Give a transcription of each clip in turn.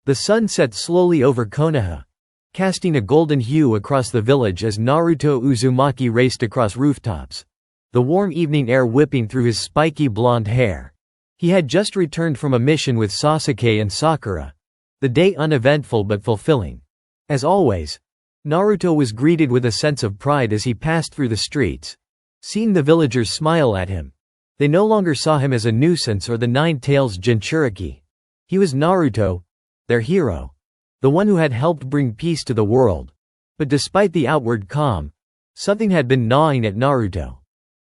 The sun set slowly over Konoha, casting a golden hue across the village as Naruto Uzumaki raced across rooftops, the warm evening air whipping through his spiky blonde hair. He had just returned from a mission with Sasuke and Sakura, the day uneventful but fulfilling. As always, Naruto was greeted with a sense of pride as he passed through the streets, seeing the villagers smile at him. They no longer saw him as a nuisance or the Nine-Tails Jinchuriki. He was Naruto, their hero, the one who had helped bring peace to the world. But despite the outward calm, something had been gnawing at Naruto,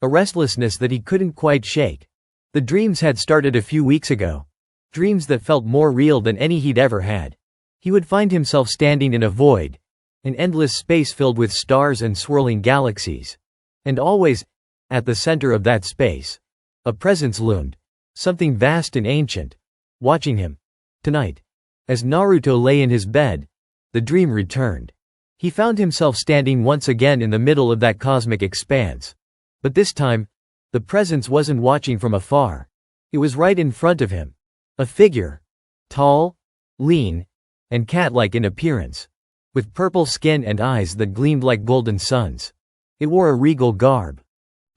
a restlessness that he couldn't quite shake. The dreams had started a few weeks ago, dreams that felt more real than any he'd ever had. He would find himself standing in a void, an endless space filled with stars and swirling galaxies. And always, at the center of that space, a presence loomed, something vast and ancient, watching him. Tonight, as Naruto lay in his bed, the dream returned. He found himself standing once again in the middle of that cosmic expanse. But this time, the presence wasn't watching from afar. It was right in front of him. A figure, tall, lean, and cat-like in appearance, with purple skin and eyes that gleamed like golden suns. It wore a regal garb,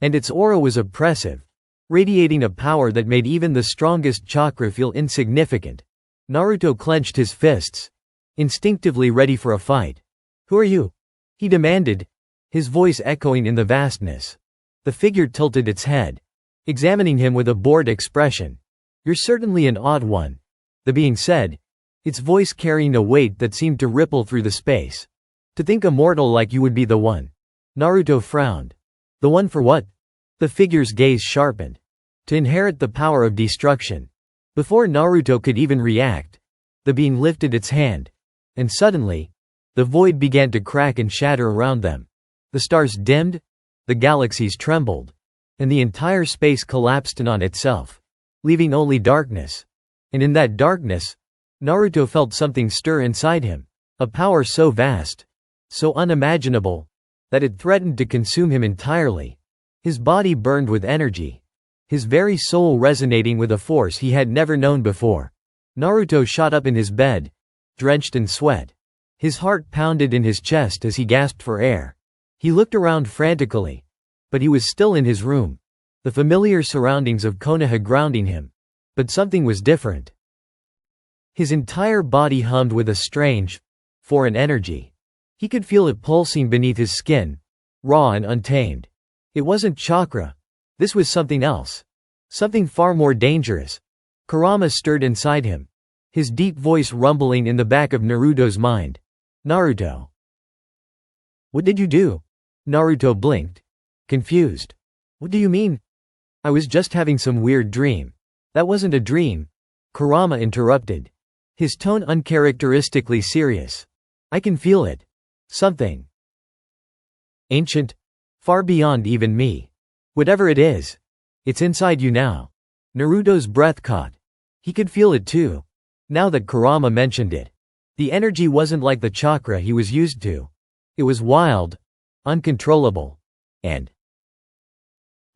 and its aura was oppressive, radiating a power that made even the strongest chakra feel insignificant. Naruto clenched his fists, instinctively ready for a fight. "Who are you?" he demanded, his voice echoing in the vastness. The figure tilted its head, examining him with a bored expression. "You're certainly an odd one," the being said, its voice carrying a weight that seemed to ripple through the space. "To think a mortal like you would be the one." Naruto frowned. "The one for what?" The figure's gaze sharpened. "To inherit the power of destruction." Before Naruto could even react, the being lifted its hand, and suddenly, the void began to crack and shatter around them. The stars dimmed, the galaxies trembled, and the entire space collapsed in on itself, leaving only darkness. And in that darkness, Naruto felt something stir inside him, a power so vast, so unimaginable, that it threatened to consume him entirely. His body burned with energy, his very soul resonating with a force he had never known before. Naruto shot up in his bed, drenched in sweat. His heart pounded in his chest as he gasped for air. He looked around frantically, but he was still in his room, the familiar surroundings of Konoha grounding him. But something was different. His entire body hummed with a strange, foreign energy. He could feel it pulsing beneath his skin, raw and untamed. It wasn't chakra. This was something else. Something far more dangerous. Kurama stirred inside him, his deep voice rumbling in the back of Naruto's mind. "Naruto. What did you do?" Naruto blinked, confused. "What do you mean?" "I was just having some weird dream." "That wasn't a dream," Kurama interrupted, his tone uncharacteristically serious. "I can feel it. Something ancient, far beyond even me. Whatever it is, it's inside you now." Naruto's breath caught. He could feel it too, now that Kurama mentioned it. The energy wasn't like the chakra he was used to. It was wild, uncontrollable, and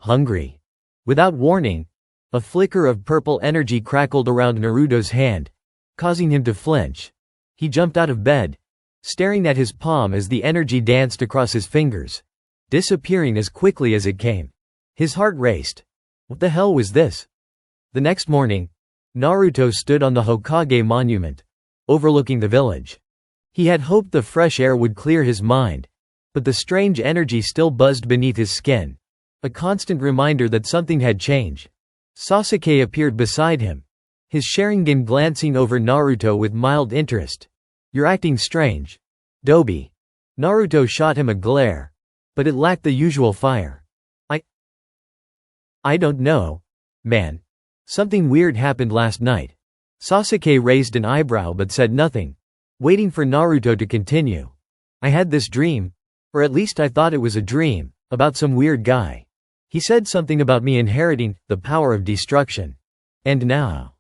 hungry. Without warning, a flicker of purple energy crackled around Naruto's hand, causing him to flinch. He jumped out of bed, staring at his palm as the energy danced across his fingers, disappearing as quickly as it came. His heart raced. What the hell was this? The next morning, Naruto stood on the Hokage monument, overlooking the village. He had hoped the fresh air would clear his mind, but the strange energy still buzzed beneath his skin, a constant reminder that something had changed. Sasuke appeared beside him, his Sharingan glancing over Naruto with mild interest. "You're acting strange, Dobi." Naruto shot him a glare, but it lacked the usual fire. I don't know, man. Something weird happened last night." Sasuke raised an eyebrow but said nothing, waiting for Naruto to continue. "I had this dream, or at least I thought it was a dream, about some weird guy. He said something about me inheriting the power of destruction. And now."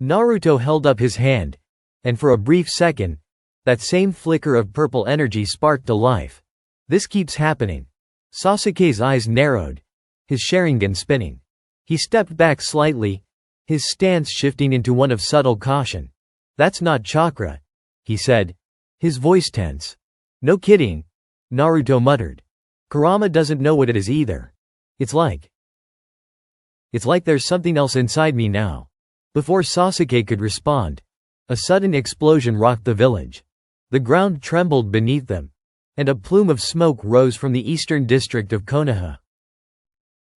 Naruto held up his hand, and for a brief second, that same flicker of purple energy sparked to life. "This keeps happening." Sasuke's eyes narrowed, his Sharingan spinning. He stepped back slightly, his stance shifting into one of subtle caution. "That's not chakra," he said, his voice tense. "No kidding," Naruto muttered. "Kurama doesn't know what it is either. It's like there's something else inside me now." Before Sasuke could respond, a sudden explosion rocked the village. The ground trembled beneath them, and a plume of smoke rose from the eastern district of Konoha.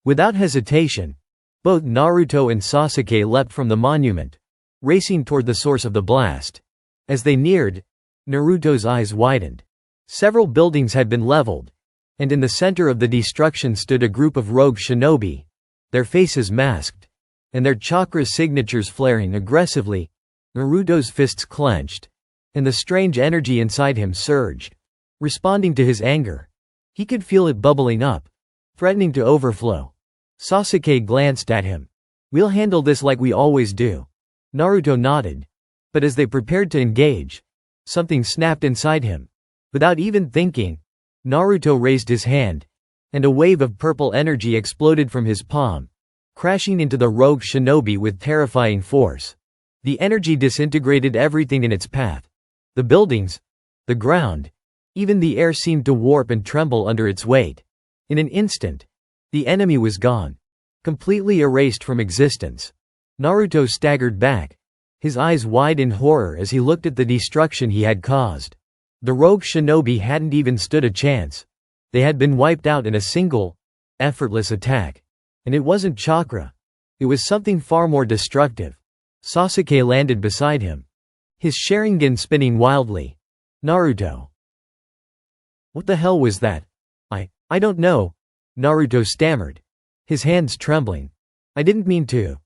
Without hesitation, both Naruto and Sasuke leapt from the monument, racing toward the source of the blast. As they neared, Naruto's eyes widened. Several buildings had been leveled, and in the center of the destruction stood a group of rogue shinobi, their faces masked, and their chakra signatures flaring aggressively. Naruto's fists clenched, and the strange energy inside him surged, responding to his anger. He could feel it bubbling up, threatening to overflow. Sasuke glanced at him. "We'll handle this like we always do." Naruto nodded. But as they prepared to engage, something snapped inside him. Without even thinking, Naruto raised his hand, and a wave of purple energy exploded from his palm, crashing into the rogue shinobi with terrifying force. The energy disintegrated everything in its path. The buildings, the ground, even the air seemed to warp and tremble under its weight. In an instant, the enemy was gone, completely erased from existence. Naruto staggered back, his eyes wide in horror as he looked at the destruction he had caused. The rogue shinobi hadn't even stood a chance. They had been wiped out in a single, effortless attack. And it wasn't chakra. It was something far more destructive. Sasuke landed beside him, his Sharingan spinning wildly. "Naruto. What the hell was that?" I don't know," Naruto stammered, his hands trembling. "I didn't mean to."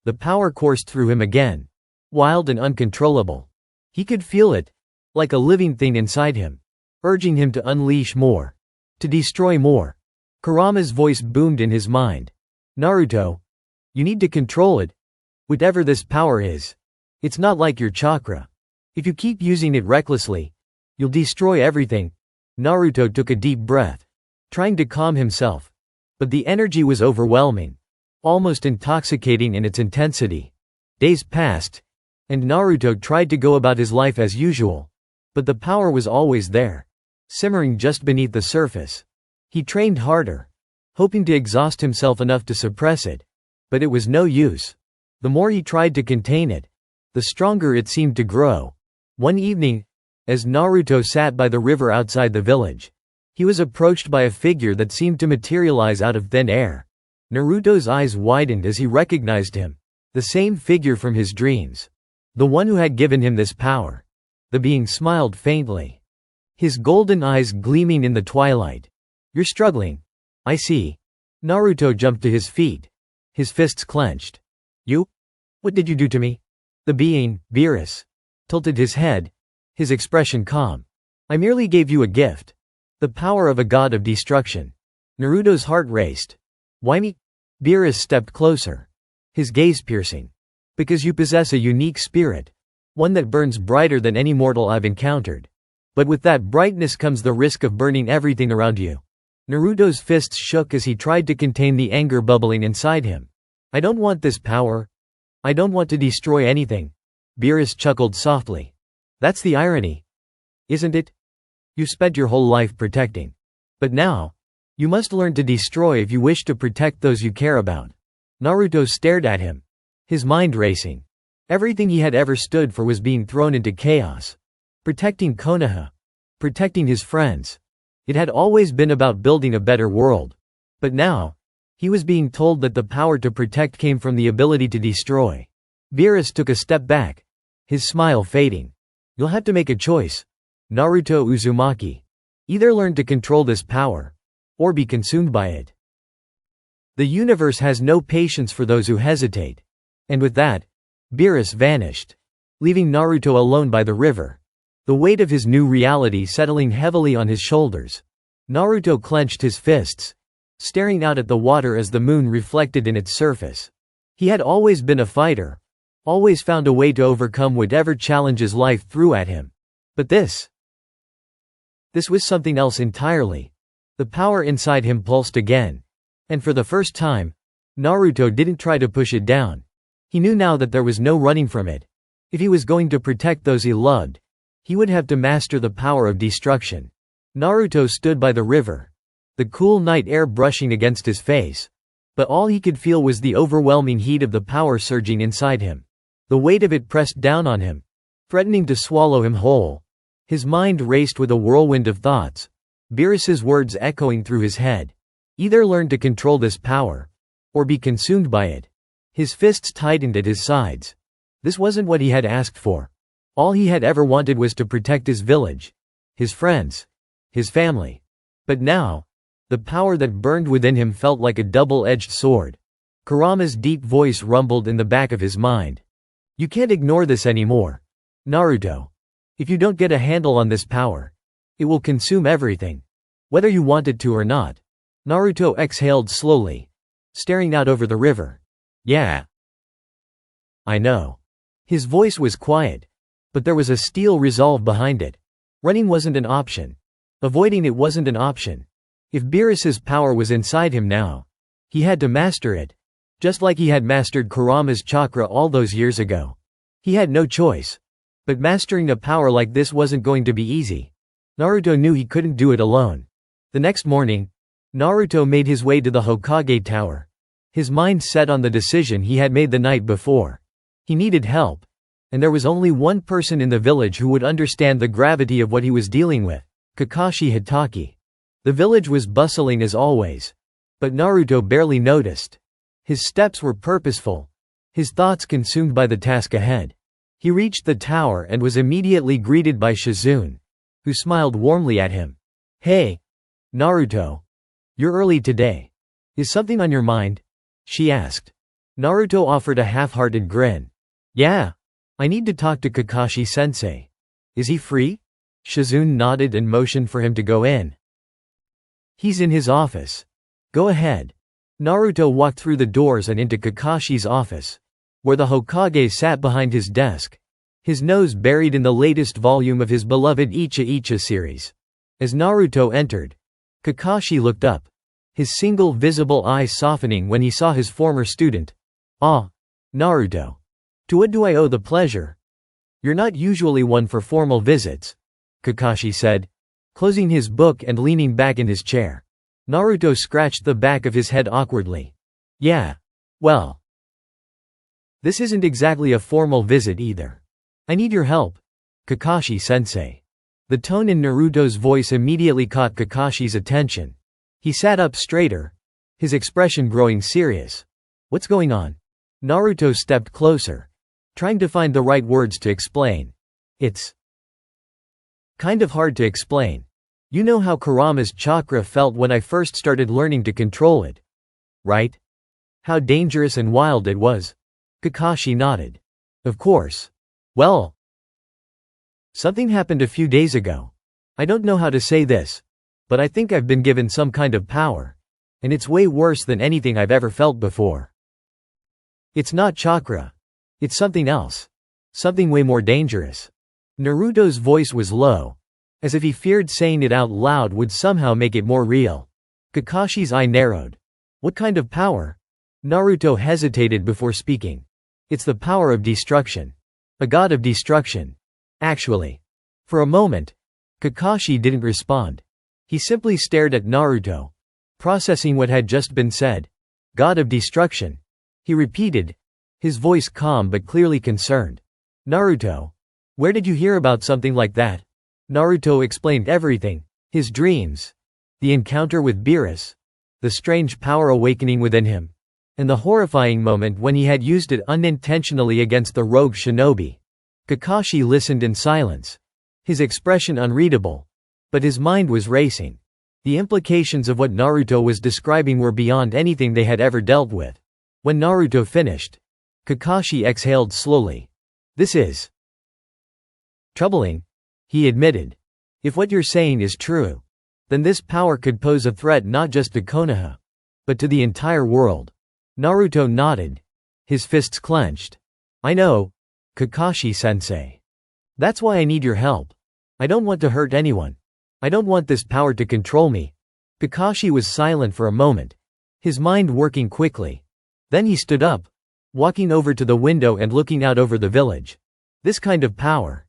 The power coursed through him again, wild and uncontrollable. He could feel it, like a living thing inside him, urging him to unleash more, to destroy more. Kurama's voice boomed in his mind. "Naruto, you need to control it. Whatever this power is, it's not like your chakra. If you keep using it recklessly, you'll destroy everything." Naruto took a deep breath, trying to calm himself. But the energy was overwhelming, almost intoxicating in its intensity. Days passed, and Naruto tried to go about his life as usual. But the power was always there, simmering just beneath the surface. He trained harder, hoping to exhaust himself enough to suppress it. But it was no use. The more he tried to contain it, the stronger it seemed to grow. One evening, as Naruto sat by the river outside the village, he was approached by a figure that seemed to materialize out of thin air. Naruto's eyes widened as he recognized him. The same figure from his dreams. The one who had given him this power. The being smiled faintly, his golden eyes gleaming in the twilight. "You're struggling. I see." Naruto jumped to his feet, his fists clenched. "You? What did you do to me?" The being, Beerus, tilted his head, his expression calm. "I merely gave you a gift. The power of a god of destruction." Naruto's heart raced. "Why me?" Beerus stepped closer, his gaze piercing. "Because you possess a unique spirit, one that burns brighter than any mortal I've encountered. But with that brightness comes the risk of burning everything around you." Naruto's fists shook as he tried to contain the anger bubbling inside him. "I don't want this power. I don't want to destroy anything." Beerus chuckled softly. "That's the irony, isn't it? You spent your whole life protecting. But now, you must learn to destroy if you wish to protect those you care about." Naruto stared at him, his mind racing. Everything he had ever stood for was being thrown into chaos. Protecting Konoha, protecting his friends. It had always been about building a better world. But now, he was being told that the power to protect came from the ability to destroy. Beerus took a step back, his smile fading. "You'll have to make a choice, Naruto Uzumaki. Either learn to control this power, or be consumed by it. The universe has no patience for those who hesitate." And with that, Beerus vanished, leaving Naruto alone by the river, the weight of his new reality settling heavily on his shoulders. Naruto clenched his fists, staring out at the water as the moon reflected in its surface. He had always been a fighter, always found a way to overcome whatever challenges life threw at him. But this was something else entirely. The power inside him pulsed again. And for the first time, Naruto didn't try to push it down. He knew now that there was no running from it. If he was going to protect those he loved, he would have to master the power of destruction. Naruto stood by the river, the cool night air brushing against his face. But all he could feel was the overwhelming heat of the power surging inside him. The weight of it pressed down on him, threatening to swallow him whole. His mind raced with a whirlwind of thoughts, Beerus's words echoing through his head. Either learn to control this power, or be consumed by it. His fists tightened at his sides. This wasn't what he had asked for. All he had ever wanted was to protect his village, his friends, his family. But now, the power that burned within him felt like a double-edged sword. Kurama's deep voice rumbled in the back of his mind. You can't ignore this anymore, Naruto. If you don't get a handle on this power, it will consume everything, whether you want it to or not. Naruto exhaled slowly, staring out over the river. Yeah. I know. His voice was quiet, but there was a steel resolve behind it. Running wasn't an option. Avoiding it wasn't an option. If Beerus's power was inside him now, he had to master it, just like he had mastered Kurama's chakra all those years ago. He had no choice. But mastering a power like this wasn't going to be easy. Naruto knew he couldn't do it alone. The next morning, Naruto made his way to the Hokage Tower. His mind set on the decision he had made the night before. He needed help, and there was only one person in the village who would understand the gravity of what he was dealing with: Kakashi Hatake. The village was bustling as always, but Naruto barely noticed. His steps were purposeful, his thoughts consumed by the task ahead. He reached the tower and was immediately greeted by Shizune, who smiled warmly at him. Hey, Naruto. You're early today. Is something on your mind? She asked. Naruto offered a half-hearted grin. Yeah. I need to talk to Kakashi-sensei. Is he free? Shizune nodded and motioned for him to go in. He's in his office. Go ahead. Naruto walked through the doors and into Kakashi's office, where the Hokage sat behind his desk, his nose buried in the latest volume of his beloved Icha Icha series. As Naruto entered, Kakashi looked up, his single visible eye softening when he saw his former student. Ah, Naruto. To what do I owe the pleasure? You're not usually one for formal visits, Kakashi said, closing his book and leaning back in his chair. Naruto scratched the back of his head awkwardly. Yeah. Well. This isn't exactly a formal visit either. I need your help, Kakashi-sensei. The tone in Naruto's voice immediately caught Kakashi's attention. He sat up straighter, his expression growing serious. What's going on? Naruto stepped closer, trying to find the right words to explain. It's kind of hard to explain. You know how Kurama's chakra felt when I first started learning to control it, right? How dangerous and wild it was. Kakashi nodded. Of course. Well, something happened a few days ago. I don't know how to say this, but I think I've been given some kind of power, and it's way worse than anything I've ever felt before. It's not chakra. It's something else. Something way more dangerous. Naruto's voice was low, as if he feared saying it out loud would somehow make it more real. Kakashi's eye narrowed. What kind of power? Naruto hesitated before speaking. It's the power of destruction. A god of destruction. Actually. For a moment, Kakashi didn't respond. He simply stared at Naruto, processing what had just been said. God of destruction. He repeated, his voice calm but clearly concerned. Naruto. Where did you hear about something like that? Naruto explained everything. His dreams. The encounter with Beerus. The strange power awakening within him. And the horrifying moment when he had used it unintentionally against the rogue shinobi. Kakashi listened in silence, his expression unreadable. But his mind was racing. The implications of what Naruto was describing were beyond anything they had ever dealt with. When Naruto finished, Kakashi exhaled slowly. This is troubling, he admitted. If what you're saying is true, then this power could pose a threat not just to Konoha, but to the entire world. Naruto nodded, his fists clenched. I know, Kakashi-sensei. That's why I need your help. I don't want to hurt anyone. I don't want this power to control me. Kakashi was silent for a moment, his mind working quickly. Then he stood up, walking over to the window and looking out over the village. This kind of power.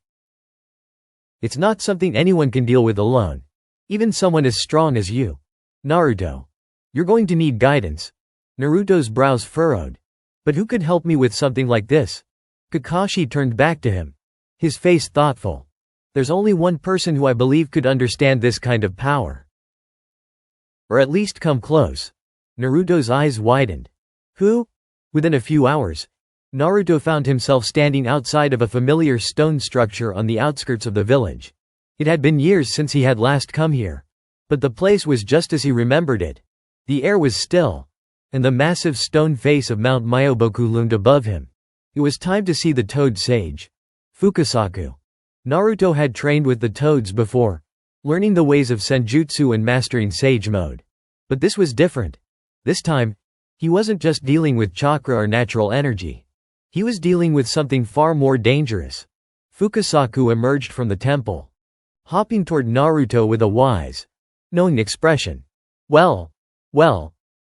It's not something anyone can deal with alone. Even someone as strong as you. Naruto. You're going to need guidance. Naruto's brows furrowed. But who could help me with something like this? Kakashi turned back to him. His face thoughtful. There's only one person who I believe could understand this kind of power. Or at least come close. Naruto's eyes widened. Who? Within a few hours, Naruto found himself standing outside of a familiar stone structure on the outskirts of the village. It had been years since he had last come here. But the place was just as he remembered it. The air was still, and the massive stone face of Mount Myoboku loomed above him. It was time to see the Toad Sage. Fukasaku. Naruto had trained with the Toads before, learning the ways of Senjutsu and mastering Sage Mode. But this was different. This time, he wasn't just dealing with chakra or natural energy. He was dealing with something far more dangerous. Fukasaku emerged from the temple, hopping toward Naruto with a wise, knowing expression. Well,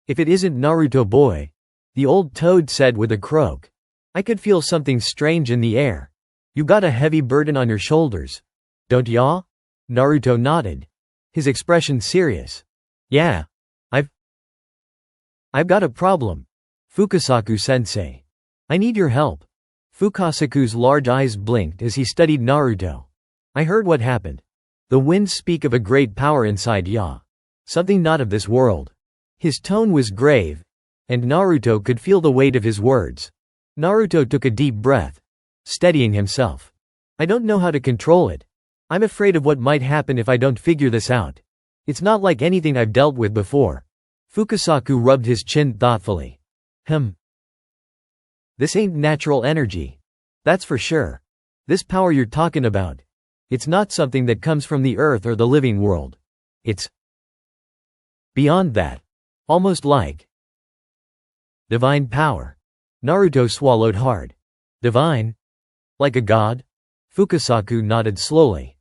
if it isn't Naruto boy, the old toad said with a croak. I could feel something strange in the air. You got a heavy burden on your shoulders, don't ya? Naruto nodded, his expression serious. Yeah, I've got a problem. Fukasaku-sensei. I need your help. Fukasaku's large eyes blinked as he studied Naruto. I heard what happened. The winds speak of a great power inside ya. Something not of this world. His tone was grave, and Naruto could feel the weight of his words. Naruto took a deep breath, steadying himself. I don't know how to control it. I'm afraid of what might happen if I don't figure this out. It's not like anything I've dealt with before. Fukasaku rubbed his chin thoughtfully. This ain't natural energy. That's for sure. This power you're talking about. It's not something that comes from the earth or the living world. It's beyond that. Almost like divine power. Naruto swallowed hard. Divine? Like a god? Fukasaku nodded slowly.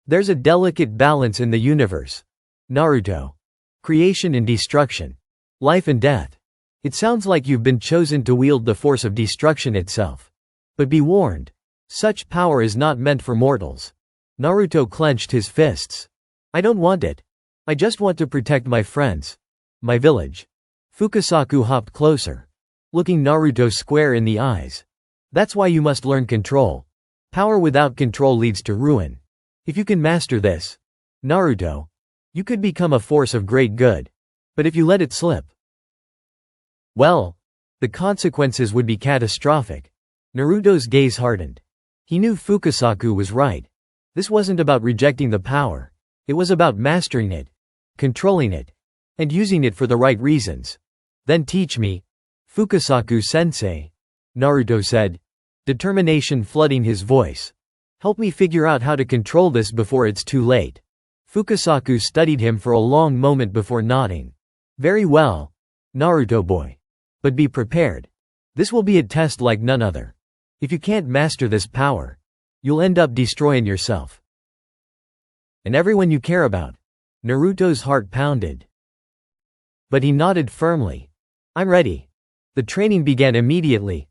There's a delicate balance in the universe. Naruto. Creation and destruction. Life and death. It sounds like you've been chosen to wield the force of destruction itself. But be warned. Such power is not meant for mortals. Naruto clenched his fists. I don't want it. I just want to protect my friends. My village. Fukasaku hopped closer, looking Naruto square in the eyes. That's why you must learn control. Power without control leads to ruin. If you can master this, Naruto, you could become a force of great good. But if you let it slip, well, the consequences would be catastrophic. Naruto's gaze hardened. He knew Fukasaku was right. This wasn't about rejecting the power. It was about mastering it, controlling it, and using it for the right reasons. Then teach me, Fukasaku-sensei, Naruto said, determination flooding his voice. Help me figure out how to control this before it's too late. Fukasaku studied him for a long moment before nodding. Very well, Naruto boy. But be prepared. This will be a test like none other. If you can't master this power, you'll end up destroying yourself and everyone you care about. Naruto's heart pounded. But he nodded firmly. I'm ready. The training began immediately.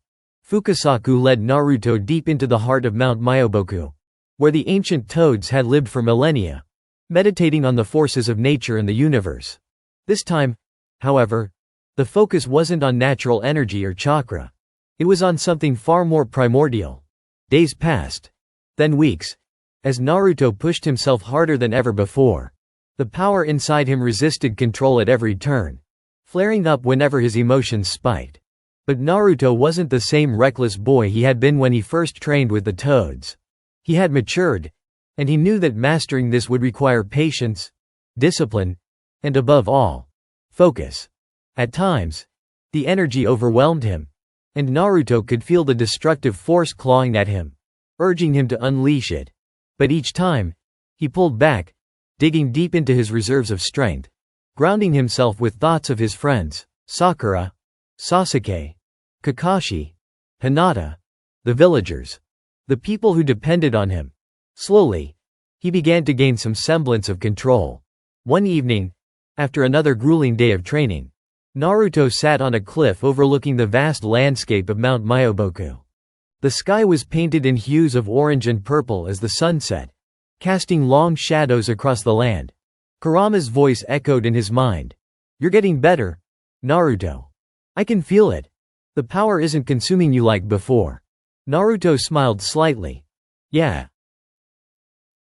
Fukasaku led Naruto deep into the heart of Mount Myoboku, where the ancient toads had lived for millennia, meditating on the forces of nature and the universe. This time, however, the focus wasn't on natural energy or chakra. It was on something far more primordial. Days passed, then weeks, as Naruto pushed himself harder than ever before. The power inside him resisted control at every turn, flaring up whenever his emotions spiked. But Naruto wasn't the same reckless boy he had been when he first trained with the toads. He had matured, and he knew that mastering this would require patience, discipline, and above all, focus. At times, the energy overwhelmed him, and Naruto could feel the destructive force clawing at him, urging him to unleash it. But each time, he pulled back, digging deep into his reserves of strength, grounding himself with thoughts of his friends, Sakura, Sasuke, Kakashi, Hinata, the villagers, the people who depended on him. Slowly, he began to gain some semblance of control. One evening, after another grueling day of training, Naruto sat on a cliff overlooking the vast landscape of Mount Myoboku. The sky was painted in hues of orange and purple as the sun set, casting long shadows across the land. Kurama's voice echoed in his mind. "You're getting better, Naruto. I can feel it. The power isn't consuming you like before." Naruto smiled slightly. "Yeah.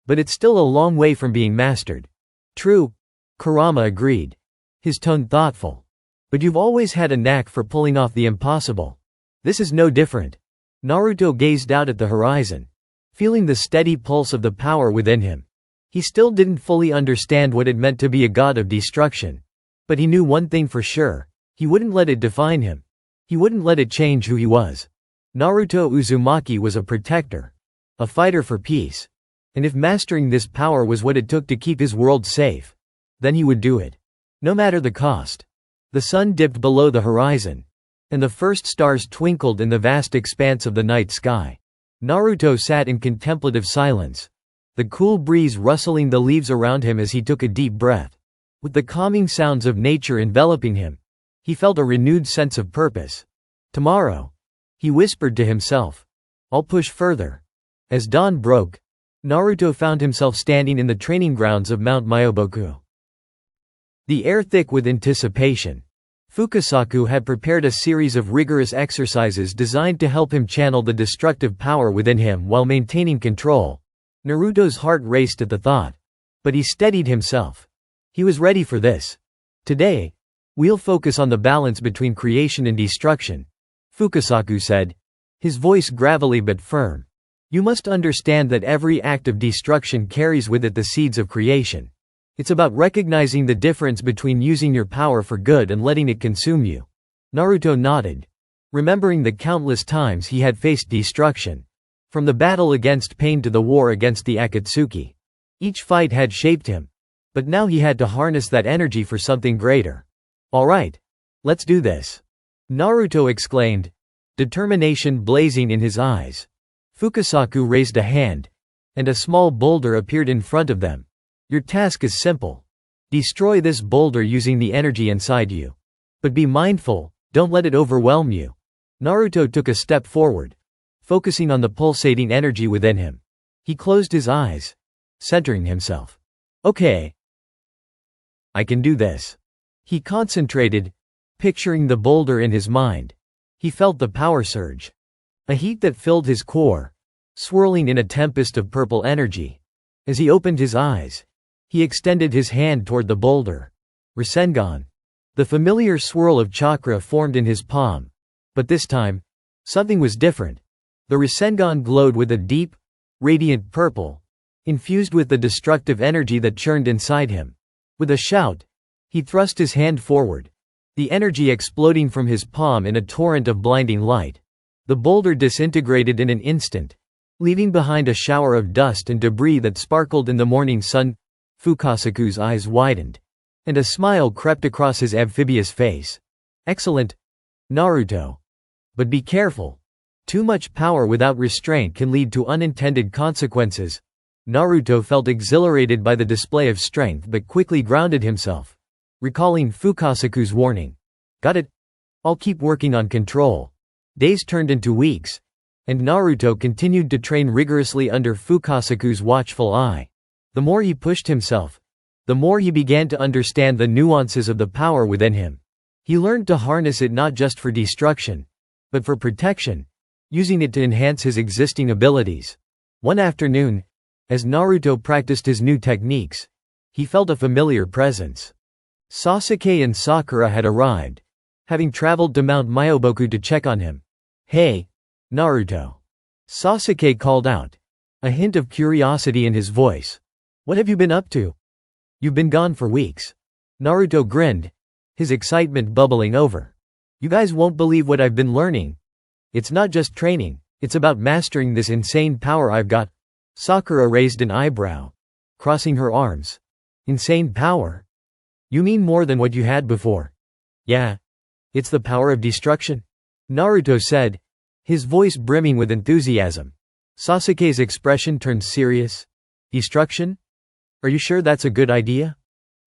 But it's still a long way from being mastered." "True," Kurama agreed, his tone thoughtful. "But you've always had a knack for pulling off the impossible. This is no different." Naruto gazed out at the horizon, feeling the steady pulse of the power within him. He still didn't fully understand what it meant to be a god of destruction. But he knew one thing for sure: he wouldn't let it define him. He wouldn't let it change who he was. Naruto Uzumaki was a protector, a fighter for peace. And if mastering this power was what it took to keep his world safe, then he would do it, no matter the cost. The sun dipped below the horizon, and the first stars twinkled in the vast expanse of the night sky. Naruto sat in contemplative silence, the cool breeze rustling the leaves around him as he took a deep breath. With the calming sounds of nature enveloping him, he felt a renewed sense of purpose. "Tomorrow," he whispered to himself, "I'll push further." As dawn broke, Naruto found himself standing in the training grounds of Mount Myoboku. The air thick with anticipation. Fukasaku had prepared a series of rigorous exercises designed to help him channel the destructive power within him while maintaining control. Naruto's heart raced at the thought. But he steadied himself. He was ready for this. "Today, we'll focus on the balance between creation and destruction," Fukasaku said, his voice gravelly but firm. "You must understand that every act of destruction carries with it the seeds of creation. It's about recognizing the difference between using your power for good and letting it consume you." Naruto nodded, remembering the countless times he had faced destruction. From the battle against Pain to the war against the Akatsuki. Each fight had shaped him. But now he had to harness that energy for something greater. "All right. Let's do this," Naruto exclaimed, determination blazing in his eyes. Fukasaku raised a hand, and a small boulder appeared in front of them. "Your task is simple. Destroy this boulder using the energy inside you. But be mindful, don't let it overwhelm you." Naruto took a step forward, focusing on the pulsating energy within him. He closed his eyes, centering himself. "Okay. I can do this." He concentrated, picturing the boulder in his mind. He felt the power surge. A heat that filled his core, swirling in a tempest of purple energy. As he opened his eyes, he extended his hand toward the boulder. Rasengan. The familiar swirl of chakra formed in his palm. But this time, something was different. The Rasengan glowed with a deep, radiant purple, infused with the destructive energy that churned inside him. With a shout, he thrust his hand forward, the energy exploding from his palm in a torrent of blinding light. The boulder disintegrated in an instant, leaving behind a shower of dust and debris that sparkled in the morning sun. Fukasaku's eyes widened, and a smile crept across his amphibious face. "Excellent, Naruto. But be careful. Too much power without restraint can lead to unintended consequences." Naruto felt exhilarated by the display of strength but quickly grounded himself, recalling Fukasaku's warning. "Got it. I'll keep working on control." Days turned into weeks, and Naruto continued to train rigorously under Fukasaku's watchful eye. The more he pushed himself, the more he began to understand the nuances of the power within him. He learned to harness it not just for destruction, but for protection, using it to enhance his existing abilities. One afternoon, as Naruto practiced his new techniques, he felt a familiar presence. Sasuke and Sakura had arrived, having traveled to Mount Myoboku to check on him. "Hey, Naruto," Sasuke called out, a hint of curiosity in his voice. "What have you been up to? You've been gone for weeks." Naruto grinned, his excitement bubbling over. "You guys won't believe what I've been learning. It's not just training, it's about mastering this insane power I've got." Sakura raised an eyebrow, crossing her arms. "Insane power? You mean more than what you had before?" "Yeah. It's the power of destruction," Naruto said, his voice brimming with enthusiasm. Sasuke's expression turned serious. "Destruction? Are you sure that's a good idea?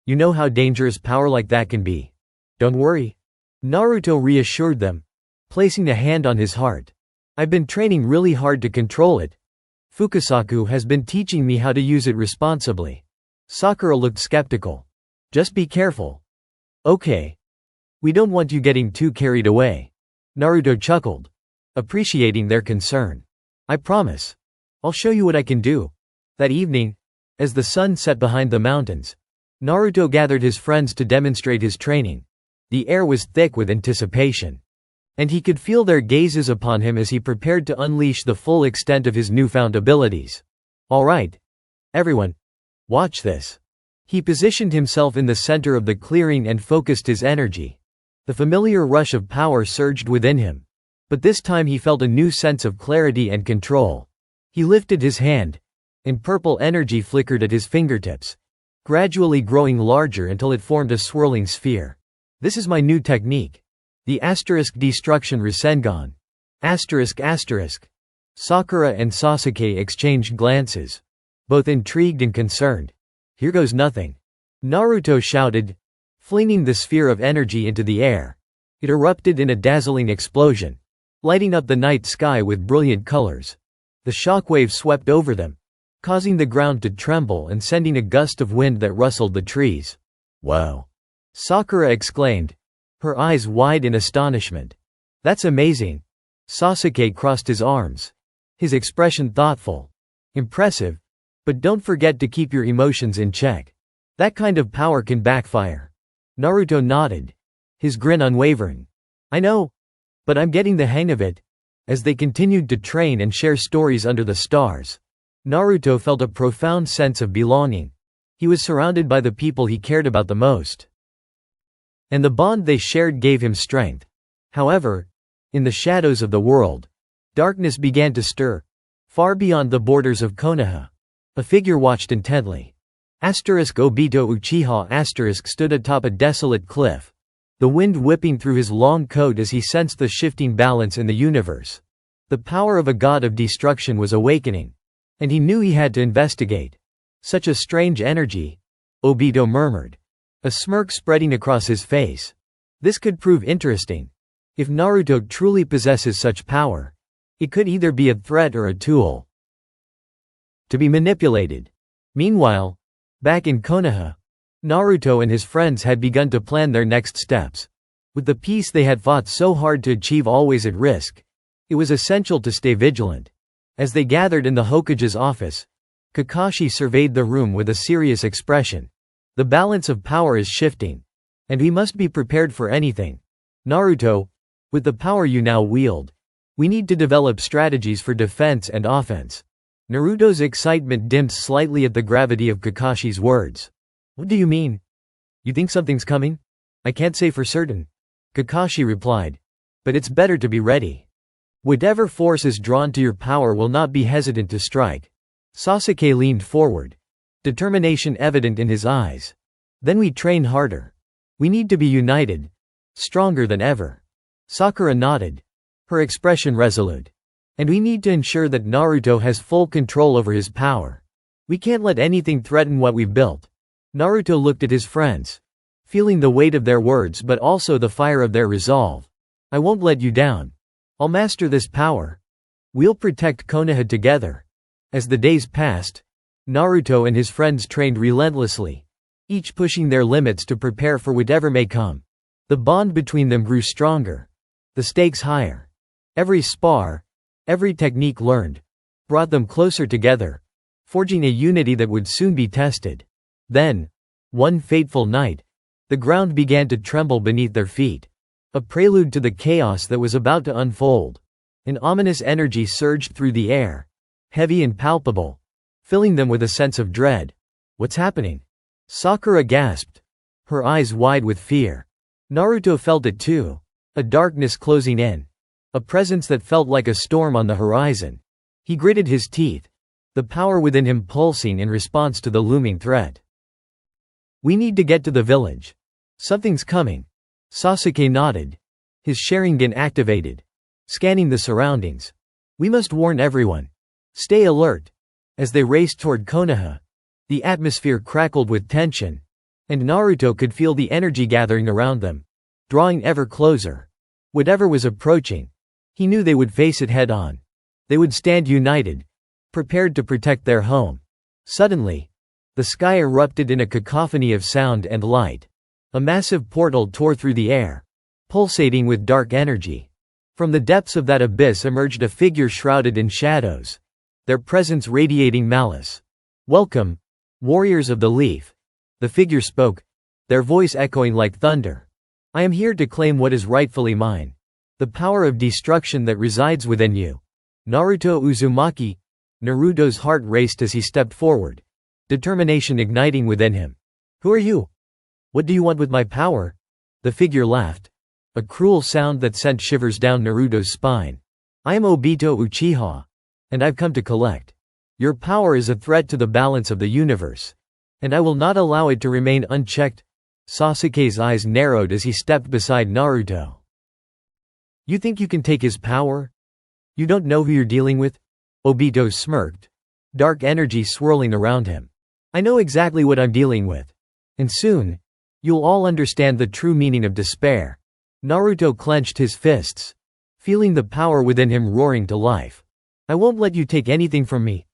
You know how dangerous power like that can be." "Don't worry," Naruto reassured them, placing a hand on his heart. I've been training really hard to control it. Fukasaku has been teaching me how to use it responsibly. Sakura looked skeptical. Just be careful. Okay. We don't want you getting too carried away. Naruto chuckled, appreciating their concern. I promise. I'll show you what I can do. That evening, as the sun set behind the mountains, Naruto gathered his friends to demonstrate his training. The air was thick with anticipation, and he could feel their gazes upon him as he prepared to unleash the full extent of his newfound abilities. All right, everyone, watch this. He positioned himself in the center of the clearing and focused his energy. The familiar rush of power surged within him, but this time he felt a new sense of clarity and control. He lifted his hand, and purple energy flickered at his fingertips, gradually growing larger until it formed a swirling sphere. This is my new technique. The Destruction Rasengan. Sakura and Sasuke exchanged glances, both intrigued and concerned. Here goes nothing. Naruto shouted, flinging the sphere of energy into the air. It erupted in a dazzling explosion, lighting up the night sky with brilliant colors. The shockwave swept over them, causing the ground to tremble and sending a gust of wind that rustled the trees. Wow! Sakura exclaimed, her eyes wide in astonishment. That's amazing. Sasuke crossed his arms, his expression thoughtful. Impressive, but don't forget to keep your emotions in check. That kind of power can backfire. Naruto nodded, his grin unwavering. I know, but I'm getting the hang of it. As they continued to train and share stories under the stars, Naruto felt a profound sense of belonging. He was surrounded by the people he cared about the most, and the bond they shared gave him strength. However, in the shadows of the world, darkness began to stir. Far beyond the borders of Konoha, a figure watched intently. Obito Uchiha stood atop a desolate cliff, the wind whipping through his long coat as he sensed the shifting balance in the universe. The power of a god of destruction was awakening, and he knew he had to investigate. Such a strange energy, Obito murmured, a smirk spreading across his face. This could prove interesting. If Naruto truly possesses such power, it could either be a threat or a tool to be manipulated. Meanwhile, back in Konoha, Naruto and his friends had begun to plan their next steps. With the peace they had fought so hard to achieve always at risk, it was essential to stay vigilant. As they gathered in the Hokage's office, Kakashi surveyed the room with a serious expression. The balance of power is shifting, and we must be prepared for anything. Naruto, with the power you now wield, we need to develop strategies for defense and offense. Naruto's excitement dimmed slightly at the gravity of Kakashi's words. What do you mean? You think something's coming? I can't say for certain, Kakashi replied. But it's better to be ready. Whatever force is drawn to your power will not be hesitant to strike. Sasuke leaned forward, determination evident in his eyes. Then we train harder. We need to be united, stronger than ever. Sakura nodded, her expression resolute. And we need to ensure that Naruto has full control over his power. We can't let anything threaten what we've built. Naruto looked at his friends, feeling the weight of their words but also the fire of their resolve. I won't let you down. I'll master this power. We'll protect Konoha together. As the days passed, Naruto and his friends trained relentlessly, each pushing their limits to prepare for whatever may come. The bond between them grew stronger, the stakes higher. Every spar, every technique learned, brought them closer together, forging a unity that would soon be tested. Then, one fateful night, the ground began to tremble beneath their feet, a prelude to the chaos that was about to unfold. An ominous energy surged through the air, heavy and palpable, filling them with a sense of dread. What's happening? Sakura gasped, her eyes wide with fear. Naruto felt it too, a darkness closing in, a presence that felt like a storm on the horizon. He gritted his teeth, the power within him pulsing in response to the looming threat. We need to get to the village. Something's coming. Sasuke nodded, his Sharingan activated, scanning the surroundings. We must warn everyone. Stay alert. As they raced toward Konoha, the atmosphere crackled with tension, and Naruto could feel the energy gathering around them, drawing ever closer. Whatever was approaching, He knew they would face it head-on. They would stand united, prepared to protect their home. Suddenly, the sky erupted in a cacophony of sound and light. A massive portal tore through the air, pulsating with dark energy. From the depths of that abyss emerged a figure shrouded in shadows, their presence radiating malice. "Welcome, warriors of the leaf," the figure spoke, their voice echoing like thunder. "I am here to claim what is rightfully mine. The power of destruction that resides within you." Naruto Uzumaki. Naruto's heart raced as he stepped forward, determination igniting within him. "Who are you? What do you want with my power?" The figure laughed, a cruel sound that sent shivers down Naruto's spine. "I am Obito Uchiha, and I've come to collect. Your power is a threat to the balance of the universe, and I will not allow it to remain unchecked." Sasuke's eyes narrowed as he stepped beside Naruto. "You think you can take his power? You don't know who you're dealing with?" Obito smirked, dark energy swirling around him. "I know exactly what I'm dealing with. And soon, you'll all understand the true meaning of despair." Naruto clenched his fists, feeling the power within him roaring to life. "I won't let you take anything from me.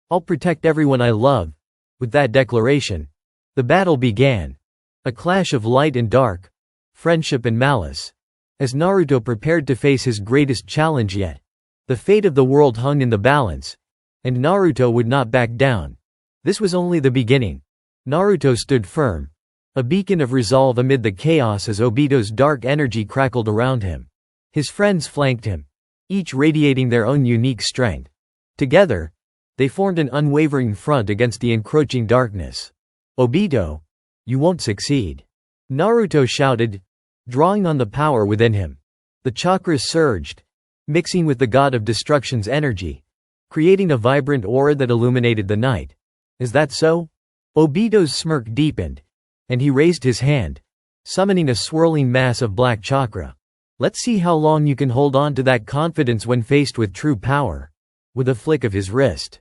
I'll protect everyone I love." With that declaration, the battle began. A clash of light and dark, friendship and malice. As Naruto prepared to face his greatest challenge yet, the fate of the world hung in the balance, and Naruto would not back down. This was only the beginning. Naruto stood firm, a beacon of resolve amid the chaos as Obito's dark energy crackled around him. His friends flanked him, each radiating their own unique strength. Together, they formed an unwavering front against the encroaching darkness. "Obito, you won't succeed," Naruto shouted, drawing on the power within him. The chakras surged, mixing with the god of destruction's energy, creating a vibrant aura that illuminated the night. "Is that so?" Obito's smirk deepened, and he raised his hand, summoning a swirling mass of black chakra. "Let's see how long you can hold on to that confidence when faced with true power." With a flick of his wrist,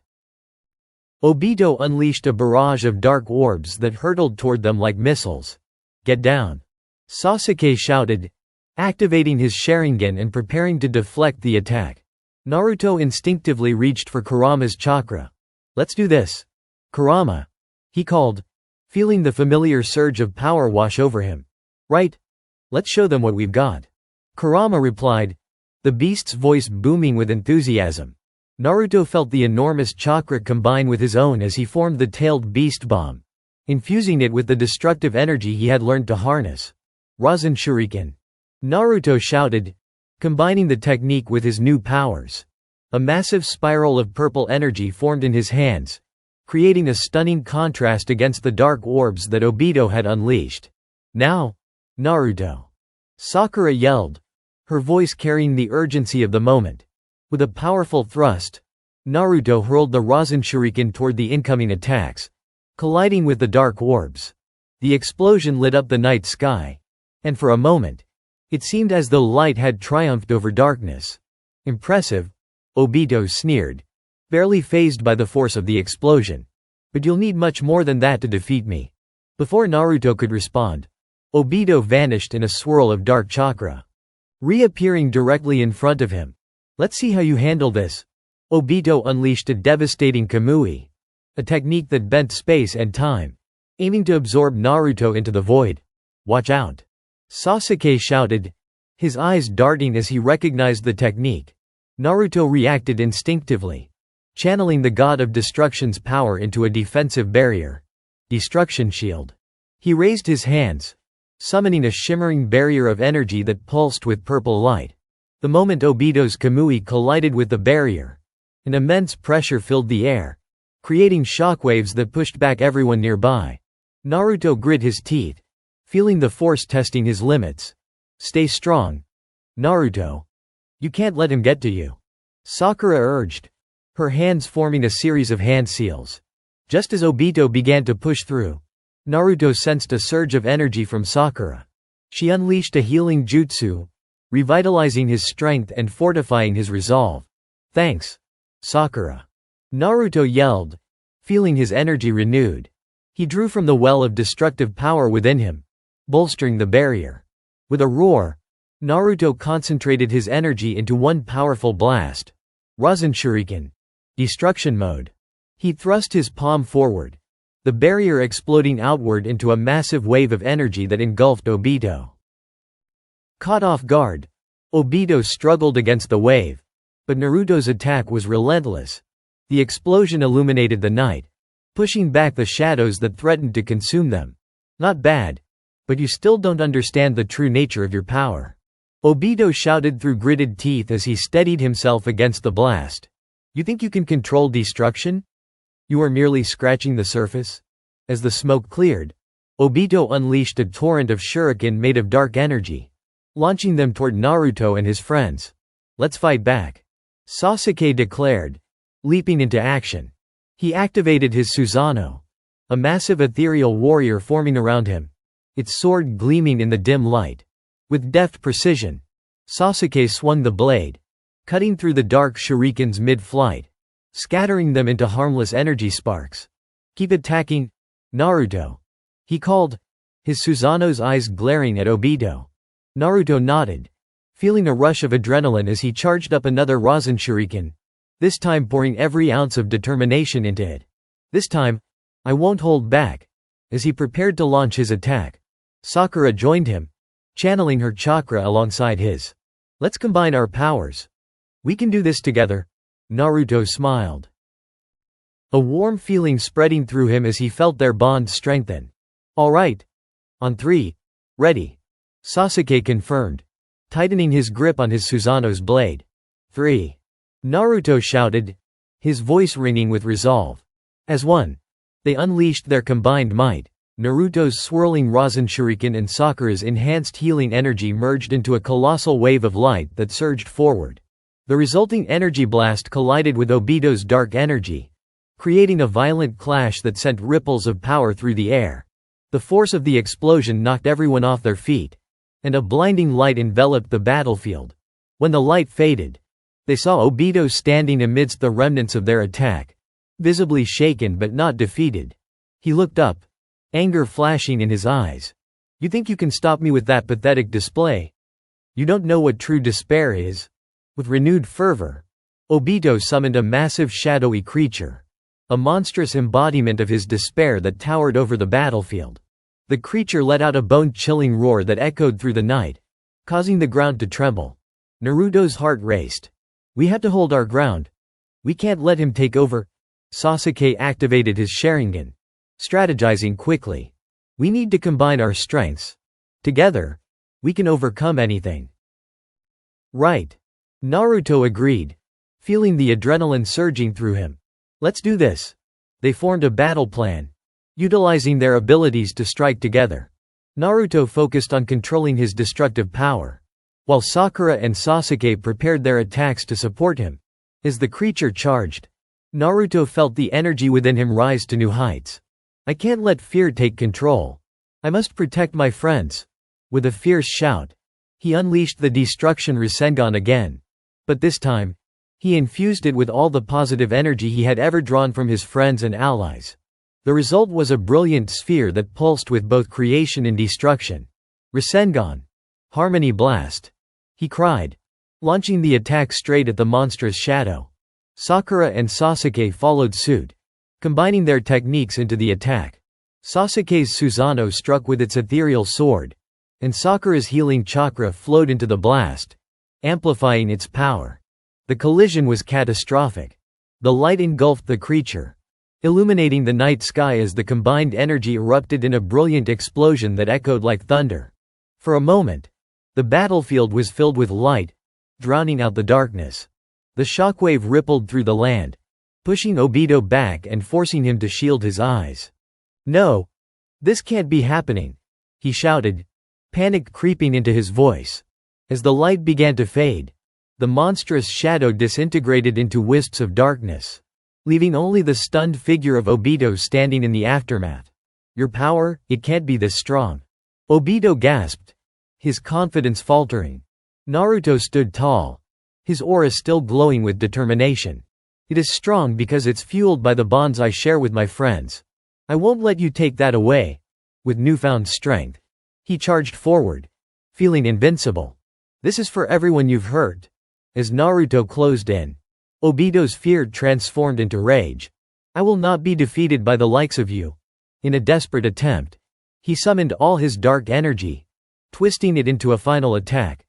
Obito unleashed a barrage of dark orbs that hurtled toward them like missiles. "Get down!" Sasuke shouted, activating his Sharingan and preparing to deflect the attack. Naruto instinctively reached for Kurama's chakra. "Let's do this, Kurama," he called, feeling the familiar surge of power wash over him. "Right. Let's show them what we've got," Kurama replied, the beast's voice booming with enthusiasm. Naruto felt the enormous chakra combine with his own as he formed the tailed beast bomb, infusing it with the destructive energy he had learned to harness. "Rasen Shuriken," Naruto shouted, combining the technique with his new powers. A massive spiral of purple energy formed in his hands, creating a stunning contrast against the dark orbs that Obito had unleashed. "Now, Naruto!" Sakura yelled, her voice carrying the urgency of the moment. With a powerful thrust, Naruto hurled the Rasen Shuriken toward the incoming attacks, colliding with the dark orbs. The explosion lit up the night sky, and for a moment, it seemed as though light had triumphed over darkness. "Impressive," Obito sneered, barely fazed by the force of the explosion. "But you'll need much more than that to defeat me." Before Naruto could respond, Obito vanished in a swirl of dark chakra, reappearing directly in front of him. "Let's see how you handle this." Obito unleashed a devastating Kamui, a technique that bent space and time, aiming to absorb Naruto into the void. "Watch out!" Sasuke shouted, his eyes darting as he recognized the technique. Naruto reacted instinctively, channeling the god of destruction's power into a defensive barrier. Destruction shield. He raised his hands, summoning a shimmering barrier of energy that pulsed with purple light. The moment Obito's Kamui collided with the barrier, an immense pressure filled the air, creating shockwaves that pushed back everyone nearby. Naruto grit his teeth, feeling the force testing his limits. "Stay strong, Naruto. You can't let him get to you," Sakura urged, her hands forming a series of hand seals. Just as Obito began to push through, Naruto sensed a surge of energy from Sakura. She unleashed a healing jutsu, revitalizing his strength and fortifying his resolve. "Thanks, Sakura," Naruto yelled, feeling his energy renewed. He drew from the well of destructive power within him, bolstering the barrier. With a roar, Naruto concentrated his energy into one powerful blast. Rasen Shuriken. Destruction mode. He thrust his palm forward, the barrier exploding outward into a massive wave of energy that engulfed Obito. Caught off guard, Obito struggled against the wave, but Naruto's attack was relentless. The explosion illuminated the night, pushing back the shadows that threatened to consume them. Not bad, but you still don't understand the true nature of your power. Obito shouted through gritted teeth as he steadied himself against the blast. You think you can control destruction? You are merely scratching the surface? As the smoke cleared, Obito unleashed a torrent of shuriken made of dark energy, launching them toward Naruto and his friends. Let's fight back, Sasuke declared, leaping into action. He activated his Susanoo, a massive ethereal warrior forming around him, its sword gleaming in the dim light. With deft precision, Sasuke swung the blade, cutting through the dark shurikens mid-flight, scattering them into harmless energy sparks. Keep attacking, Naruto, he called, his Susanoo's eyes glaring at Obito. Naruto nodded, feeling a rush of adrenaline as he charged up another Rasen Shuriken, this time pouring every ounce of determination into it. This time, I won't hold back. As he prepared to launch his attack, Sakura joined him, channeling her chakra alongside his. Let's combine our powers. We can do this together, Naruto smiled, a warm feeling spreading through him as he felt their bond strengthen. All right. On three. Ready. Sasuke confirmed, tightening his grip on his Susanoo's blade. 3. Naruto shouted, his voice ringing with resolve. As one, they unleashed their combined might. Naruto's swirling Rasen Shuriken and Sakura's enhanced healing energy merged into a colossal wave of light that surged forward. The resulting energy blast collided with Obito's dark energy, creating a violent clash that sent ripples of power through the air. The force of the explosion knocked everyone off their feet, and a blinding light enveloped the battlefield. When the light faded, they saw Obito standing amidst the remnants of their attack, visibly shaken but not defeated. He looked up, anger flashing in his eyes. You think you can stop me with that pathetic display? You don't know what true despair is. With renewed fervor, Obito summoned a massive shadowy creature, a monstrous embodiment of his despair that towered over the battlefield. The creature let out a bone-chilling roar that echoed through the night, causing the ground to tremble. Naruto's heart raced. We have to hold our ground. We can't let him take over. Sasuke activated his Sharingan, strategizing quickly. We need to combine our strengths. Together, we can overcome anything. Right. Naruto agreed, feeling the adrenaline surging through him. Let's do this. They formed a battle plan, utilizing their abilities to strike together. Naruto focused on controlling his destructive power, while Sakura and Sasuke prepared their attacks to support him. As the creature charged, Naruto felt the energy within him rise to new heights. I can't let fear take control. I must protect my friends. With a fierce shout, he unleashed the Destruction Rasengan again. But this time, he infused it with all the positive energy he had ever drawn from his friends and allies. The result was a brilliant sphere that pulsed with both creation and destruction. Rasengan. Harmony Blast. He cried, launching the attack straight at the monstrous shadow. Sakura and Sasuke followed suit, combining their techniques into the attack. Sasuke's Susanoo struck with its ethereal sword, and Sakura's healing chakra flowed into the blast, amplifying its power. The collision was catastrophic. The light engulfed the creature, illuminating the night sky as the combined energy erupted in a brilliant explosion that echoed like thunder. For a moment, the battlefield was filled with light, drowning out the darkness. The shockwave rippled through the land, pushing Obito back and forcing him to shield his eyes. No! This can't be happening, he shouted, panic creeping into his voice. As the light began to fade, the monstrous shadow disintegrated into wisps of darkness, leaving only the stunned figure of Obito standing in the aftermath. Your power, it can't be this strong. Obito gasped, his confidence faltering. Naruto stood tall, his aura still glowing with determination. It is strong because it's fueled by the bonds I share with my friends. I won't let you take that away. With newfound strength, he charged forward, feeling invincible. This is for everyone you've hurt." As Naruto closed in, Obito's fear transformed into rage. "I will not be defeated by the likes of you." In a desperate attempt, he summoned all his dark energy, twisting it into a final attack.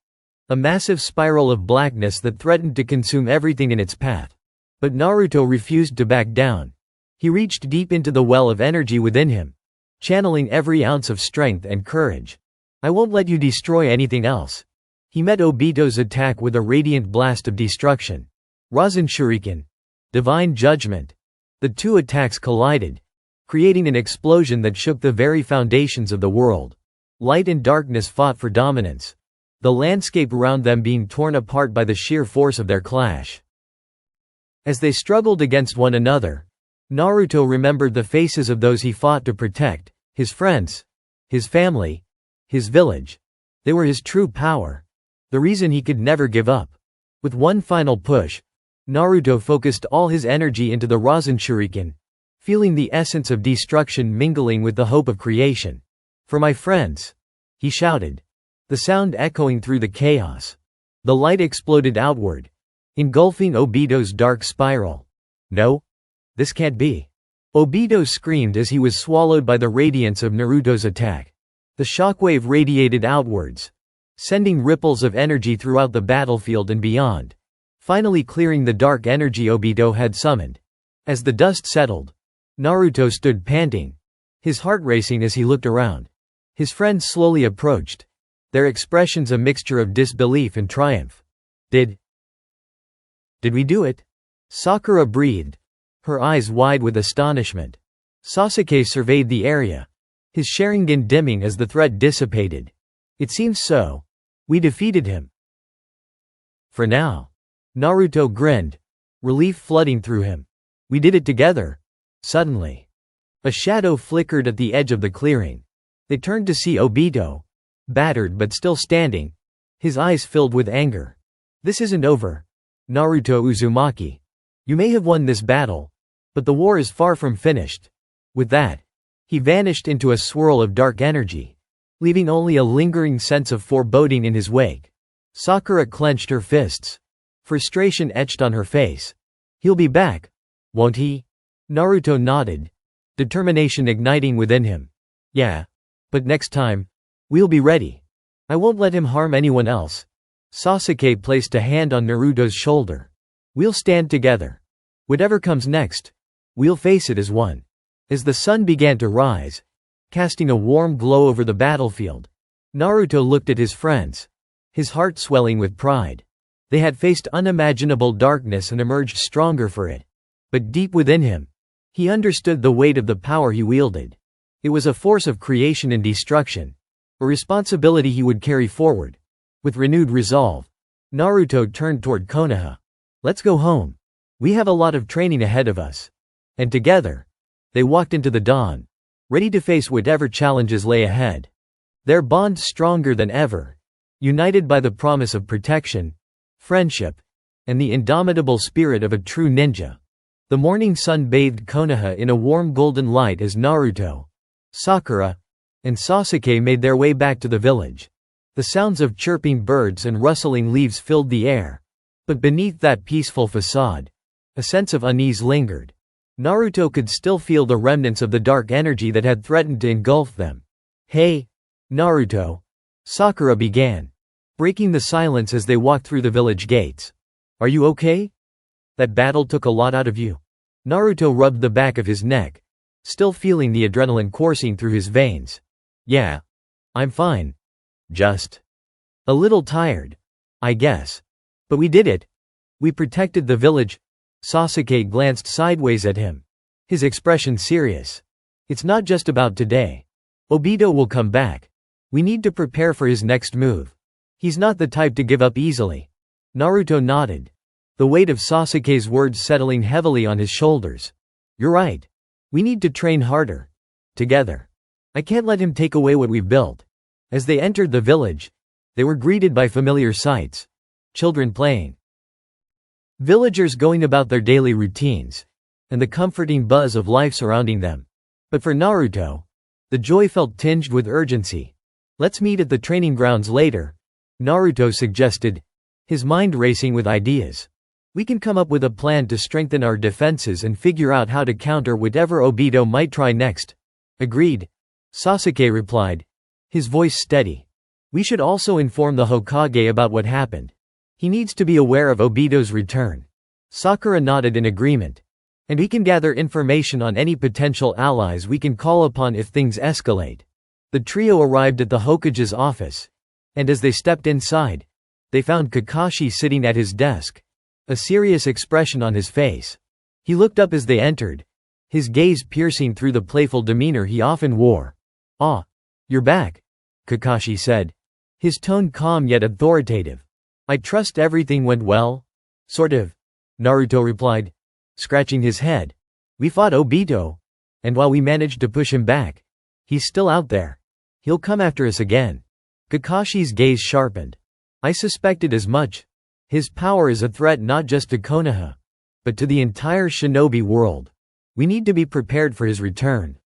A massive spiral of blackness that threatened to consume everything in its path. But Naruto refused to back down. He reached deep into the well of energy within him, channeling every ounce of strength and courage. "I won't let you destroy anything else." He met Obito's attack with a radiant blast of destruction. Rasen Shuriken. Divine Judgment. The two attacks collided, creating an explosion that shook the very foundations of the world. Light and darkness fought for dominance, the landscape around them being torn apart by the sheer force of their clash. As they struggled against one another, Naruto remembered the faces of those he fought to protect, his friends, his family, his village. They were his true power, the reason he could never give up. With one final push, Naruto focused all his energy into the Rasen Shuriken, feeling the essence of destruction mingling with the hope of creation. "For my friends," he shouted, the sound echoing through the chaos. The light exploded outward, engulfing Obito's dark spiral. "No? This can't be." Obito screamed as he was swallowed by the radiance of Naruto's attack. The shockwave radiated outwards, sending ripples of energy throughout the battlefield and beyond, finally clearing the dark energy Obito had summoned. As the dust settled, Naruto stood panting, his heart racing as he looked around. His friends slowly approached, their expressions a mixture of disbelief and triumph. Did we do it?" Sakura breathed, her eyes wide with astonishment. Sasuke surveyed the area, his Sharingan dimming as the threat dissipated. "It seems so. We defeated him." "For now." Naruto grinned, relief flooding through him. "We did it together." Suddenly, a shadow flickered at the edge of the clearing. They turned to see Obito, battered but still standing, his eyes filled with anger. "This isn't over, Naruto Uzumaki. You may have won this battle, but the war is far from finished." With that, he vanished into a swirl of dark energy, leaving only a lingering sense of foreboding in his wake. Sakura clenched her fists, frustration etched on her face. "He'll be back, won't he?" Naruto nodded, determination igniting within him. "Yeah. But next time, we'll be ready. I won't let him harm anyone else." Sasuke placed a hand on Naruto's shoulder. "We'll stand together. Whatever comes next, we'll face it as one." As the sun began to rise, casting a warm glow over the battlefield, Naruto looked at his friends, his heart swelling with pride. They had faced unimaginable darkness and emerged stronger for it. But deep within him, he understood the weight of the power he wielded. It was a force of creation and destruction, a responsibility he would carry forward. With renewed resolve, Naruto turned toward Konoha. "Let's go home. We have a lot of training ahead of us." And together, they walked into the dawn, ready to face whatever challenges lay ahead. Their bond stronger than ever, united by the promise of protection, friendship, and the indomitable spirit of a true ninja. The morning sun bathed Konoha in a warm golden light as Naruto, Sakura, and Sasuke made their way back to the village. The sounds of chirping birds and rustling leaves filled the air. But beneath that peaceful facade, a sense of unease lingered. Naruto could still feel the remnants of the dark energy that had threatened to engulf them. "Hey, Naruto," Sakura began, breaking the silence as they walked through the village gates. "Are you okay? That battle took a lot out of you." Naruto rubbed the back of his neck, still feeling the adrenaline coursing through his veins. "Yeah. I'm fine. Just a little tired, I guess. But we did it. We protected the village." Sasuke glanced sideways at him, his expression serious. "It's not just about today. Obito will come back. We need to prepare for his next move. He's not the type to give up easily." Naruto nodded, the weight of Sasuke's words settling heavily on his shoulders. "You're right. We need to train harder. Together. I can't let him take away what we've built." As they entered the village, they were greeted by familiar sights. Children playing, villagers going about their daily routines, and the comforting buzz of life surrounding them. But for Naruto, the joy felt tinged with urgency. "Let's meet at the training grounds later," Naruto suggested, his mind racing with ideas. We can come up with a plan to strengthen our defenses and figure out how to counter whatever Obito might try next. Agreed, Sasuke replied, his voice steady. We should also inform the Hokage about what happened. He needs to be aware of Obito's return. Sakura nodded in agreement. And we can gather information on any potential allies we can call upon if things escalate. The trio arrived at the Hokage's office. And as they stepped inside, they found Kakashi sitting at his desk, a serious expression on his face. He looked up as they entered, his gaze piercing through the playful demeanor he often wore. "Ah, you're back," Kakashi said, his tone calm yet authoritative. "I trust everything went well?" "Sort of," Naruto replied, scratching his head. "We fought Obito, and while we managed to push him back, he's still out there. He'll come after us again." Kakashi's gaze sharpened. "I suspected as much. His power is a threat not just to Konoha, but to the entire shinobi world. We need to be prepared for his return.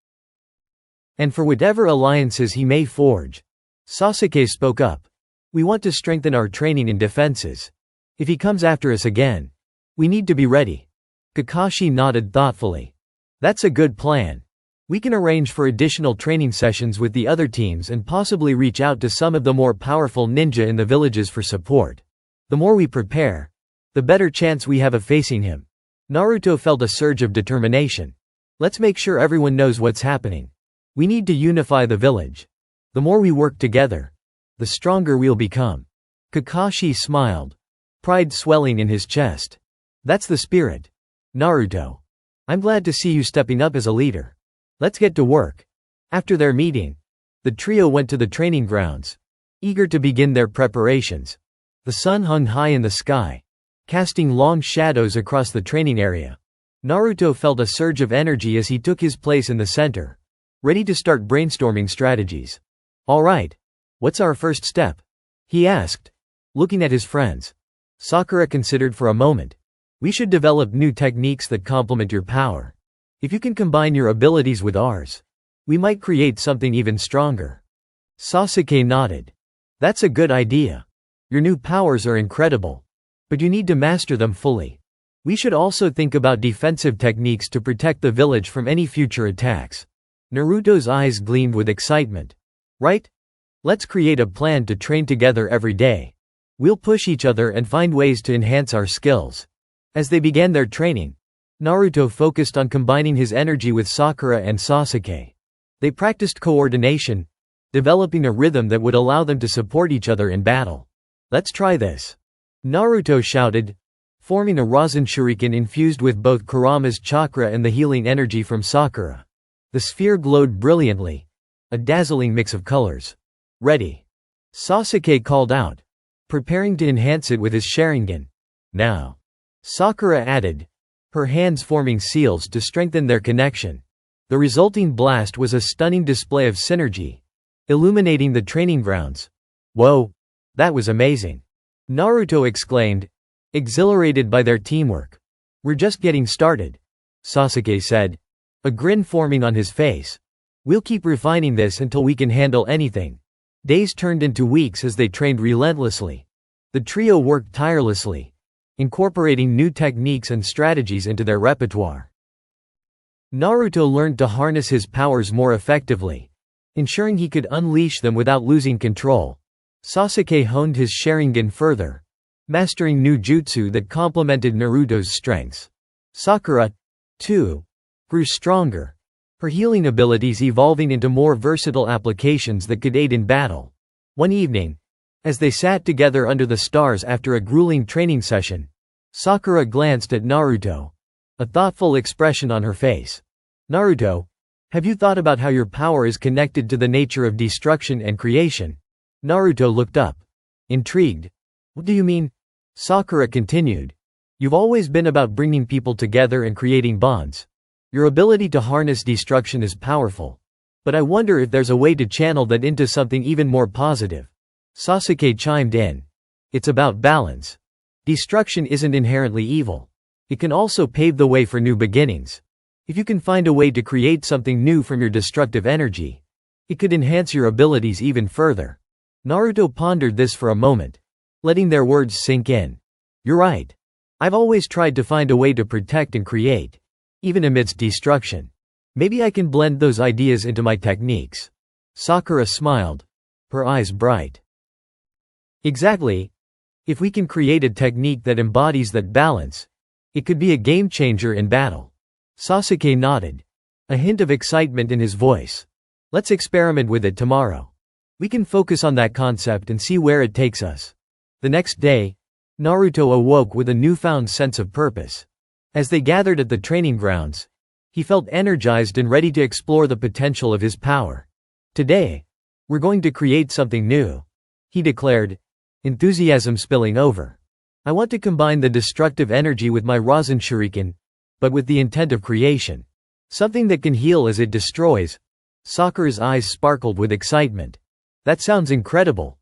And for whatever alliances he may forge." Sasuke spoke up. "We want to strengthen our training and defenses. If he comes after us again, we need to be ready." Kakashi nodded thoughtfully. "That's a good plan. We can arrange for additional training sessions with the other teams and possibly reach out to some of the more powerful ninja in the villages for support. The more we prepare, the better chance we have of facing him." Naruto felt a surge of determination. "Let's make sure everyone knows what's happening. We need to unify the village. The more we work together, the stronger we'll become." Kakashi smiled, pride swelling in his chest. "That's the spirit, Naruto. I'm glad to see you stepping up as a leader. Let's get to work." After their meeting, the trio went to the training grounds, eager to begin their preparations. The sun hung high in the sky, casting long shadows across the training area. Naruto felt a surge of energy as he took his place in the center, ready to start brainstorming strategies. "All right, what's our first step?" he asked, looking at his friends. Sakura considered for a moment. "We should develop new techniques that complement your power. If you can combine your abilities with ours, we might create something even stronger." Sasuke nodded. "That's a good idea. Your new powers are incredible, but you need to master them fully. We should also think about defensive techniques to protect the village from any future attacks." Naruto's eyes gleamed with excitement. "Right? Let's create a plan to train together every day. We'll push each other and find ways to enhance our skills." As they began their training, Naruto focused on combining his energy with Sakura and Sasuke. They practiced coordination, developing a rhythm that would allow them to support each other in battle. "Let's try this," Naruto shouted, forming a Rasen Shuriken infused with both Kurama's chakra and the healing energy from Sakura. The sphere glowed brilliantly, a dazzling mix of colors. "Ready," Sasuke called out, preparing to enhance it with his Sharingan. "Now," Sakura added, her hands forming seals to strengthen their connection. The resulting blast was a stunning display of synergy, illuminating the training grounds. "Whoa, that was amazing," Naruto exclaimed, exhilarated by their teamwork. "We're just getting started," Sasuke said, a grin forming on his face. "We'll keep refining this until we can handle anything." Days turned into weeks as they trained relentlessly. The trio worked tirelessly, incorporating new techniques and strategies into their repertoire. Naruto learned to harness his powers more effectively, ensuring he could unleash them without losing control. Sasuke honed his Sharingan further, mastering new jutsu that complemented Naruto's strengths. Sakura, too, grew stronger, her healing abilities evolving into more versatile applications that could aid in battle. One evening, as they sat together under the stars after a grueling training session, Sakura glanced at Naruto, a thoughtful expression on her face. "Naruto, have you thought about how your power is connected to the nature of destruction and creation?" Naruto looked up, intrigued. "What do you mean?" Sakura continued. "You've always been about bringing people together and creating bonds. Your ability to harness destruction is powerful. But I wonder if there's a way to channel that into something even more positive." Sasuke chimed in. "It's about balance. Destruction isn't inherently evil. It can also pave the way for new beginnings. If you can find a way to create something new from your destructive energy, it could enhance your abilities even further." Naruto pondered this for a moment, letting their words sink in. You're right. I've always tried to find a way to protect and create, even amidst destruction. Maybe I can blend those ideas into my techniques. Sakura smiled, her eyes bright. Exactly. If we can create a technique that embodies that balance, it could be a game changer in battle. Sasuke nodded, a hint of excitement in his voice. Let's experiment with it tomorrow. We can focus on that concept and see where it takes us. The next day, Naruto awoke with a newfound sense of purpose. As they gathered at the training grounds, he felt energized and ready to explore the potential of his power. Today, we're going to create something new, he declared, enthusiasm spilling over. I want to combine the destructive energy with my Rasen Shuriken, but with the intent of creation. Something that can heal as it destroys. Sakura's eyes sparkled with excitement. That sounds incredible.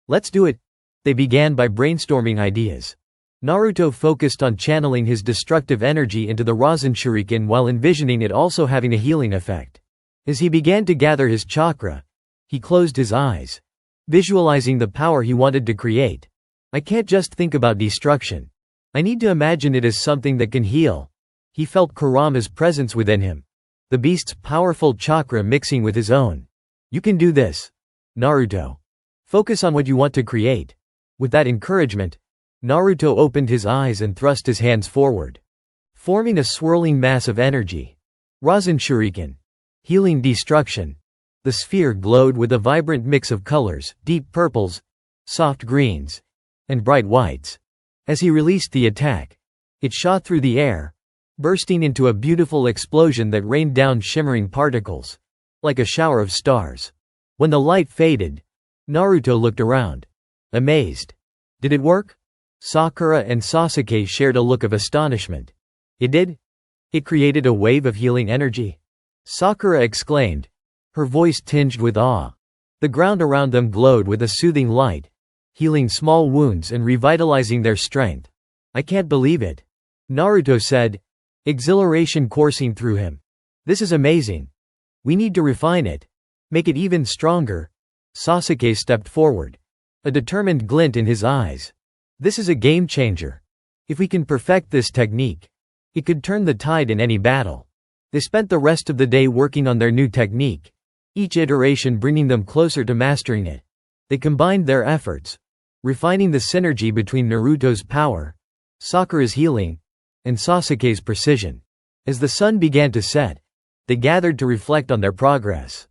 Let's do it. They began by brainstorming ideas. Naruto focused on channeling his destructive energy into the Rasen Shuriken while envisioning it also having a healing effect. As he began to gather his chakra, he closed his eyes, visualizing the power he wanted to create. I can't just think about destruction. I need to imagine it as something that can heal. He felt Kurama's presence within him, the beast's powerful chakra mixing with his own. You can do this, Naruto. Focus on what you want to create. With that encouragement, Naruto opened his eyes and thrust his hands forward, forming a swirling mass of energy. Rasen Shuriken. Healing destruction. The sphere glowed with a vibrant mix of colors, deep purples, soft greens, and bright whites. As he released the attack, it shot through the air, bursting into a beautiful explosion that rained down shimmering particles, like a shower of stars. When the light faded, Naruto looked around, amazed. Did it work? Sakura and Sasuke shared a look of astonishment. It did? It created a wave of healing energy? Sakura exclaimed, her voice tinged with awe. The ground around them glowed with a soothing light, healing small wounds and revitalizing their strength. I can't believe it. Naruto said, exhilaration coursing through him. This is amazing. We need to refine it. Make it even stronger. Sasuke stepped forward, a determined glint in his eyes. This is a game changer. If we can perfect this technique, it could turn the tide in any battle. They spent the rest of the day working on their new technique, each iteration bringing them closer to mastering it. They combined their efforts, refining the synergy between Naruto's power, Sakura's healing, and Sasuke's precision. As the sun began to set, they gathered to reflect on their progress.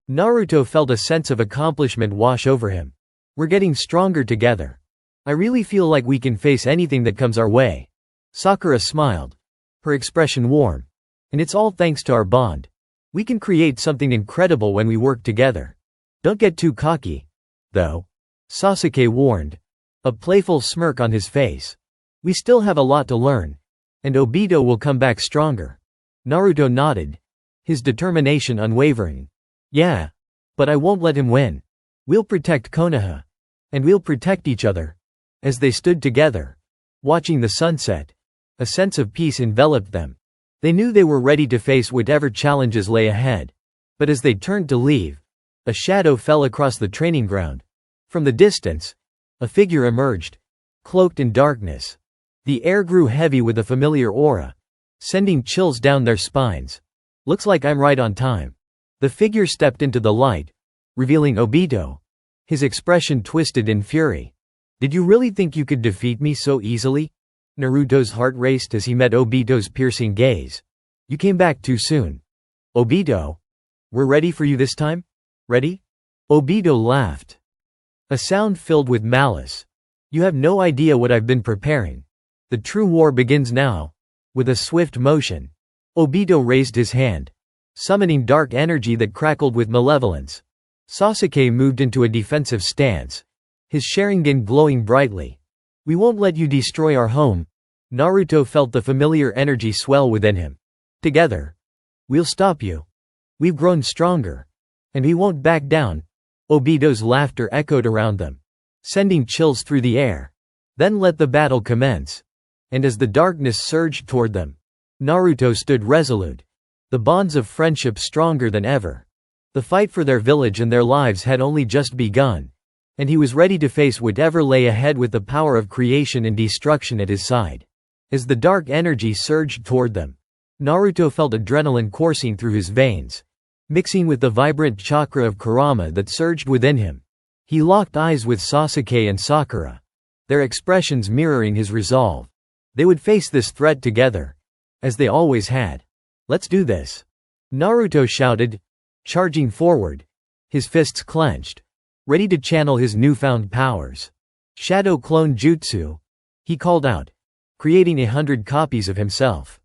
Naruto felt a sense of accomplishment wash over him. We're getting stronger together. I really feel like we can face anything that comes our way. Sakura smiled, her expression warm. And it's all thanks to our bond. We can create something incredible when we work together. Don't get too cocky, though, Sasuke warned, a playful smirk on his face. We still have a lot to learn, and Obito will come back stronger. Naruto nodded, his determination unwavering. Yeah, but I won't let him win. We'll protect Konoha, and we'll protect each other. As they stood together, watching the sunset, a sense of peace enveloped them. They knew they were ready to face whatever challenges lay ahead. But as they turned to leave, a shadow fell across the training ground. From the distance, a figure emerged, cloaked in darkness. The air grew heavy with a familiar aura, sending chills down their spines. Looks like I'm right on time. The figure stepped into the light, revealing Obito, his expression twisted in fury. Did you really think you could defeat me so easily? Naruto's heart raced as he met Obito's piercing gaze. You came back too soon. Obito? We're ready for you this time? Ready? Obito laughed, a sound filled with malice. You have no idea what I've been preparing. The true war begins now. With a swift motion, Obito raised his hand, summoning dark energy that crackled with malevolence. Sasuke moved into a defensive stance, his Sharingan glowing brightly. We won't let you destroy our home. Naruto felt the familiar energy swell within him. Together, we'll stop you. We've grown stronger, and we won't back down. Obito's laughter echoed around them, sending chills through the air. Then let the battle commence. And as the darkness surged toward them, Naruto stood resolute, the bonds of friendship stronger than ever. The fight for their village and their lives had only just begun, and he was ready to face whatever lay ahead with the power of creation and destruction at his side. As the dark energy surged toward them, Naruto felt adrenaline coursing through his veins, mixing with the vibrant chakra of Kurama that surged within him. He locked eyes with Sasuke and Sakura, their expressions mirroring his resolve. They would face this threat together, as they always had. "Let's do this," Naruto shouted, charging forward, his fists clenched, ready to channel his newfound powers. "Shadow Clone Jutsu," he called out, creating 100 copies of himself.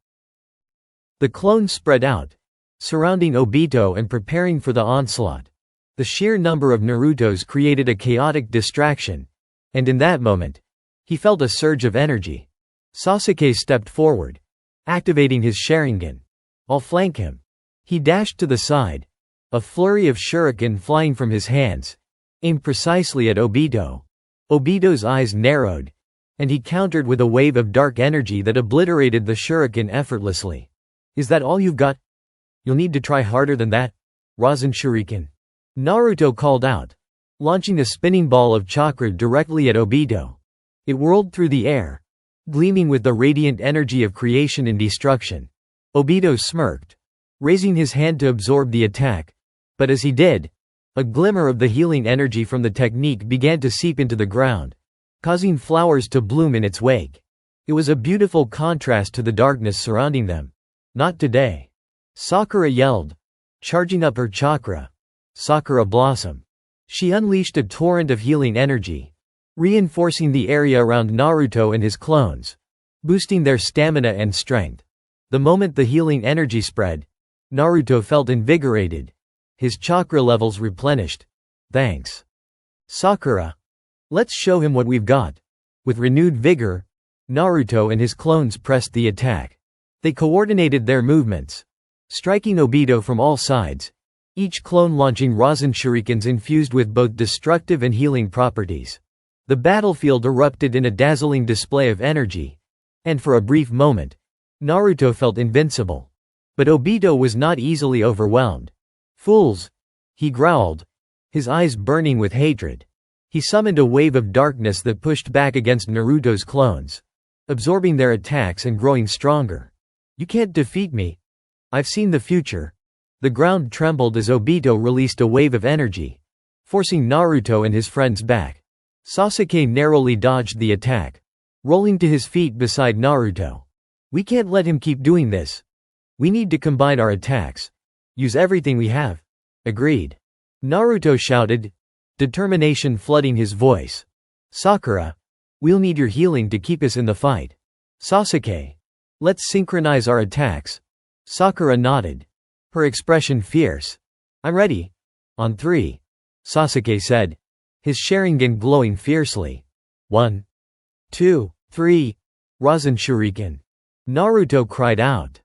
The clones spread out, surrounding Obito and preparing for the onslaught. The sheer number of Narutos created a chaotic distraction, and in that moment, he felt a surge of energy. Sasuke stepped forward, activating his Sharingan. "I'll flank him." He dashed to the side, a flurry of shuriken flying from his hands, aimed precisely at Obito. Obito's eyes narrowed, and he countered with a wave of dark energy that obliterated the shuriken effortlessly. "Is that all you've got? You'll need to try harder than that." "Rasen Shuriken," Naruto called out, launching a spinning ball of chakra directly at Obito. It whirled through the air, gleaming with the radiant energy of creation and destruction. Obito smirked, raising his hand to absorb the attack, but as he did, a glimmer of the healing energy from the technique began to seep into the ground, causing flowers to bloom in its wake. It was a beautiful contrast to the darkness surrounding them. "Not today," Sakura yelled, charging up her chakra. Sakura Blossom. She unleashed a torrent of healing energy, reinforcing the area around Naruto and his clones, boosting their stamina and strength. The moment the healing energy spread, Naruto felt invigorated, his chakra levels replenished. "Thanks, Sakura. Let's show him what we've got." With renewed vigor, Naruto and his clones pressed the attack. They coordinated their movements, striking Obito from all sides, each clone launching Rasen Shurikens infused with both destructive and healing properties. The battlefield erupted in a dazzling display of energy, and for a brief moment, Naruto felt invincible. But Obito was not easily overwhelmed. "Fools!" he growled, his eyes burning with hatred. He summoned a wave of darkness that pushed back against Naruto's clones, absorbing their attacks and growing stronger. "You can't defeat me. I've seen the future." The ground trembled as Obito released a wave of energy, forcing Naruto and his friends back. Sasuke narrowly dodged the attack, rolling to his feet beside Naruto. "We can't let him keep doing this. We need to combine our attacks. Use everything we have." "Agreed," Naruto shouted, determination flooding his voice. "Sakura, we'll need your healing to keep us in the fight." "Sasuke, let's synchronize our attacks." Sakura nodded, her expression fierce. "I'm ready." "On 3, Sasuke said, his Sharingan glowing fiercely. 1, 2, 3, Rasen Shuriken, Naruto cried out,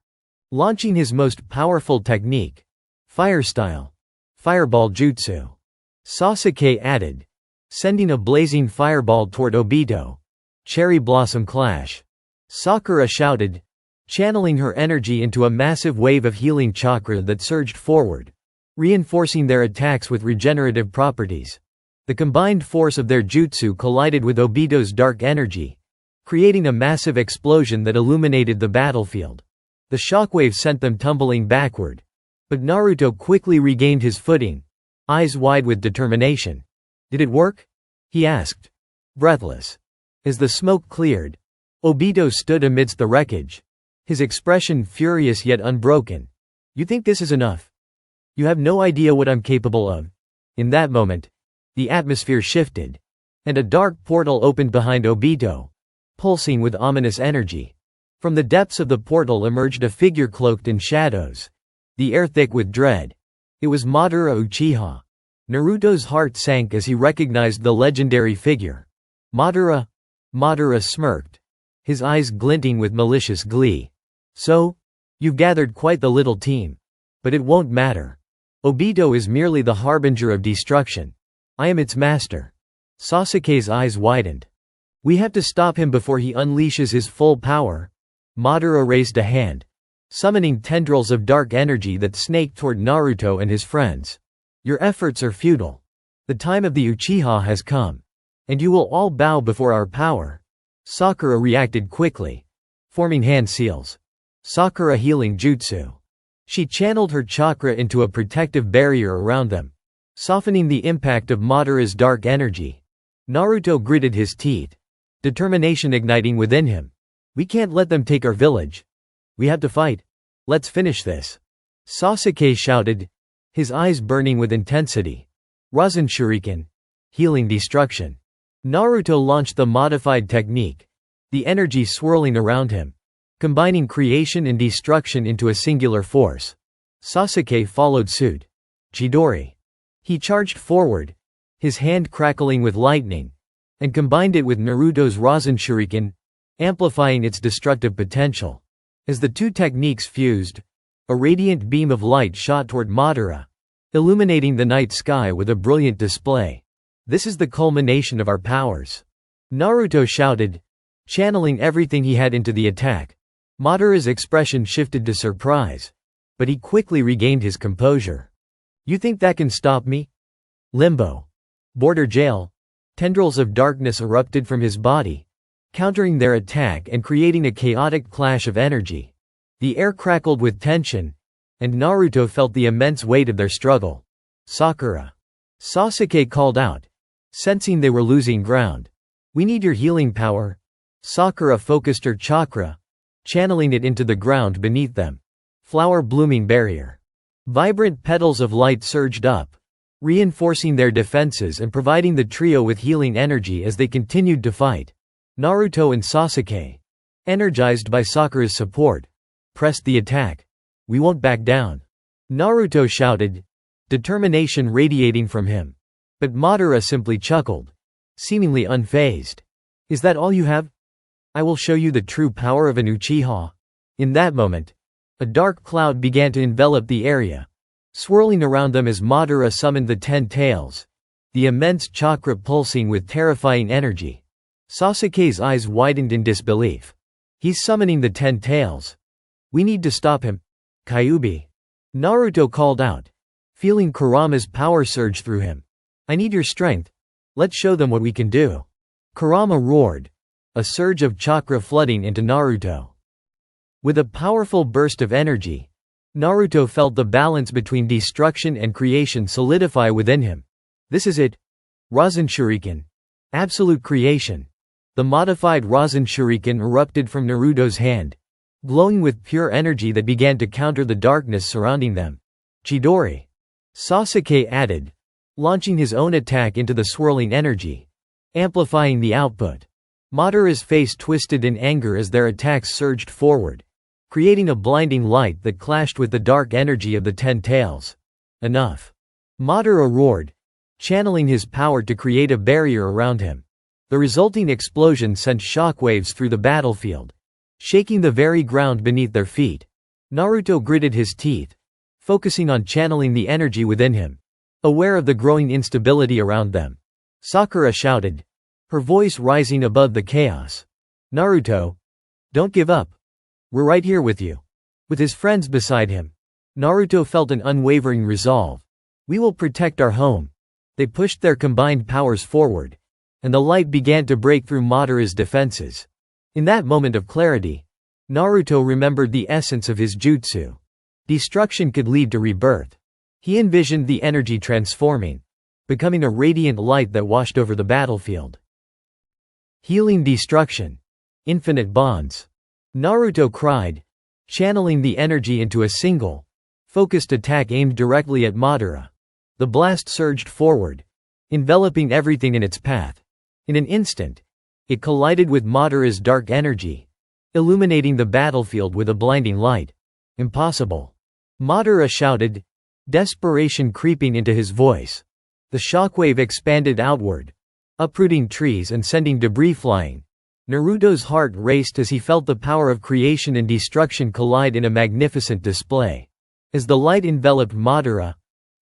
launching his most powerful technique, Fire Style, Fireball Jutsu. Sasuke added, sending a blazing fireball toward Obito. Cherry Blossom Clash. Sakura shouted, channeling her energy into a massive wave of healing chakra that surged forward, reinforcing their attacks with regenerative properties. The combined force of their jutsu collided with Obito's dark energy, creating a massive explosion that illuminated the battlefield. The shockwave sent them tumbling backward, but Naruto quickly regained his footing, eyes wide with determination. "Did it work?" he asked, breathless. As the smoke cleared, Obito stood amidst the wreckage, his expression furious yet unbroken. "You think this is enough? You have no idea what I'm capable of." In that moment, the atmosphere shifted, and a dark portal opened behind Obito, pulsing with ominous energy. From the depths of the portal emerged a figure cloaked in shadows, the air thick with dread. It was Madara Uchiha. Naruto's heart sank as he recognized the legendary figure. "Madara?" Madara smirked, his eyes glinting with malicious glee. "So? You've gathered quite the little team. But it won't matter. Obito is merely the harbinger of destruction. I am its master." Sasuke's eyes widened. "We have to stop him before he unleashes his full power." Madara raised a hand, summoning tendrils of dark energy that snaked toward Naruto and his friends. "Your efforts are futile. The time of the Uchiha has come. And you will all bow before our power. Sakura reacted quickly, forming hand seals. Sakura healing jutsu. She channeled her chakra into a protective barrier around them, softening the impact of Madara's dark energy. Naruto gritted his teeth, determination igniting within him. We can't let them take our village. We have to fight. Let's finish this. Sasuke shouted, his eyes burning with intensity. Rasen Shuriken. Healing destruction. Naruto launched the modified technique, the energy swirling around him, combining creation and destruction into a singular force. Sasuke followed suit. Chidori. He charged forward, his hand crackling with lightning, and combined it with Naruto's Rasen Shuriken, amplifying its destructive potential. As the two techniques fused, a radiant beam of light shot toward Madara, illuminating the night sky with a brilliant display. This is the culmination of our powers. Naruto shouted, channeling everything he had into the attack. Madara's expression shifted to surprise, but he quickly regained his composure. You think that can stop me? Limbo. Border jail. Tendrils of darkness erupted from his body, countering their attack and creating a chaotic clash of energy. The air crackled with tension, and Naruto felt the immense weight of their struggle. Sakura. Sasuke called out, sensing they were losing ground. We need your healing power. Sakura focused her chakra, channeling it into the ground beneath them. Flower blooming barrier. Vibrant petals of light surged up, reinforcing their defenses and providing the trio with healing energy as they continued to fight. Naruto and Sasuke, energized by Sakura's support, pressed the attack. We won't back down. Naruto shouted, determination radiating from him. But Madara simply chuckled, seemingly unfazed. Is that all you have? I will show you the true power of an Uchiha. In that moment, a dark cloud began to envelop the area, swirling around them as Madara summoned the 10 tails, the immense chakra pulsing with terrifying energy. Sasuke's eyes widened in disbelief. He's summoning the 10 tails. We need to stop him. Kyuubi. Naruto called out, feeling Kurama's power surge through him. I need your strength. Let's show them what we can do. Kurama roared, a surge of chakra flooding into Naruto. With a powerful burst of energy, Naruto felt the balance between destruction and creation solidify within him. This is it. Rasen Shuriken. Absolute creation. The modified Rasen Shuriken erupted from Naruto's hand, glowing with pure energy that began to counter the darkness surrounding them. Chidori. Sasuke added, launching his own attack into the swirling energy, amplifying the output. Madara's face twisted in anger as their attacks surged forward, creating a blinding light that clashed with the dark energy of the 10 tails. Enough. Madara roared, channeling his power to create a barrier around him. The resulting explosion sent shockwaves through the battlefield, shaking the very ground beneath their feet. Naruto gritted his teeth, focusing on channeling the energy within him, aware of the growing instability around them. Sakura shouted, her voice rising above the chaos. Naruto, don't give up. We're right here with you. With his friends beside him, Naruto felt an unwavering resolve. We will protect our home. They pushed their combined powers forward, and the light began to break through Madara's defenses. In that moment of clarity, Naruto remembered the essence of his jutsu. Destruction could lead to rebirth. He envisioned the energy transforming, becoming a radiant light that washed over the battlefield. Healing destruction. Infinite bonds. Naruto cried, channeling the energy into a single, focused attack aimed directly at Madara. The blast surged forward, enveloping everything in its path. In an instant, it collided with Madara's dark energy, illuminating the battlefield with a blinding light. Impossible. Madara shouted, desperation creeping into his voice. The shockwave expanded outward, uprooting trees and sending debris flying. Naruto's heart raced as he felt the power of creation and destruction collide in a magnificent display. As the light enveloped Madara,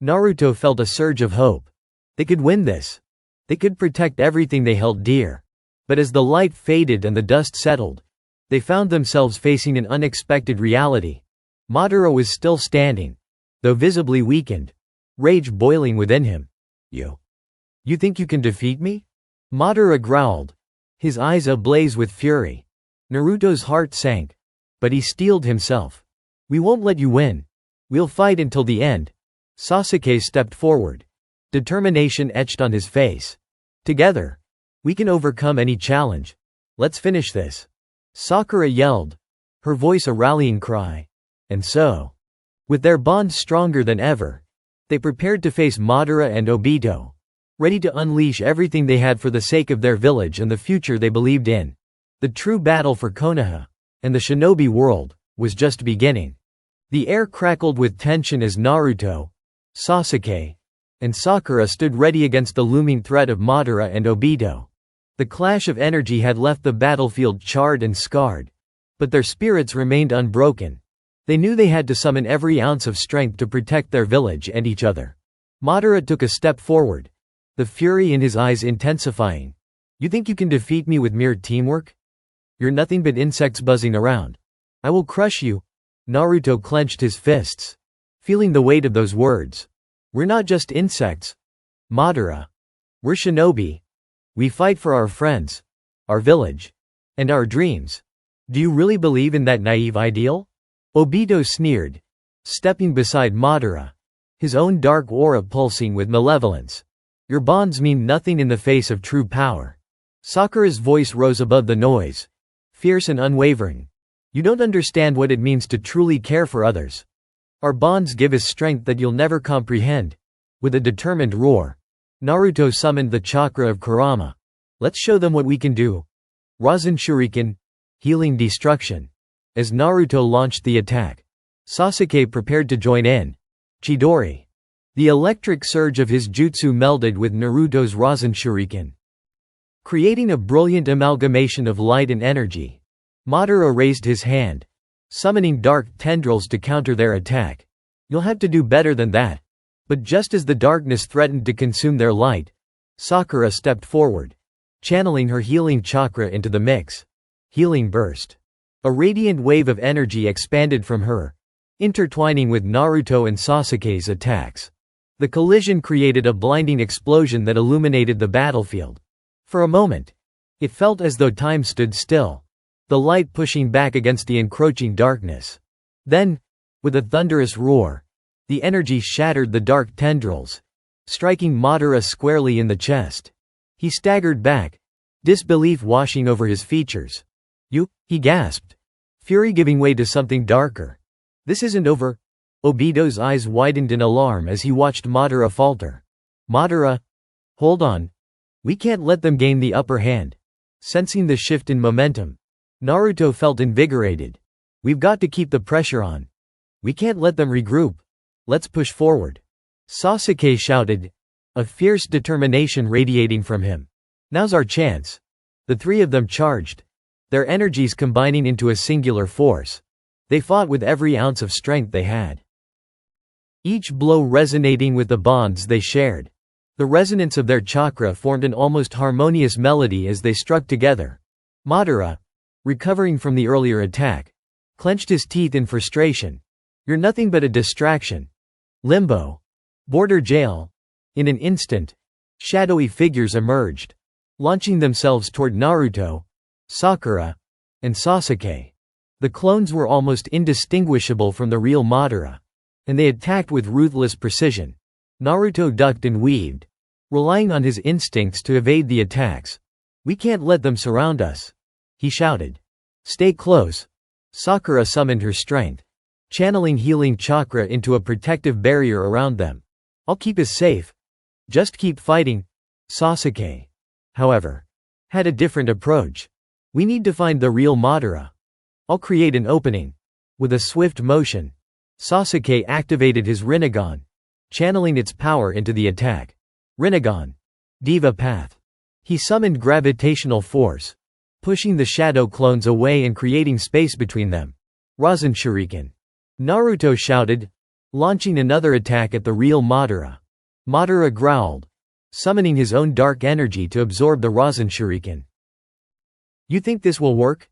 Naruto felt a surge of hope. They could win this. They could protect everything they held dear. But as the light faded and the dust settled, they found themselves facing an unexpected reality. Madara was still standing, though visibly weakened, rage boiling within him. You You think you can defeat me? Madara growled, his eyes ablaze with fury. Naruto's heart sank. But he steeled himself. We won't let you win. We'll fight until the end. Sasuke stepped forward. Determination etched on his face. Together, we can overcome any challenge. Let's finish this. Sakura yelled, her voice a rallying cry. And so, with their bond stronger than ever, they prepared to face Madara and Obito, ready to unleash everything they had for the sake of their village and the future they believed in. The true battle for Konoha and the shinobi world was just beginning. The air crackled with tension as Naruto, Sasuke, and Sakura stood ready against the looming threat of Madara and Obito. The clash of energy had left the battlefield charred and scarred, but their spirits remained unbroken. They knew they had to summon every ounce of strength to protect their village and each other. Madara took a step forward, the fury in his eyes intensifying. You think you can defeat me with mere teamwork? You're nothing but insects buzzing around. I will crush you. Naruto clenched his fists, feeling the weight of those words. We're not just insects, Madara. We're shinobi. We fight for our friends, our village, and our dreams. Do you really believe in that naive ideal? Obito sneered, stepping beside Madara, his own dark aura pulsing with malevolence. Your bonds mean nothing in the face of true power. Sakura's voice rose above the noise, fierce and unwavering. You don't understand what it means to truly care for others. Our bonds give us strength that you'll never comprehend. With a determined roar, Naruto summoned the chakra of Kurama. Let's show them what we can do. Rasen Shuriken, healing destruction. As Naruto launched the attack, Sasuke prepared to join in. Chidori. The electric surge of his jutsu melded with Naruto's Rasen Shuriken, creating a brilliant amalgamation of light and energy. Madara raised his hand, summoning dark tendrils to counter their attack. You'll have to do better than that. But just as the darkness threatened to consume their light, Sakura stepped forward, channeling her healing chakra into the mix. Healing burst. A radiant wave of energy expanded from her, intertwining with Naruto and Sasuke's attacks. The collision created a blinding explosion that illuminated the battlefield. For a moment, it felt as though time stood still, the light pushing back against the encroaching darkness. Then, with a thunderous roar, the energy shattered the dark tendrils, striking Madara squarely in the chest. He staggered back, disbelief washing over his features. He gasped, fury giving way to something darker. This isn't over. Obito's eyes widened in alarm as he watched Madara falter. Madara, hold on. We can't let them gain the upper hand. Sensing the shift in momentum, Naruto felt invigorated. We've got to keep the pressure on. We can't let them regroup. Let's push forward. Sasuke shouted, a fierce determination radiating from him. Now's our chance. The three of them charged, their energies combining into a singular force. They fought with every ounce of strength they had, each blow resonating with the bonds they shared. The resonance of their chakra formed an almost harmonious melody as they struck together. Madara, recovering from the earlier attack, clenched his teeth in frustration. You're nothing but a distraction. Limbo. Border jail. In an instant, shadowy figures emerged, launching themselves toward Naruto, Sakura, and Sasuke. The clones were almost indistinguishable from the real Madara, and they attacked with ruthless precision. Naruto ducked and weaved, relying on his instincts to evade the attacks. We can't let them surround us, he shouted. Stay close. Sakura summoned her strength, channeling healing chakra into a protective barrier around them. I'll keep us safe. Just keep fighting. Sasuke, however, had a different approach. We need to find the real Madara. I'll create an opening. With a swift motion, Sasuke activated his Rinnegan, channeling its power into the attack. Rinnegan. Diva Path. He summoned gravitational force, pushing the shadow clones away and creating space between them. Rasen Shuriken. Naruto shouted, launching another attack at the real Madara. Madara growled, summoning his own dark energy to absorb the Rasen Shuriken. You think this will work?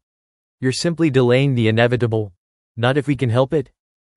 You're simply delaying the inevitable. Not if we can help it.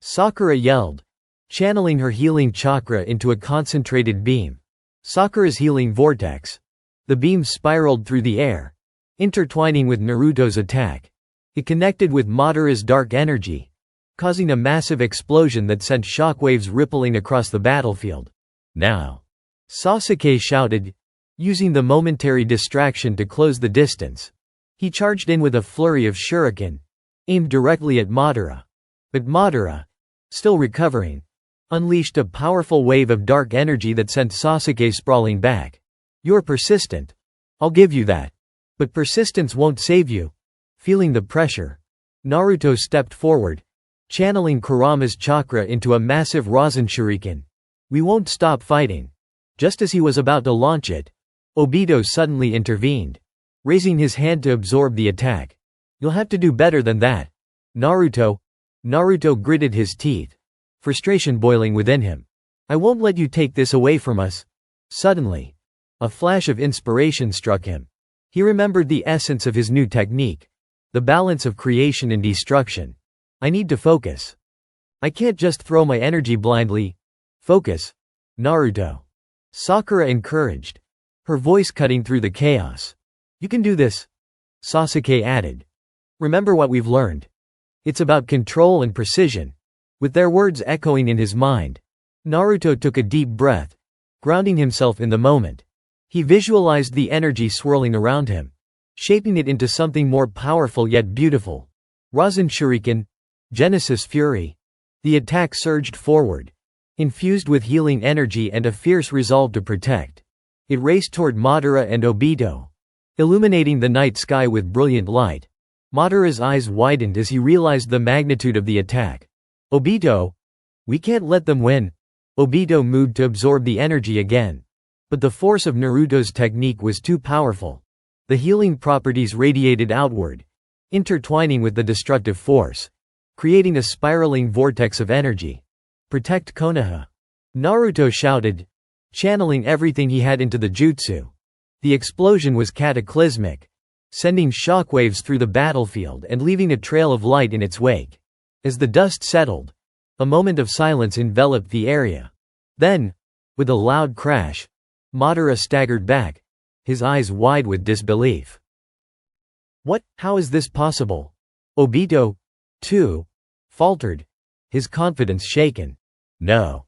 Sakura yelled, channeling her healing chakra into a concentrated beam. Sakura's healing vortex. The beam spiraled through the air, intertwining with Naruto's attack. It connected with Madara's dark energy, causing a massive explosion that sent shockwaves rippling across the battlefield. "Now!" Sasuke shouted, using the momentary distraction to close the distance. He charged in with a flurry of shuriken, aimed directly at Madara. But Madara, still recovering, unleashed a powerful wave of dark energy that sent Sasuke sprawling back. "You're persistent. I'll give you that. But persistence won't save you." Feeling the pressure, Naruto stepped forward, channeling Kurama's chakra into a massive Rasen Shuriken. "We won't stop fighting." Just as he was about to launch it, Obito suddenly intervened, raising his hand to absorb the attack. "You'll have to do better than that, Naruto." Naruto gritted his teeth, frustration boiling within him. "I won't let you take this away from us." Suddenly, a flash of inspiration struck him. He remembered the essence of his new technique, the balance of creation and destruction. "I need to focus. I can't just throw my energy blindly." "Focus, Naruto," Sakura encouraged, her voice cutting through the chaos. "You can do this," Sasuke added. "Remember what we've learned. It's about control and precision." With their words echoing in his mind, Naruto took a deep breath, grounding himself in the moment. He visualized the energy swirling around him, shaping it into something more powerful yet beautiful. Rasen Shuriken, Genesis Fury. The attack surged forward, infused with healing energy and a fierce resolve to protect. It raced toward Madara and Obito, illuminating the night sky with brilliant light. Madara's eyes widened as he realized the magnitude of the attack. "Obito, we can't let them win." Obito moved to absorb the energy again. But the force of Naruto's technique was too powerful. The healing properties radiated outward, intertwining with the destructive force, creating a spiraling vortex of energy. "Protect Konoha," Naruto shouted, channeling everything he had into the jutsu. The explosion was cataclysmic, sending shockwaves through the battlefield and leaving a trail of light in its wake. As the dust settled, a moment of silence enveloped the area. Then, with a loud crash, Madara staggered back, his eyes wide with disbelief. "What? How is this possible?" Obito, too, faltered, his confidence shaken. "No.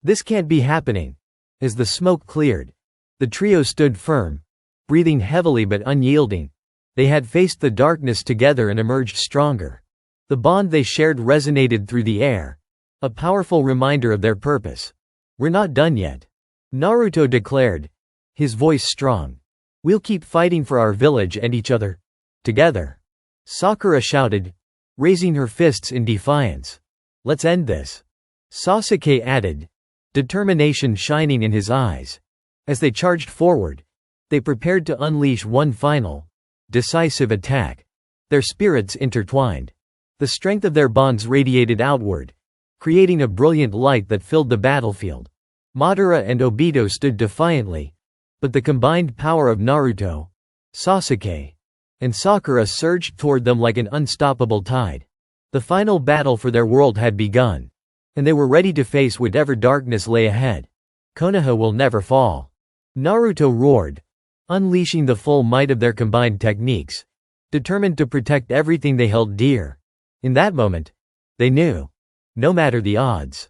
This can't be happening." As the smoke cleared, the trio stood firm, breathing heavily but unyielding. They had faced the darkness together and emerged stronger. The bond they shared resonated through the air, a powerful reminder of their purpose. "We're not done yet," Naruto declared, his voice strong. "We'll keep fighting for our village and each other. Together." Sakura shouted, raising her fists in defiance. "Let's end this," Sasuke added, determination shining in his eyes. As they charged forward, they prepared to unleash one final, decisive attack. Their spirits intertwined. The strength of their bonds radiated outward, creating a brilliant light that filled the battlefield. Madara and Obito stood defiantly, but the combined power of Naruto, Sasuke, and Sakura surged toward them like an unstoppable tide. The final battle for their world had begun, and they were ready to face whatever darkness lay ahead. "Konoha will never fall," Naruto roared, unleashing the full might of their combined techniques, determined to protect everything they held dear. In that moment, they knew, no matter the odds,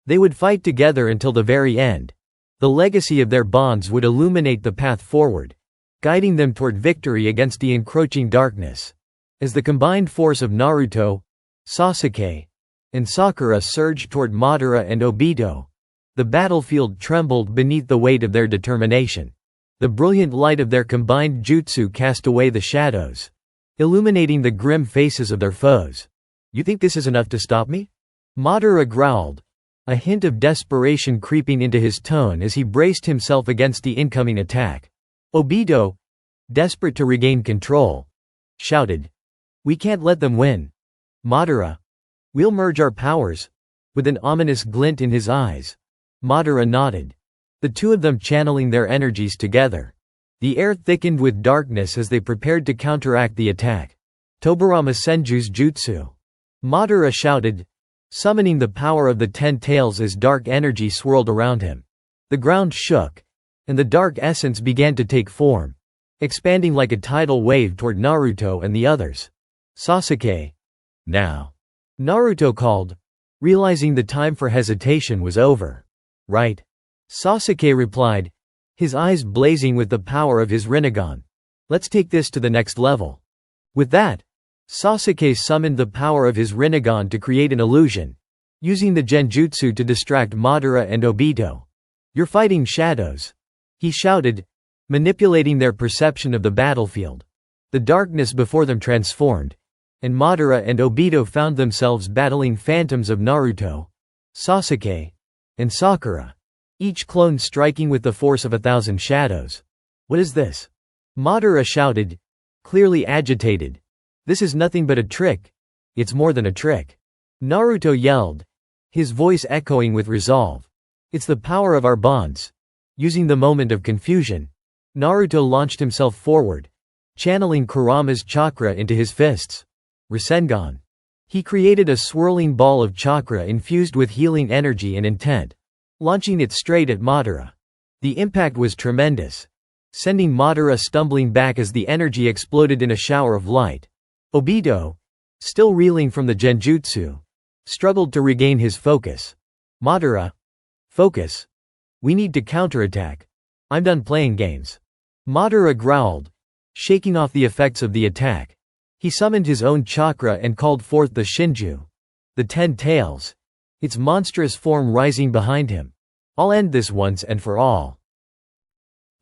they would fight together until the very end. The legacy of their bonds would illuminate the path forward, guiding them toward victory against the encroaching darkness. As the combined force of Naruto, Sasuke, and Sakura surged toward Madara and Obito, the battlefield trembled beneath the weight of their determination. The brilliant light of their combined jutsu cast away the shadows, illuminating the grim faces of their foes. "You think this is enough to stop me?" Madara growled, a hint of desperation creeping into his tone as he braced himself against the incoming attack. Obito, desperate to regain control, shouted, "We can't let them win." Madara, "We'll merge our powers," with an ominous glint in his eyes. Madara nodded, the two of them channeling their energies together. The air thickened with darkness as they prepared to counteract the attack. "Tobirama Senju's jutsu," Madara shouted, summoning the power of the 10 tails as dark energy swirled around him. The ground shook, and the dark essence began to take form, expanding like a tidal wave toward Naruto and the others. Sasuke. Now. Naruto called, realizing the time for hesitation was over. Right. Sasuke replied, his eyes blazing with the power of his Rinnegan. Let's take this to the next level. With that, Sasuke summoned the power of his Rinnegan to create an illusion, using the genjutsu to distract Madara and Obito. You're fighting shadows, he shouted, manipulating their perception of the battlefield. The darkness before them transformed, and Madara and Obito found themselves battling phantoms of Naruto, Sasuke, and Sakura, each clone striking with the force of 1,000 shadows. What is this? Madara shouted, clearly agitated. This is nothing but a trick. It's more than a trick. Naruto yelled, his voice echoing with resolve. It's the power of our bonds. Using the moment of confusion, Naruto launched himself forward, channeling Kurama's chakra into his fists. Rasengan. He created a swirling ball of chakra infused with healing energy and intent, launching it straight at Madara. The impact was tremendous, sending Madara stumbling back as the energy exploded in a shower of light. Obito, still reeling from the genjutsu, struggled to regain his focus. Madara. Focus. We need to counterattack. I'm done playing games. Madara growled, shaking off the effects of the attack. He summoned his own chakra and called forth the Shinju, the 10 tails, its monstrous form rising behind him. I'll end this once and for all.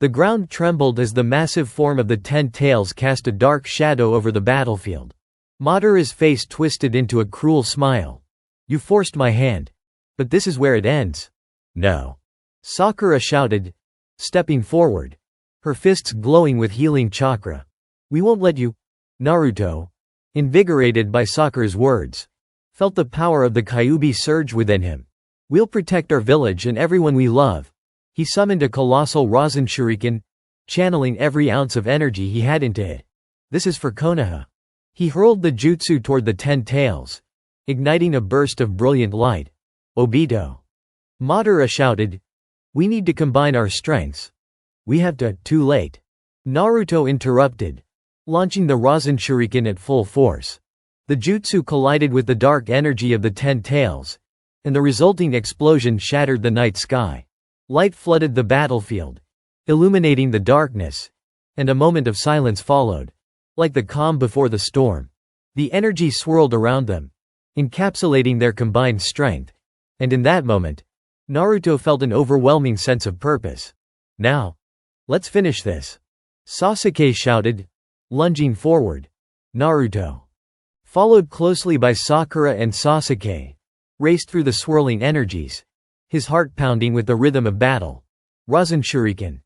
The ground trembled as the massive form of the 10 tails cast a dark shadow over the battlefield. Madara's face twisted into a cruel smile. You forced my hand. But this is where it ends. No. Sakura shouted, stepping forward, her fists glowing with healing chakra. We won't let you. Naruto, invigorated by Sakura's words, felt the power of the Kyuubi surge within him. We'll protect our village and everyone we love. He summoned a colossal Rasen Shuriken, channeling every ounce of energy he had into it. This is for Konoha. He hurled the jutsu toward the 10 tails, igniting a burst of brilliant light. Obito. Madara shouted, we need to combine our strengths. We have to. Too late. Naruto interrupted, launching the Rasen Shuriken at full force. The jutsu collided with the dark energy of the 10 tails, and the resulting explosion shattered the night sky. Light flooded the battlefield, illuminating the darkness, and a moment of silence followed. Like the calm before the storm, the energy swirled around them, encapsulating their combined strength, and in that moment, Naruto felt an overwhelming sense of purpose. Now, let's finish this. Sasuke shouted, lunging forward. Naruto, followed closely by Sakura and Sasuke, raced through the swirling energies, his heart pounding with the rhythm of battle. Rasen Shuriken.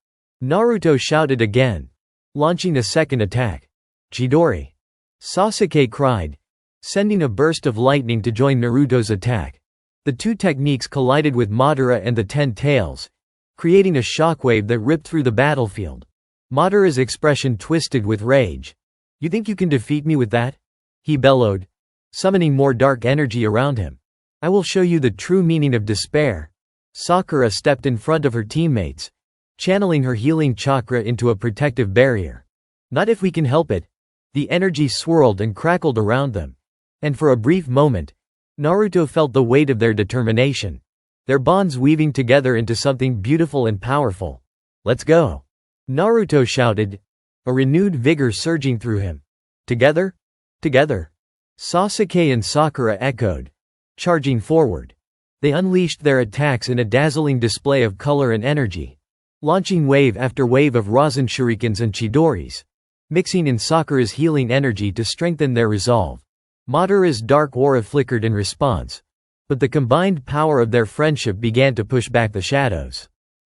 Naruto shouted again, launching a second attack. Chidori. Sasuke cried, sending a burst of lightning to join Naruto's attack. The two techniques collided with Madara and the 10 tails, creating a shockwave that ripped through the battlefield. Madara's expression twisted with rage. You think you can defeat me with that? He bellowed, summoning more dark energy around him. I will show you the true meaning of despair. Sakura stepped in front of her teammates, channeling her healing chakra into a protective barrier. Not if we can help it. The energy swirled and crackled around them. And for a brief moment, Naruto felt the weight of their determination, their bonds weaving together into something beautiful and powerful. Let's go. Naruto shouted, a renewed vigor surging through him. Together? Together. Sasuke and Sakura echoed, charging forward. They unleashed their attacks in a dazzling display of color and energy, launching wave after wave of Rasen Shurikens and Chidoris, mixing in Sakura's healing energy to strengthen their resolve. Madara's dark aura flickered in response, but the combined power of their friendship began to push back the shadows.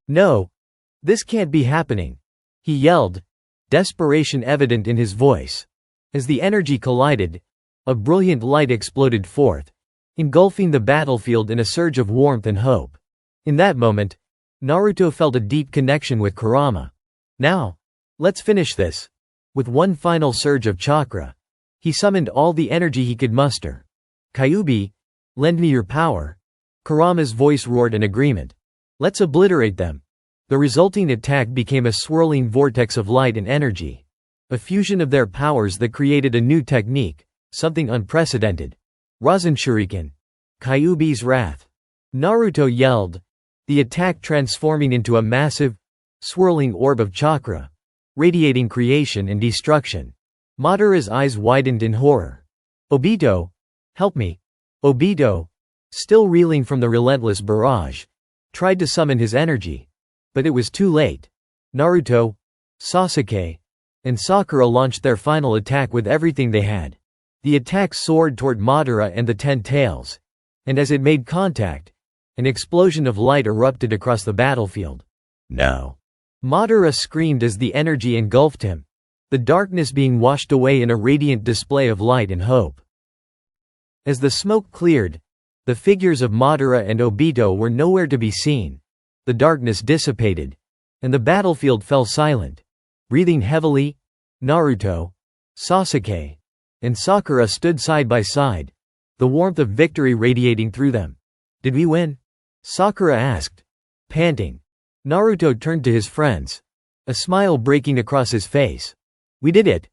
No. This can't be happening. He yelled, desperation evident in his voice. As the energy collided, a brilliant light exploded forth, engulfing the battlefield in a surge of warmth and hope. In that moment, Naruto felt a deep connection with Kurama. Now, let's finish this. With one final surge of chakra, he summoned all the energy he could muster. Kyuubi, lend me your power. Kurama's voice roared in agreement. Let's obliterate them. The resulting attack became a swirling vortex of light and energy. A fusion of their powers that created a new technique, something unprecedented. Rasen Shuriken. Kyuubi's wrath. Naruto yelled, the attack transforming into a massive, swirling orb of chakra, radiating creation and destruction. Madara's eyes widened in horror. Obito, help me. Obito, still reeling from the relentless barrage, tried to summon his energy. But it was too late. Naruto, Sasuke, and Sakura launched their final attack with everything they had. The attack soared toward Madara and the 10 tails. And as it made contact, an explosion of light erupted across the battlefield. No. Madara screamed as the energy engulfed him, the darkness being washed away in a radiant display of light and hope. As the smoke cleared, the figures of Madara and Obito were nowhere to be seen. The darkness dissipated, and the battlefield fell silent. Breathing heavily, Naruto, Sasuke, and Sakura stood side by side, the warmth of victory radiating through them. Did we win? Sakura asked, panting. Naruto turned to his friends, a smile breaking across his face. We did it.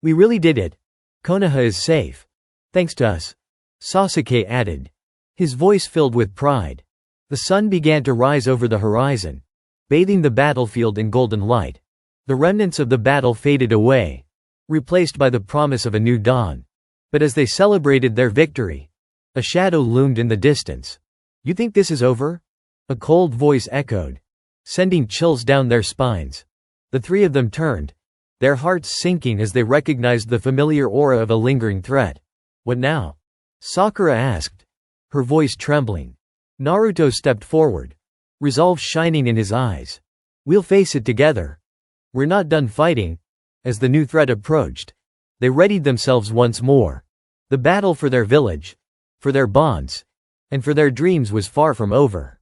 We really did it. Konoha is safe. Thanks to us. Sasuke added, his voice filled with pride. The sun began to rise over the horizon, bathing the battlefield in golden light. The remnants of the battle faded away, replaced by the promise of a new dawn. But as they celebrated their victory, a shadow loomed in the distance. You think this is over? A cold voice echoed, sending chills down their spines. The three of them turned, their hearts sinking as they recognized the familiar aura of a lingering threat. What now? Sakura asked, her voice trembling. Naruto stepped forward, resolve shining in his eyes. We'll face it together. We're not done fighting. As the new threat approached, they readied themselves once more. The battle for their village, for their bonds, and for their dreams was far from over.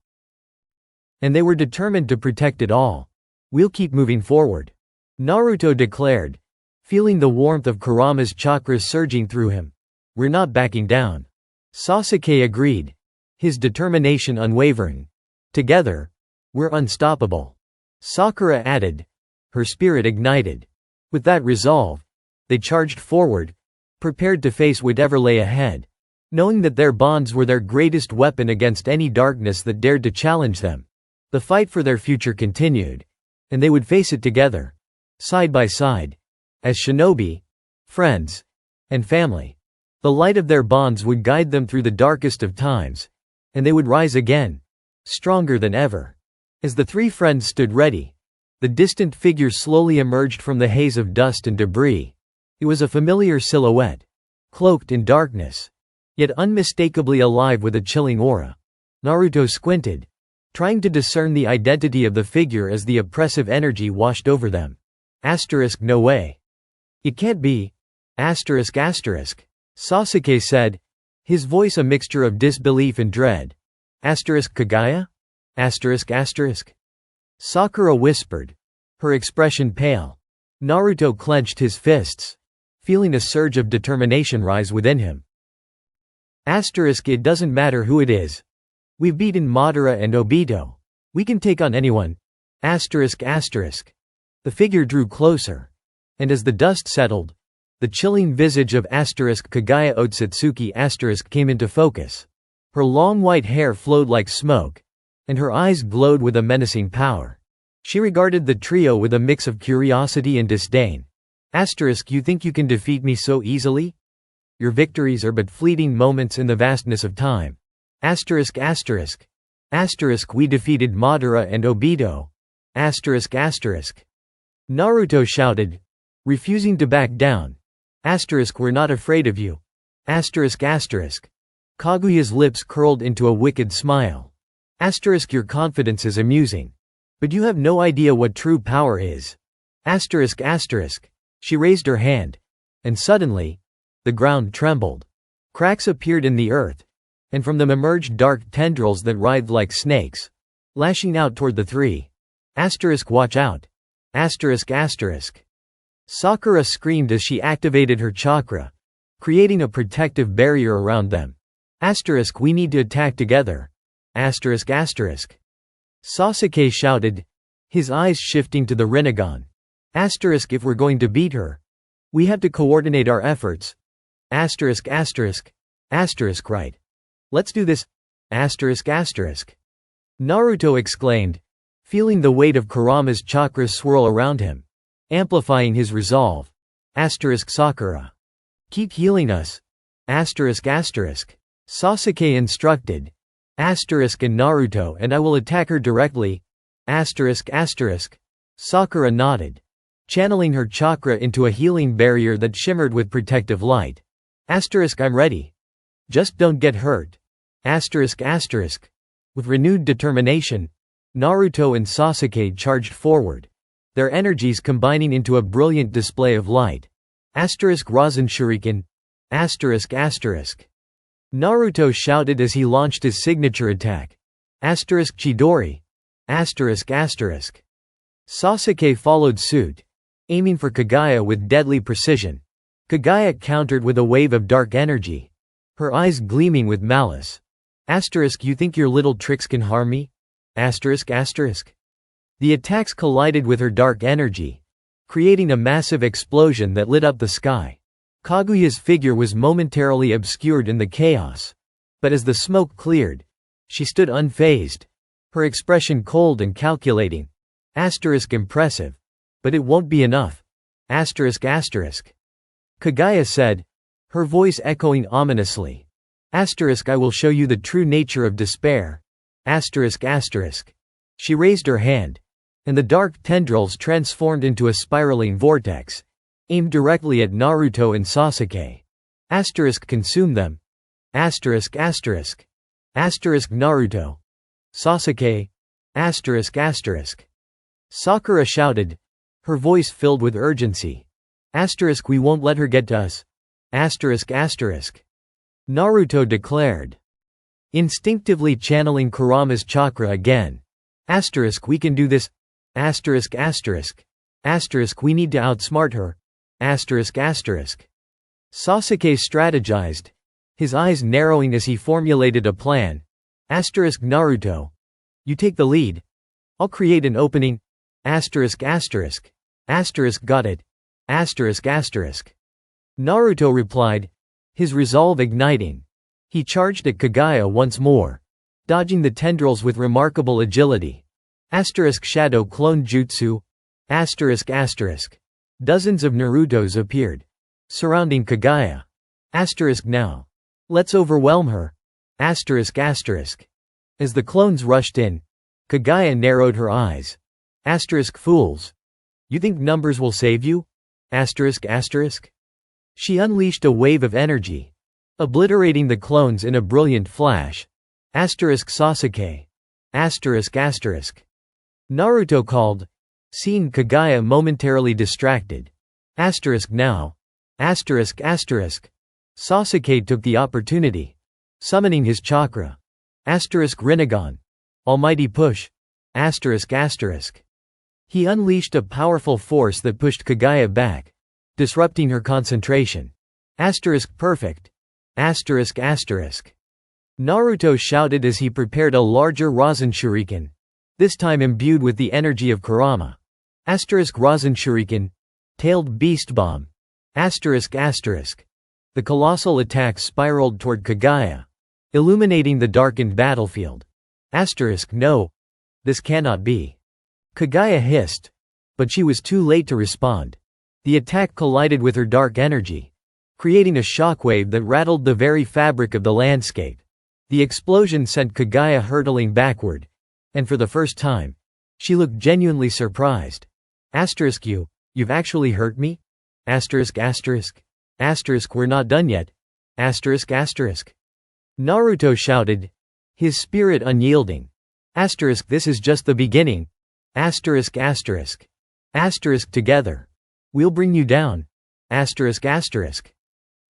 And they were determined to protect it all. We'll keep moving forward, Naruto declared, feeling the warmth of Kurama's chakras surging through him. We're not backing down. Sasuke agreed, his determination unwavering. Together, we're unstoppable. Sakura added, her spirit ignited. With that resolve, they charged forward, prepared to face whatever lay ahead, knowing that their bonds were their greatest weapon against any darkness that dared to challenge them. The fight for their future continued, and they would face it together, side by side, as shinobi, friends, and family. The light of their bonds would guide them through the darkest of times, and they would rise again, stronger than ever. As the three friends stood ready, the distant figure slowly emerged from the haze of dust and debris. It was a familiar silhouette, cloaked in darkness, yet unmistakably alive with a chilling aura. Naruto squinted, trying to discern the identity of the figure as the oppressive energy washed over them. No way. It can't be. Sasuke said, his voice a mixture of disbelief and dread. Kagaya? Sakura whispered, her expression pale. Naruto clenched his fists, feeling a surge of determination rise within him. It doesn't matter who it is. We've beaten Madara and Obito. We can take on anyone. The figure drew closer, and as the dust settled, the chilling visage of Kagaya Otsutsuki came into focus. Her long white hair flowed like smoke, and her eyes glowed with a menacing power. She regarded the trio with a mix of curiosity and disdain. You think you can defeat me so easily? Your victories are but fleeting moments in the vastness of time. We defeated Madara and Obito. Naruto shouted, refusing to back down. We're not afraid of you. Kaguya's lips curled into a wicked smile. Your confidence is amusing. But you have no idea what true power is. She raised her hand, and suddenly, the ground trembled. Cracks appeared in the earth, and from them emerged dark tendrils that writhed like snakes, lashing out toward the three. Watch out. Sakura screamed as she activated her chakra, creating a protective barrier around them. We need to attack together. Sasuke shouted, his eyes shifting to the Rinnegan. If we're going to beat her, we have to coordinate our efforts. Right. Let's do this. Naruto exclaimed, feeling the weight of Kurama's chakras swirl around him, amplifying his resolve. Sakura. Keep healing us. Sasuke instructed. And Naruto and I will attack her directly. Sakura nodded, channeling her chakra into a healing barrier that shimmered with protective light. I'm ready. Just don't get hurt. With renewed determination, Naruto and Sasuke charged forward, their energies combining into a brilliant display of light. Rasen Shuriken. Naruto shouted as he launched his signature attack. Chidori. Sasuke followed suit, aiming for Kagaya with deadly precision. Kagaya countered with a wave of dark energy, her eyes gleaming with malice. You think your little tricks can harm me? The attacks collided with her dark energy, creating a massive explosion that lit up the sky. Kaguya's figure was momentarily obscured in the chaos, but as the smoke cleared, she stood unfazed, her expression cold and calculating. Impressive. But it won't be enough. Kagaya said, her voice echoing ominously. I will show you the true nature of despair. She raised her hand, and the dark tendrils transformed into a spiraling vortex, aimed directly at Naruto and Sasuke. Consume them. Naruto. Sasuke. Sakura shouted, her voice filled with urgency. We won't let her get to us. Naruto declared, instinctively channeling Kurama's chakra again. We can do this. We need to outsmart her. Sasuke strategized, his eyes narrowing as he formulated a plan. Naruto. You take the lead. I'll create an opening. Got it. Naruto replied, his resolve igniting. He charged at Kagaya once more, dodging the tendrils with remarkable agility. Shadow Clone Jutsu. Dozens of Narutos appeared, surrounding Kagaya. Now. Let's overwhelm her. As the clones rushed in, Kagaya narrowed her eyes. Fools. You think numbers will save you? She unleashed a wave of energy, obliterating the clones in a brilliant flash. Sasuke. Naruto called, seeing Kagaya momentarily distracted. Now. Sasuke took the opportunity, summoning his chakra. Rinnegan. Almighty push. He unleashed a powerful force that pushed Kagaya back, disrupting her concentration. Perfect. Naruto shouted as he prepared a larger Rasen Shuriken, this time imbued with the energy of Kurama. Rasen Shuriken. Tailed Beast Bomb. The colossal attack spiraled toward Kagaya, illuminating the darkened battlefield. No. This cannot be. Kagaya hissed, but she was too late to respond. The attack collided with her dark energy, creating a shockwave that rattled the very fabric of the landscape. The explosion sent Kagaya hurtling backward, and for the first time, she looked genuinely surprised. You've actually hurt me? We're not done yet. Naruto shouted, his spirit unyielding. This is just the beginning. Together. We'll bring you down.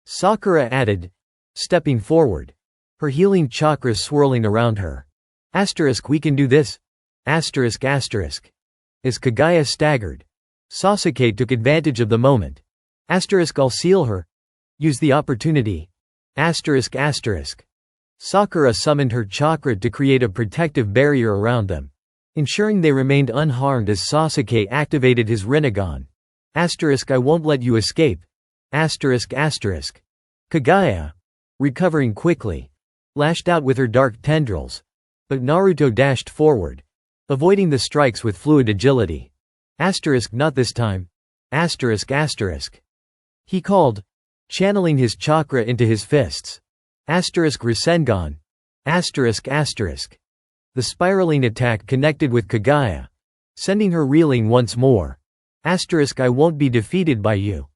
Sakura added, stepping forward, her healing chakras swirling around her. We can do this. As Kagaya staggered, Sasuke took advantage of the moment. I'll seal her. Use the opportunity. Sakura summoned her chakra to create a protective barrier around them. ensuring they remained unharmed as Sasuke activated his Rinnegan. I won't let you escape. Kagaya, recovering quickly, lashed out with her dark tendrils. But Naruto dashed forward, avoiding the strikes with fluid agility. Not this time. He called, channeling his chakra into his fists. Rasengan. The spiraling attack connected with Kagaya, sending her reeling once more. I won't be defeated by you.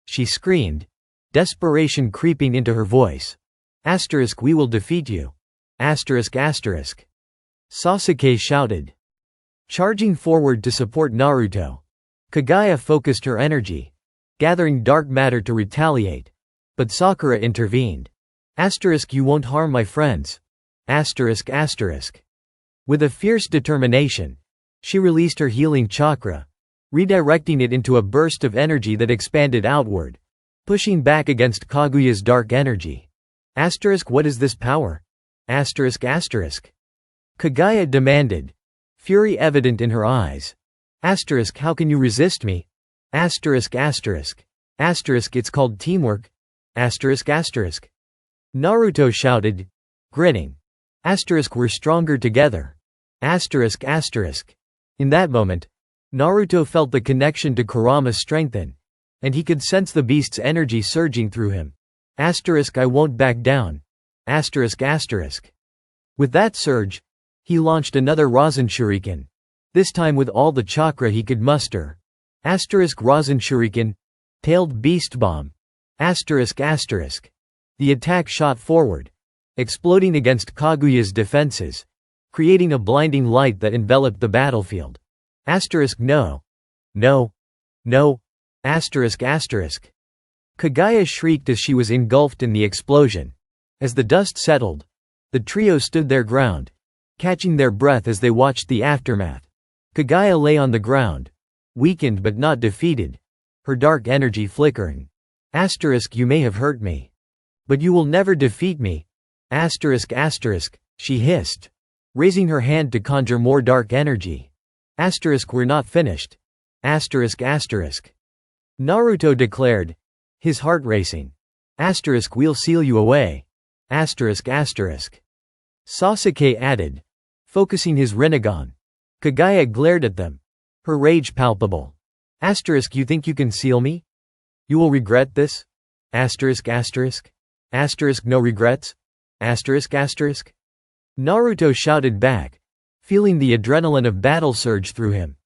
She screamed, desperation creeping into her voice. We will defeat you. Sasuke shouted, charging forward to support Naruto. Kagaya focused her energy, gathering dark matter to retaliate. But Sakura intervened. You won't harm my friends. With a fierce determination, she released her healing chakra, redirecting it into a burst of energy that expanded outward, pushing back against Kaguya's dark energy. What is this power? Kagaya demanded, fury evident in her eyes. How can you resist me? It's called teamwork. Naruto shouted, grinning. We're stronger together. In that moment, Naruto felt the connection to Kurama strengthen, and he could sense the beast's energy surging through him. I won't back down. With that surge, he launched another Rasen Shuriken, this time with all the chakra he could muster. Rasen Shuriken, tailed beast bomb. The attack shot forward, exploding against Kaguya's defenses, creating a blinding light that enveloped the battlefield. No. Kagaya shrieked as she was engulfed in the explosion. As the dust settled, the trio stood their ground, catching their breath as they watched the aftermath. Kagaya lay on the ground, weakened but not defeated, her dark energy flickering. You may have hurt me, but you will never defeat me. She hissed, raising her hand to conjure more dark energy. We're not finished. Naruto declared, his heart racing. We'll seal you away. Sasuke added, focusing his Rinnegan. Kagaya glared at them, her rage palpable. You think you can seal me? You will regret this? No regrets? Naruto shouted back, feeling the adrenaline of battle surge through him.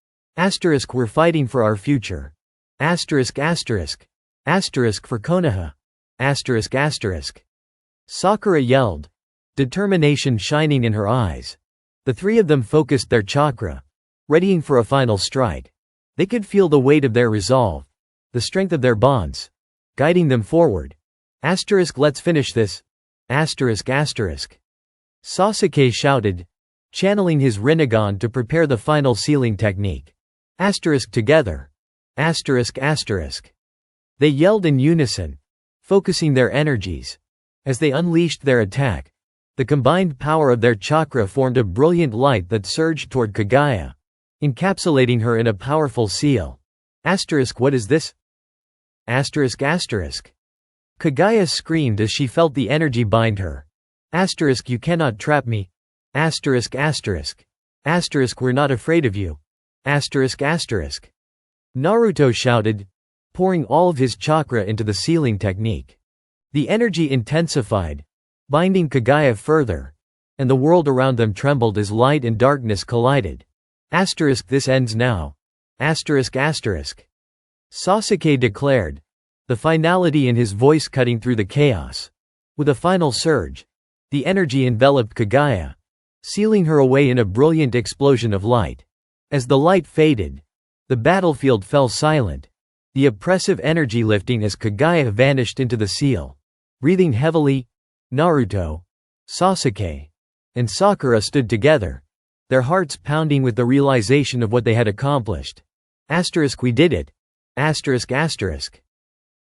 We're fighting for our future. For Konoha. Sakura yelled, determination shining in her eyes. The three of them focused their chakra, readying for a final strike. They could feel the weight of their resolve, the strength of their bonds, guiding them forward. Let's finish this. Sasuke shouted, channeling his Rinnegan to prepare the final sealing technique. Together. They yelled in unison, focusing their energies. As they unleashed their attack, the combined power of their chakra formed a brilliant light that surged toward Kagaya, encapsulating her in a powerful seal. What is this? Kagaya screamed as she felt the energy bind her. You cannot trap me. We're not afraid of you. Naruto shouted, pouring all of his chakra into the sealing technique. The energy intensified, binding Kagaya further, and the world around them trembled as light and darkness collided. This ends now. Sasuke declared, the finality in his voice cutting through the chaos. With a final surge, the energy enveloped Kagaya, sealing her away in a brilliant explosion of light. As the light faded, the battlefield fell silent, the oppressive energy lifting as Kagaya vanished into the seal. Breathing heavily, Naruto, Sasuke, and Sakura stood together, their hearts pounding with the realization of what they had accomplished. We did it.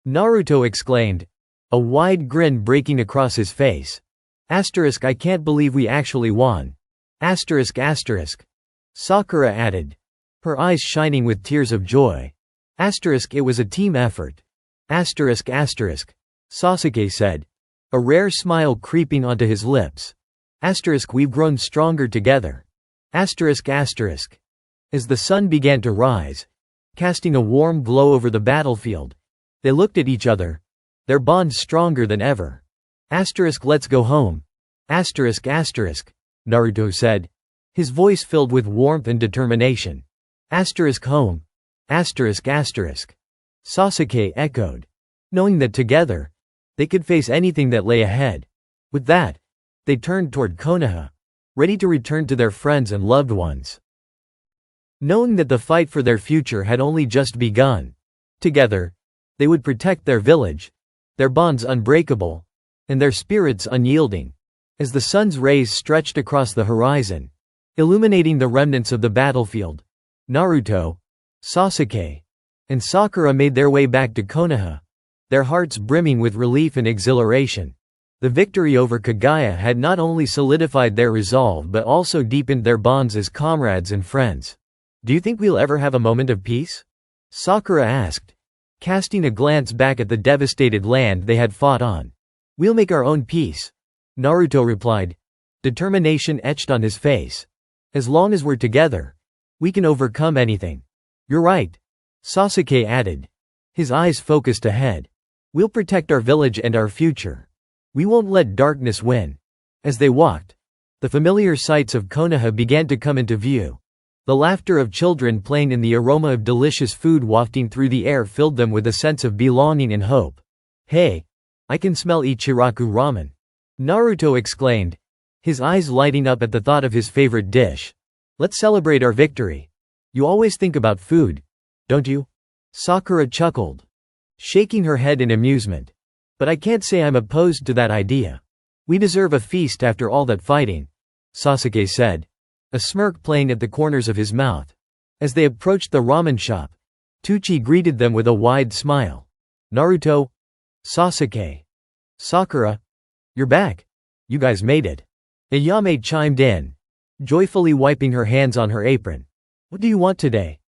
Naruto exclaimed, a wide grin breaking across his face. I can't believe we actually won. Asterisk asterisk. Sakura added, her eyes shining with tears of joy. Asterisk, it was a team effort. Asterisk asterisk. Sasuke said, a rare smile creeping onto his lips. Asterisk, we've grown stronger together. Asterisk asterisk. As the sun began to rise, casting a warm glow over the battlefield, they looked at each other, their bond stronger than ever. Asterisk, let's go home. Asterisk asterisk. Naruto said, his voice filled with warmth and determination. Asterisk home. Asterisk asterisk. Sasuke echoed, knowing that together, they could face anything that lay ahead. With that, they turned toward Konoha, ready to return to their friends and loved ones. Knowing that the fight for their future had only just begun, together, they would protect their village, their bonds unbreakable, and their spirits unyielding. As the sun's rays stretched across the horizon, illuminating the remnants of the battlefield, Naruto, Sasuke, and Sakura made their way back to Konoha, their hearts brimming with relief and exhilaration. The victory over Kagaya had not only solidified their resolve but also deepened their bonds as comrades and friends. Do you think we'll ever have a moment of peace? Sakura asked, casting a glance back at the devastated land they had fought on. We'll make our own peace, Naruto replied, determination etched on his face. As long as we're together, we can overcome anything. You're right, Sasuke added, his eyes focused ahead. We'll protect our village and our future. We won't let darkness win. As they walked, the familiar sights of Konoha began to come into view. The laughter of children playing and the aroma of delicious food wafting through the air filled them with a sense of belonging and hope. Hey, I can smell Ichiraku ramen, Naruto exclaimed, his eyes lighting up at the thought of his favorite dish. Let's celebrate our victory. You always think about food, don't you? Sakura chuckled, shaking her head in amusement. But I can't say I'm opposed to that idea. We deserve a feast after all that fighting, Sasuke said, a smirk playing at the corners of his mouth. As they approached the ramen shop, Teuchi greeted them with a wide smile. Naruto, Sasuke, Sakura, you're back. You guys made it. Ayame chimed in, joyfully wiping her hands on her apron. What do you want today?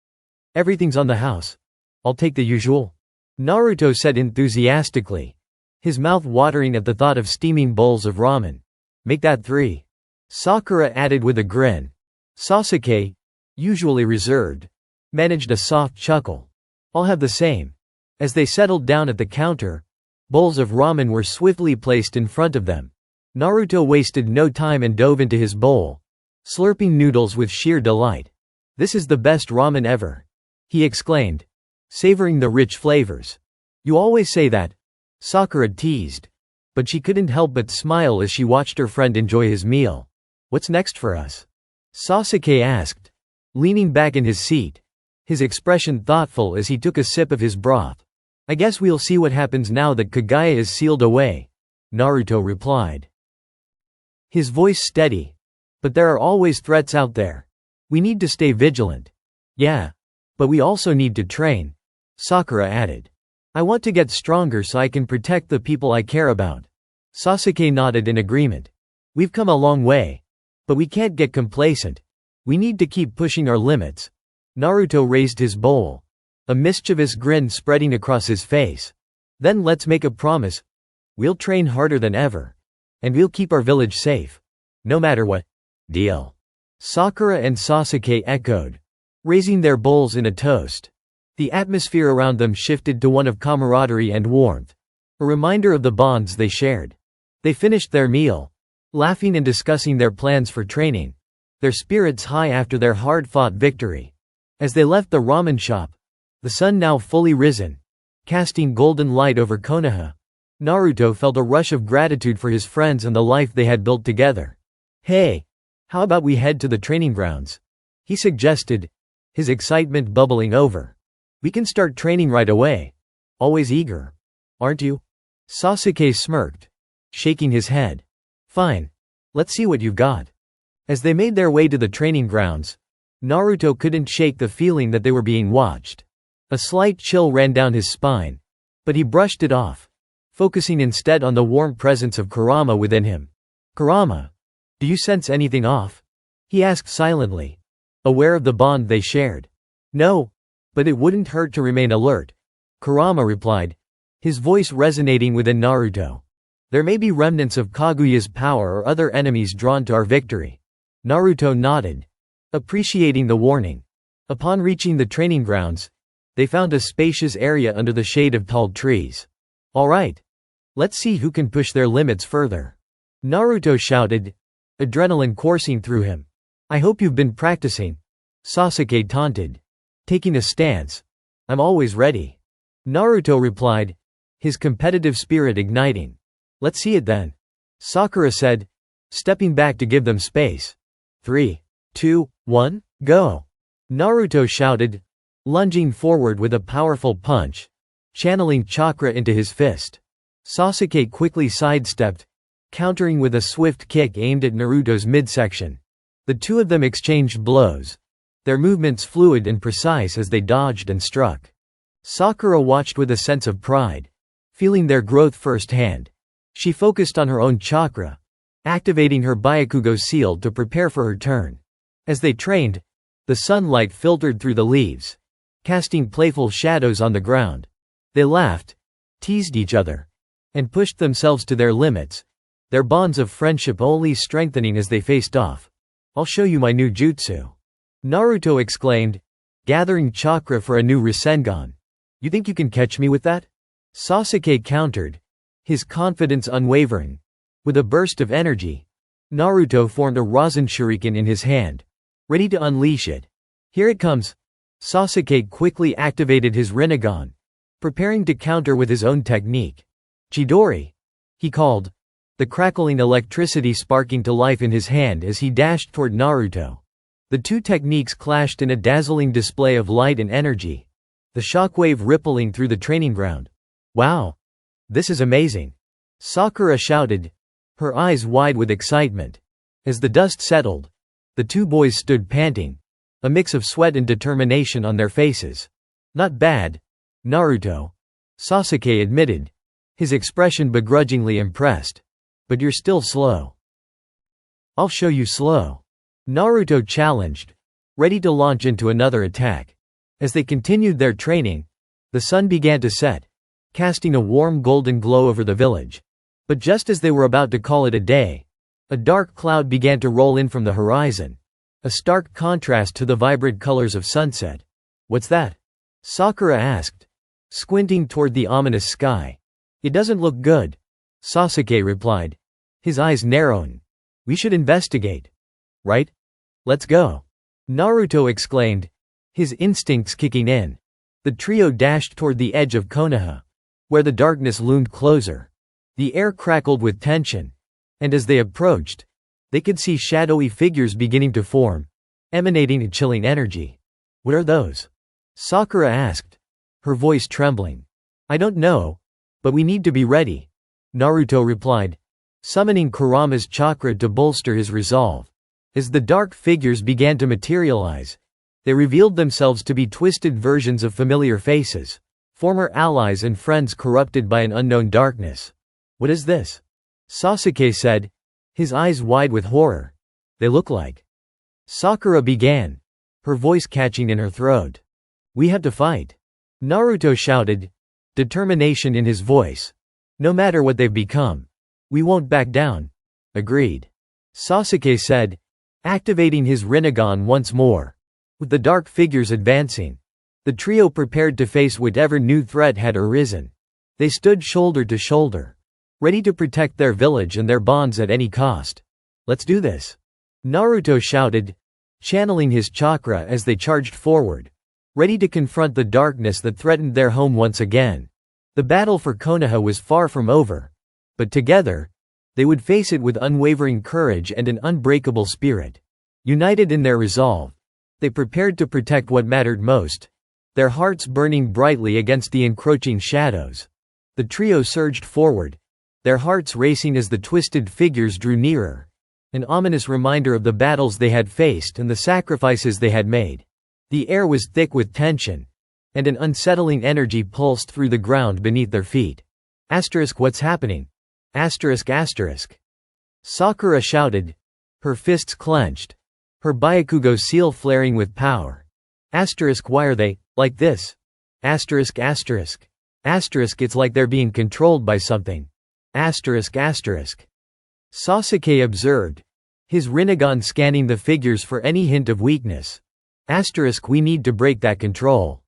Everything's on the house. I'll take the usual, Naruto said enthusiastically, his mouth watering at the thought of steaming bowls of ramen. Make that 3. Sakura added with a grin. Sasuke, usually reserved, managed a soft chuckle. I'll have the same. As they settled down at the counter, bowls of ramen were swiftly placed in front of them. Naruto wasted no time and dove into his bowl, slurping noodles with sheer delight. This is the best ramen ever, he exclaimed, savoring the rich flavors. You always say that, Sakura teased, but she couldn't help but smile as she watched her friend enjoy his meal. What's next for us? Sasuke asked, leaning back in his seat, his expression thoughtful as he took a sip of his broth. I guess we'll see what happens now that Kagaya is sealed away, Naruto replied, his voice steady. But there are always threats out there. We need to stay vigilant. Yeah. But we also need to train, Sakura added. I want to get stronger so I can protect the people I care about. Sasuke nodded in agreement. We've come a long way. But we can't get complacent. We need to keep pushing our limits. Naruto raised his bowl, a mischievous grin spreading across his face. Then let's make a promise. We'll train harder than ever. And we'll keep our village safe. No matter what. Deal. Sakura and Sasuke echoed, raising their bowls in a toast. The atmosphere around them shifted to one of camaraderie and warmth, a reminder of the bonds they shared. They finished their meal, laughing and discussing their plans for training, their spirits high after their hard-fought victory. As they left the ramen shop, the sun now fully risen, casting golden light over Konoha, Naruto felt a rush of gratitude for his friends and the life they had built together. Hey, how about we head to the training grounds? He suggested, his excitement bubbling over. We can start training right away. Always eager, aren't you? Sasuke smirked, shaking his head. Fine. Let's see what you've got. As they made their way to the training grounds, Naruto couldn't shake the feeling that they were being watched. A slight chill ran down his spine, but he brushed it off, focusing instead on the warm presence of Kurama within him. Kurama, do you sense anything off? he asked silently, aware of the bond they shared. No, but it wouldn't hurt to remain alert, Kurama replied, his voice resonating within Naruto. There may be remnants of Kaguya's power or other enemies drawn to our victory. Naruto nodded, appreciating the warning. Upon reaching the training grounds, they found a spacious area under the shade of tall trees. All right. Let's see who can push their limits further. Naruto shouted, adrenaline coursing through him. I hope you've been practicing, Sasuke taunted, taking a stance. I'm always ready. Naruto replied, his competitive spirit igniting. Let's see it then, Sakura said, stepping back to give them space. 3, 2, 1, go. Naruto shouted, lunging forward with a powerful punch, channeling chakra into his fist. Sasuke quickly sidestepped, countering with a swift kick aimed at Naruto's midsection. The two of them exchanged blows, their movements fluid and precise as they dodged and struck. Sakura watched with a sense of pride, feeling their growth firsthand. She focused on her own chakra, activating her Byakugo seal to prepare for her turn. As they trained, the sunlight filtered through the leaves, casting playful shadows on the ground. They laughed, teased each other, and pushed themselves to their limits, their bonds of friendship only strengthening as they faced off. I'll show you my new jutsu, Naruto exclaimed, gathering chakra for a new Rasengan. You think you can catch me with that? Sasuke countered, his confidence unwavering. With a burst of energy, Naruto formed a Rasen Shuriken in his hand, ready to unleash it. Here it comes. Sasuke quickly activated his Rinnegan, preparing to counter with his own technique. Chidori, he called, the crackling electricity sparking to life in his hand as he dashed toward Naruto. The two techniques clashed in a dazzling display of light and energy, the shockwave rippling through the training ground. Wow! This is amazing! Sakura shouted, her eyes wide with excitement. As the dust settled, the two boys stood panting, a mix of sweat and determination on their faces. Not bad, Naruto, Sasuke admitted, his expression begrudgingly impressed. But you're still slow. I'll show you slow, Naruto challenged, ready to launch into another attack. As they continued their training, the sun began to set, casting a warm golden glow over the village. But just as they were about to call it a day, a dark cloud began to roll in from the horizon, a stark contrast to the vibrant colors of sunset. What's that? Sakura asked, squinting toward the ominous sky. It doesn't look good, Sasuke replied, his eyes narrowing. We should investigate. Right? Let's go, Naruto exclaimed, his instincts kicking in. The trio dashed toward the edge of Konoha, where the darkness loomed closer. The air crackled with tension, and as they approached, they could see shadowy figures beginning to form, emanating a chilling energy. What are those? Sakura asked, her voice trembling. I don't know, but we need to be ready, Naruto replied, summoning Kurama's chakra to bolster his resolve. As the dark figures began to materialize, they revealed themselves to be twisted versions of familiar faces, former allies and friends corrupted by an unknown darkness. What is this? Sasuke said, his eyes wide with horror. They look like. Sakura began, her voice catching in her throat. We have to fight, Naruto shouted, determination in his voice. No matter what they've become, we won't back down. Agreed, Sasuke said, activating his Rinnegan once more. With the dark figures advancing, the trio prepared to face whatever new threat had arisen. They stood shoulder to shoulder, ready to protect their village and their bonds at any cost. Let's do this, Naruto shouted, channeling his chakra as they charged forward, ready to confront the darkness that threatened their home once again. The battle for Konoha was far from over, but together, they would face it with unwavering courage and an unbreakable spirit. United in their resolve, they prepared to protect what mattered most, their hearts burning brightly against the encroaching shadows. The trio surged forward, their hearts racing as the twisted figures drew nearer, an ominous reminder of the battles they had faced and the sacrifices they had made. The air was thick with tension, and an unsettling energy pulsed through the ground beneath their feet. What's happening? Sakura shouted, her fists clenched, her Byakugo seal flaring with power. Asterisk, why are they like this? Asterisk asterisk. Asterisk, it's like they're being controlled by something. Asterisk asterisk. Sasuke observed, his Rinnegan scanning the figures for any hint of weakness. Asterisk, we need to break that control.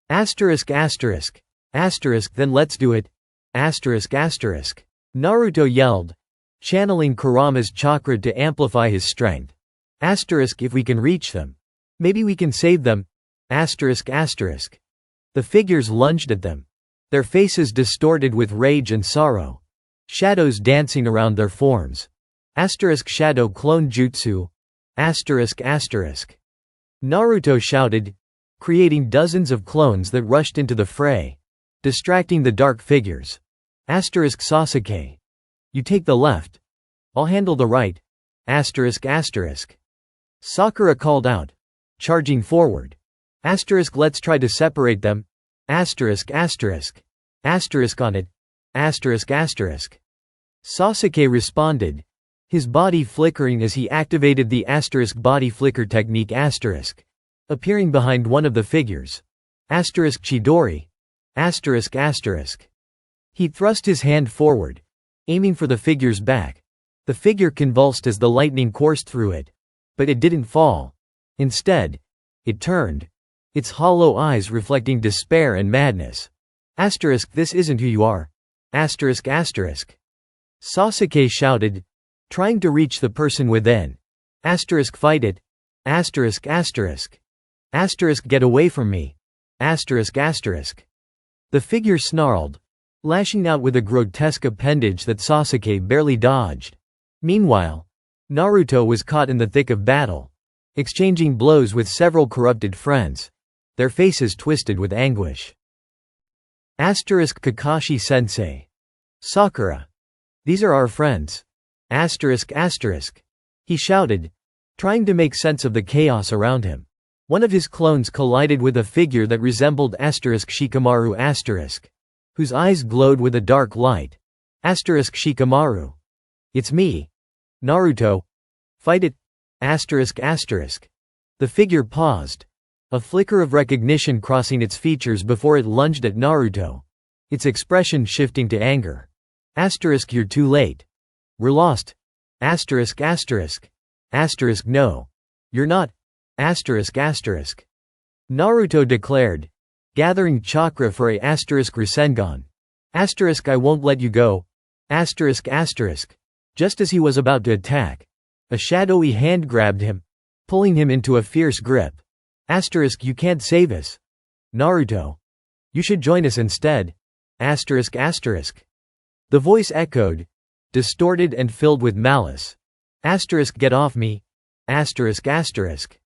Asterisk asterisk. Asterisk, then let's do it. Asterisk asterisk. Naruto yelled, channeling Kurama's chakra to amplify his strength. Asterisk, if we can reach them, maybe we can save them. Asterisk asterisk. The figures lunged at them, their faces distorted with rage and sorrow, shadows dancing around their forms. Asterisk shadow clone jutsu. Asterisk asterisk. Naruto shouted, creating dozens of clones that rushed into the fray, distracting the dark figures. Asterisk Sasuke. You take the left. I'll handle the right. Asterisk asterisk. Sakura called out, charging forward. Asterisk, let's try to separate them. Asterisk asterisk. Asterisk on it. Asterisk asterisk. Sasuke responded, his body flickering as he activated the asterisk body flicker technique asterisk, appearing behind one of the figures. Asterisk Chidori. Asterisk asterisk. He thrust his hand forward, aiming for the figure's back. The figure convulsed as the lightning coursed through it. But it didn't fall. Instead, it turned, its hollow eyes reflecting despair and madness. Asterisk, this isn't who you are. Asterisk asterisk. Sasuke shouted, trying to reach the person within. Asterisk, fight it. Asterisk asterisk. Asterisk, get away from me. Asterisk asterisk. The figure snarled, lashing out with a grotesque appendage that Sasuke barely dodged. Meanwhile, Naruto was caught in the thick of battle, exchanging blows with several corrupted friends, their faces twisted with anguish. Asterisk Kakashi-sensei. Sakura. These are our friends. Asterisk asterisk. He shouted, trying to make sense of the chaos around him. One of his clones collided with a figure that resembled asterisk Shikamaru asterisk, whose eyes glowed with a dark light. Asterisk Shikamaru. It's me. Naruto. Fight it. Asterisk asterisk. The figure paused, a flicker of recognition crossing its features before it lunged at Naruto, its expression shifting to anger. Asterisk, you're too late. We're lost. Asterisk asterisk. Asterisk, no. You're not. Asterisk asterisk. Naruto declared, gathering chakra for a asterisk Rasengan. Asterisk, I won't let you go. Asterisk asterisk. Just as he was about to attack, a shadowy hand grabbed him, pulling him into a fierce grip. Asterisk, you can't save us. Naruto. You should join us instead. Asterisk asterisk. The voice echoed, distorted and filled with malice. Asterisk, get off me. Asterisk asterisk.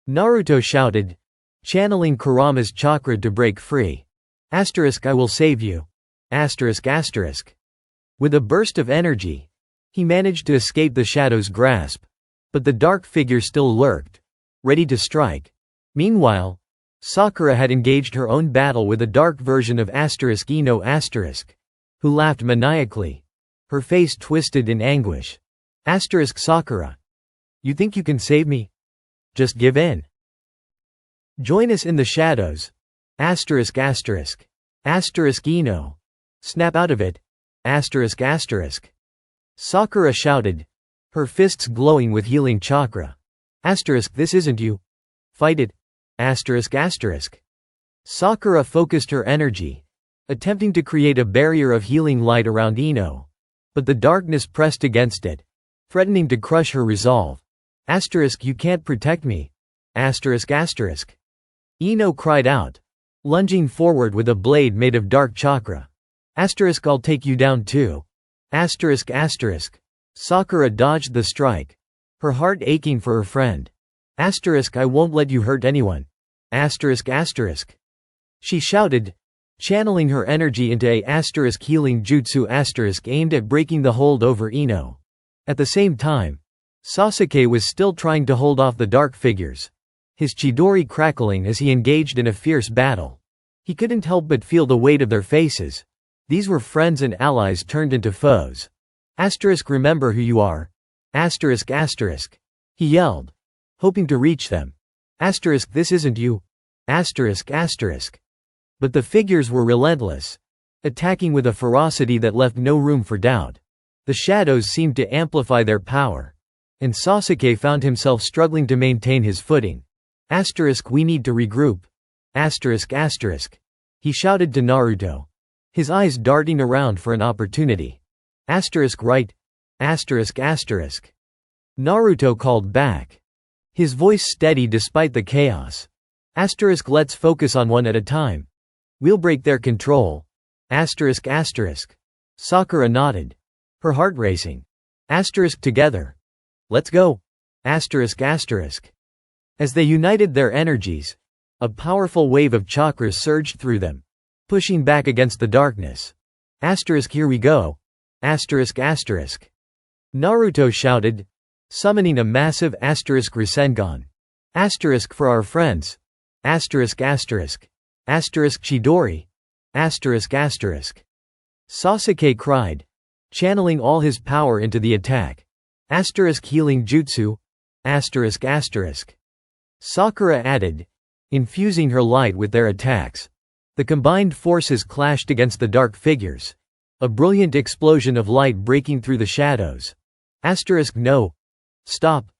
Naruto shouted, channeling Kurama's chakra to break free. Asterisk, I will save you. Asterisk asterisk. With a burst of energy, he managed to escape the shadow's grasp, but the dark figure still lurked, ready to strike. Meanwhile, Sakura had engaged her own battle with a dark version of asterisk Ino asterisk, who laughed maniacally, her face twisted in anguish. Asterisk Sakura. You think you can save me? Just give in. Join us in the shadows. Asterisk asterisk. Asterisk Ino. Snap out of it. Asterisk asterisk. Sakura shouted, her fists glowing with healing chakra. Asterisk, this isn't you. Fight it. Asterisk asterisk. Sakura focused her energy, attempting to create a barrier of healing light around Ino. But the darkness pressed against it, threatening to crush her resolve. Asterisk, you can't protect me. Asterisk asterisk. Ino cried out, lunging forward with a blade made of dark chakra. Asterisk, I'll take you down too. Asterisk asterisk. Sakura dodged the strike, her heart aching for her friend. Asterisk, I won't let you hurt anyone. Asterisk asterisk. She shouted, channeling her energy into a asterisk healing jutsu asterisk aimed at breaking the hold over Ino. At the same time, Sasuke was still trying to hold off the dark figures, his Chidori crackling as he engaged in a fierce battle. He couldn't help but feel the weight of their faces. These were friends and allies turned into foes. Asterisk, remember who you are. Asterisk asterisk. he yelled, hoping to reach them. This isn't you. But the figures were relentless, attacking with a ferocity that left no room for doubt. The shadows seemed to amplify their power, and Sasuke found himself struggling to maintain his footing. We need to regroup. He shouted to Naruto, his eyes darting around for an opportunity. Right. Naruto called back, his voice steady despite the chaos. Let's focus on one at a time. We'll break their control. Sakura nodded, her heart racing. Together. Let's go. As they united their energies, a powerful wave of chakras surged through them, pushing back against the darkness. Here we go. Naruto shouted, summoning a massive Rasengan. For our friends. Chidori. Sasuke cried, channeling all his power into the attack. Healing jutsu. Sakura added, infusing her light with their attacks. The combined forces clashed against the dark figures, a brilliant explosion of light breaking through the shadows. No. Stop.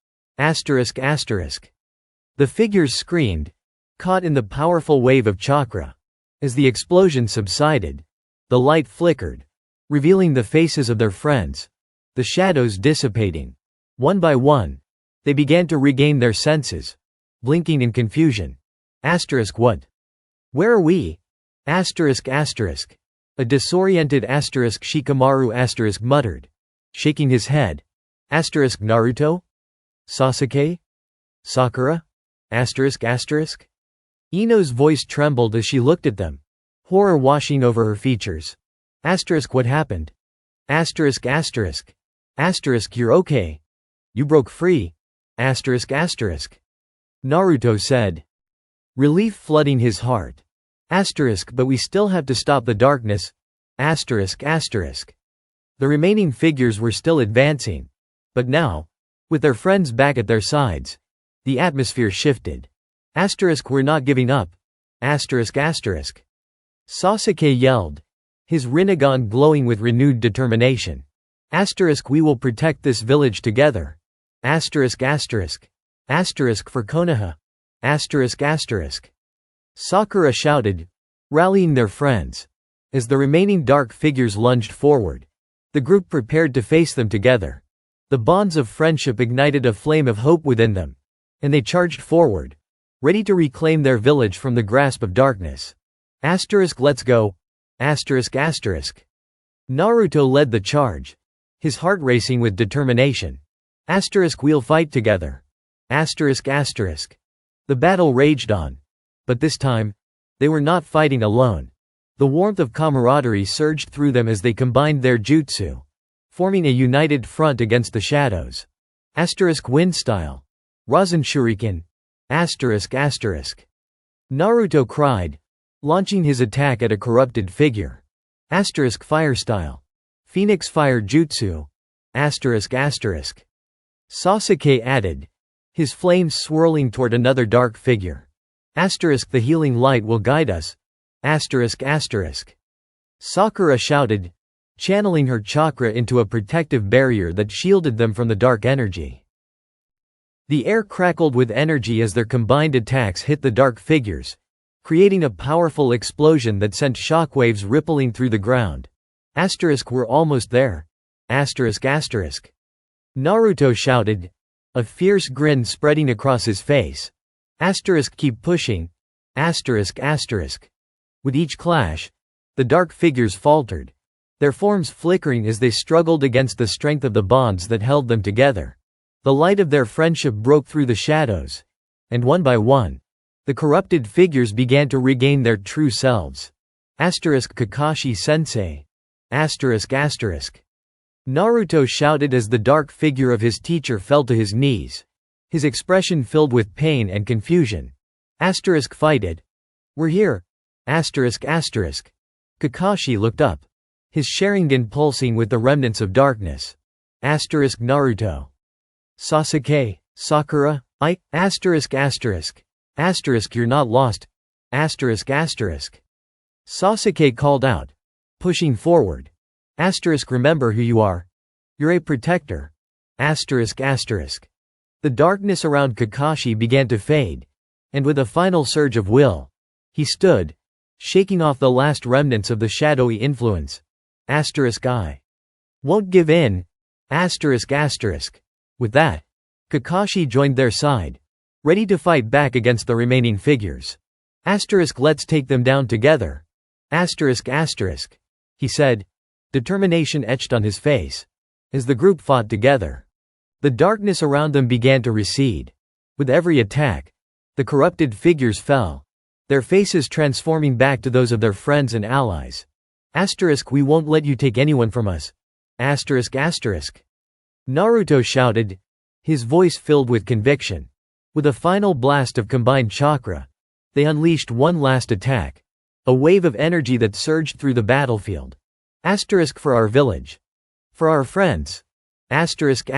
The figures screamed, caught in the powerful wave of chakra. As the explosion subsided, the light flickered, revealing the faces of their friends. The shadows dissipating. One by one, they began to regain their senses, blinking in confusion. What? Where are we? A disoriented Shikamaru muttered, shaking his head. Naruto? Sasuke? Sakura? Ino's voice trembled as she looked at them, horror washing over her features. What happened? You're okay. You broke free. Naruto said, relief flooding his heart. But we still have to stop the darkness. The remaining figures were still advancing, but now, with their friends back at their sides, the atmosphere shifted. We're not giving up. Sasuke yelled, his Rinnegan glowing with renewed determination. We will protect this village together. For Konoha. Sakura shouted, rallying their friends. As the remaining dark figures lunged forward, the group prepared to face them together. The bonds of friendship ignited a flame of hope within them, and they charged forward, ready to reclaim their village from the grasp of darkness. Let's go. Naruto led the charge, his heart racing with determination. We'll fight together. The battle raged on, but this time, they were not fighting alone. The warmth of camaraderie surged through them as they combined their jutsu, forming a united front against the shadows. Wind style. Rasen Shuriken. Naruto cried, launching his attack at a corrupted figure. Fire style. Phoenix fire jutsu. Sasuke added, his flames swirling toward another dark figure. The healing light will guide us. Sakura shouted, channeling her chakra into a protective barrier that shielded them from the dark energy. The air crackled with energy as their combined attacks hit the dark figures, creating a powerful explosion that sent shockwaves rippling through the ground. We're almost there. Naruto shouted, a fierce grin spreading across his face. Keep pushing. With each clash, the dark figures faltered, their forms flickering as they struggled against the strength of the bonds that held them together. The light of their friendship broke through the shadows, and one by one, the corrupted figures began to regain their true selves. Kakashi-sensei. Naruto shouted as the dark figure of his teacher fell to his knees, his expression filled with pain and confusion. Fight it. We're here. Kakashi looked up, his Sharingan pulsing with the remnants of darkness. Naruto. Sasuke. Sakura? Asterisk. Asterisk, you're not lost. Asterisk. Sasuke called out, pushing forward. Asterisk, remember who you are. You're a protector. Asterisk. The darkness around Kakashi began to fade, and with a final surge of will, he stood, shaking off the last remnants of the shadowy influence. Asterisk, I won't give in. Asterisk. With that, Kakashi joined their side, ready to fight back against the remaining figures. Asterisk, let's take them down together. Asterisk. He said, determination etched on his face, as the group fought together. The darkness around them began to recede. With every attack, the corrupted figures fell, their faces transforming back to those of their friends and allies. Asterisk, we won't let you take anyone from us. Asterisk. Naruto shouted, his voice filled with conviction. With a final blast of combined chakra, they unleashed one last attack, a wave of energy that surged through the battlefield. Asterisk, for our village. For our friends. Asterisk.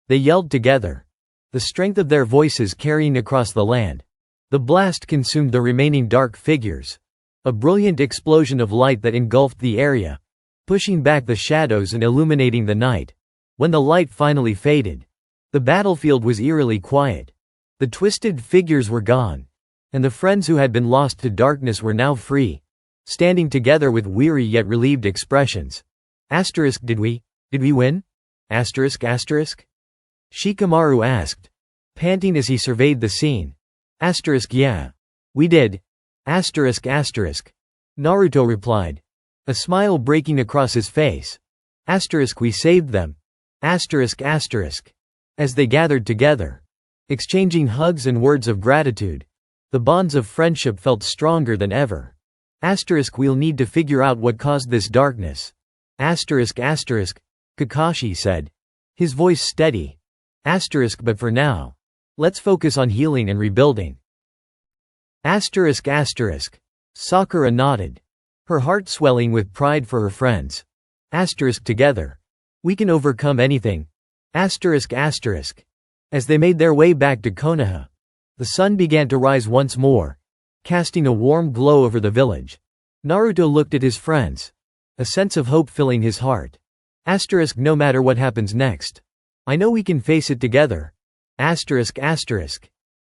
They yelled together, the strength of their voices carrying across the land. The blast consumed the remaining dark figures, a brilliant explosion of light that engulfed the area, pushing back the shadows and illuminating the night. When the light finally faded, the battlefield was eerily quiet. The twisted figures were gone, and the friends who had been lost to darkness were now free, standing together with weary yet relieved expressions. Asterisk, did we win? Asterisk. Shikamaru asked, panting as he surveyed the scene. Asterisk, yeah. We did. Asterisk. Naruto replied, a smile breaking across his face. Asterisk, we saved them. Asterisk. As they gathered together, exchanging hugs and words of gratitude, the bonds of friendship felt stronger than ever. Asterisk, we'll need to figure out what caused this darkness. Asterisk. Kakashi said, his voice steady. Asterisk, but for now, let's focus on healing and rebuilding. Asterisk. Sakura nodded, her heart swelling with pride for her friends. Asterisk, together, we can overcome anything. Asterisk. As they made their way back to Konoha, the sun began to rise once more, casting a warm glow over the village. Naruto looked at his friends, a sense of hope filling his heart. Asterisk, no matter what happens next, I know we can face it together. Asterisk.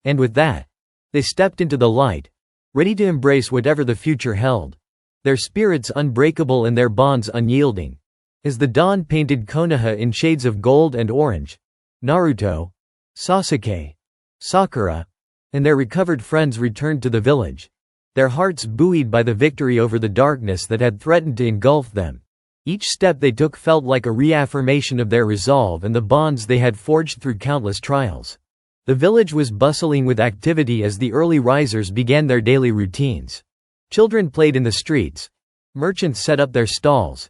And with that, they stepped into the light, ready to embrace whatever the future held, their spirits unbreakable and their bonds unyielding. As the dawn painted Konoha in shades of gold and orange, Naruto, Sasuke, Sakura, and their recovered friends returned to the village, their hearts buoyed by the victory over the darkness that had threatened to engulf them. Each step they took felt like a reaffirmation of their resolve and the bonds they had forged through countless trials. The village was bustling with activity as the early risers began their daily routines. Children played in the streets, merchants set up their stalls,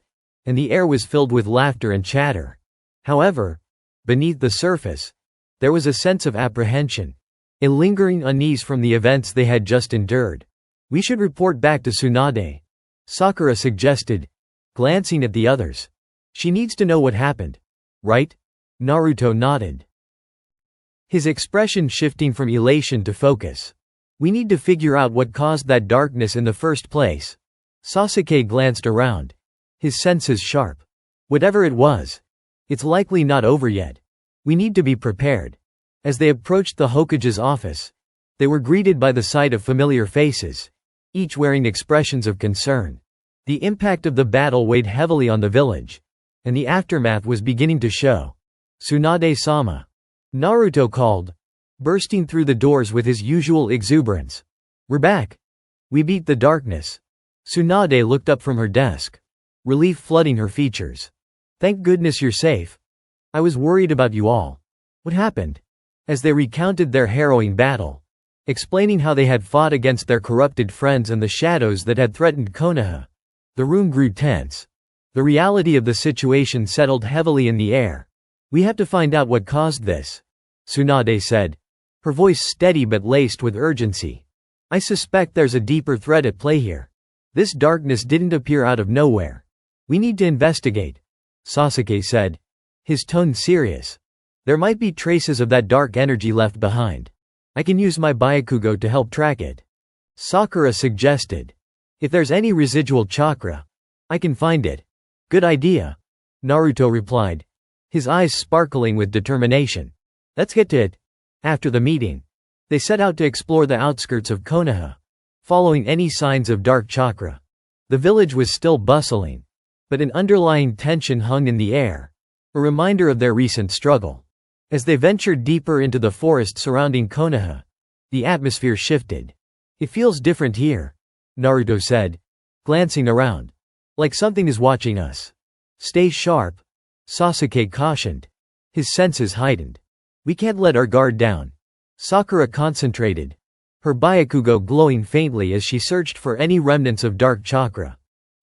and the air was filled with laughter and chatter. However, beneath the surface, there was a sense of apprehension, a lingering unease from the events they had just endured. We should report back to Tsunade, Sakura suggested, glancing at the others. She needs to know what happened, right? Naruto nodded, his expression shifting from elation to focus. We need to figure out what caused that darkness in the first place. Sasuke glanced around, his senses sharp. Whatever it was, it's likely not over yet. We need to be prepared. As they approached the Hokage's office, they were greeted by the sight of familiar faces, each wearing expressions of concern. The impact of the battle weighed heavily on the village, and the aftermath was beginning to show. Tsunade-sama, Naruto called, bursting through the doors with his usual exuberance. We're back. We beat the darkness. Tsunade looked up from her desk, relief flooding her features. Thank goodness you're safe. I was worried about you all. What happened? As they recounted their harrowing battle, explaining how they had fought against their corrupted friends and the shadows that had threatened Konoha, the room grew tense. The reality of the situation settled heavily in the air. We have to find out what caused this, Tsunade said, her voice steady but laced with urgency. I suspect there's a deeper threat at play here. This darkness didn't appear out of nowhere. We need to investigate, Sasuke said, his tone serious. There might be traces of that dark energy left behind. I can use my Byakugo to help track it. Sakura suggested. If there's any residual chakra, I can find it. Good idea, Naruto replied, his eyes sparkling with determination. Let's get to it. After the meeting, they set out to explore the outskirts of Konoha, following any signs of dark chakra. The village was still bustling, but an underlying tension hung in the air, a reminder of their recent struggle. As they ventured deeper into the forest surrounding Konoha, the atmosphere shifted. It feels different here, Naruto said, glancing around. Like something is watching us. Stay sharp, Sasuke cautioned, his senses heightened. We can't let our guard down. Sakura concentrated, her Byakugo glowing faintly as she searched for any remnants of dark chakra.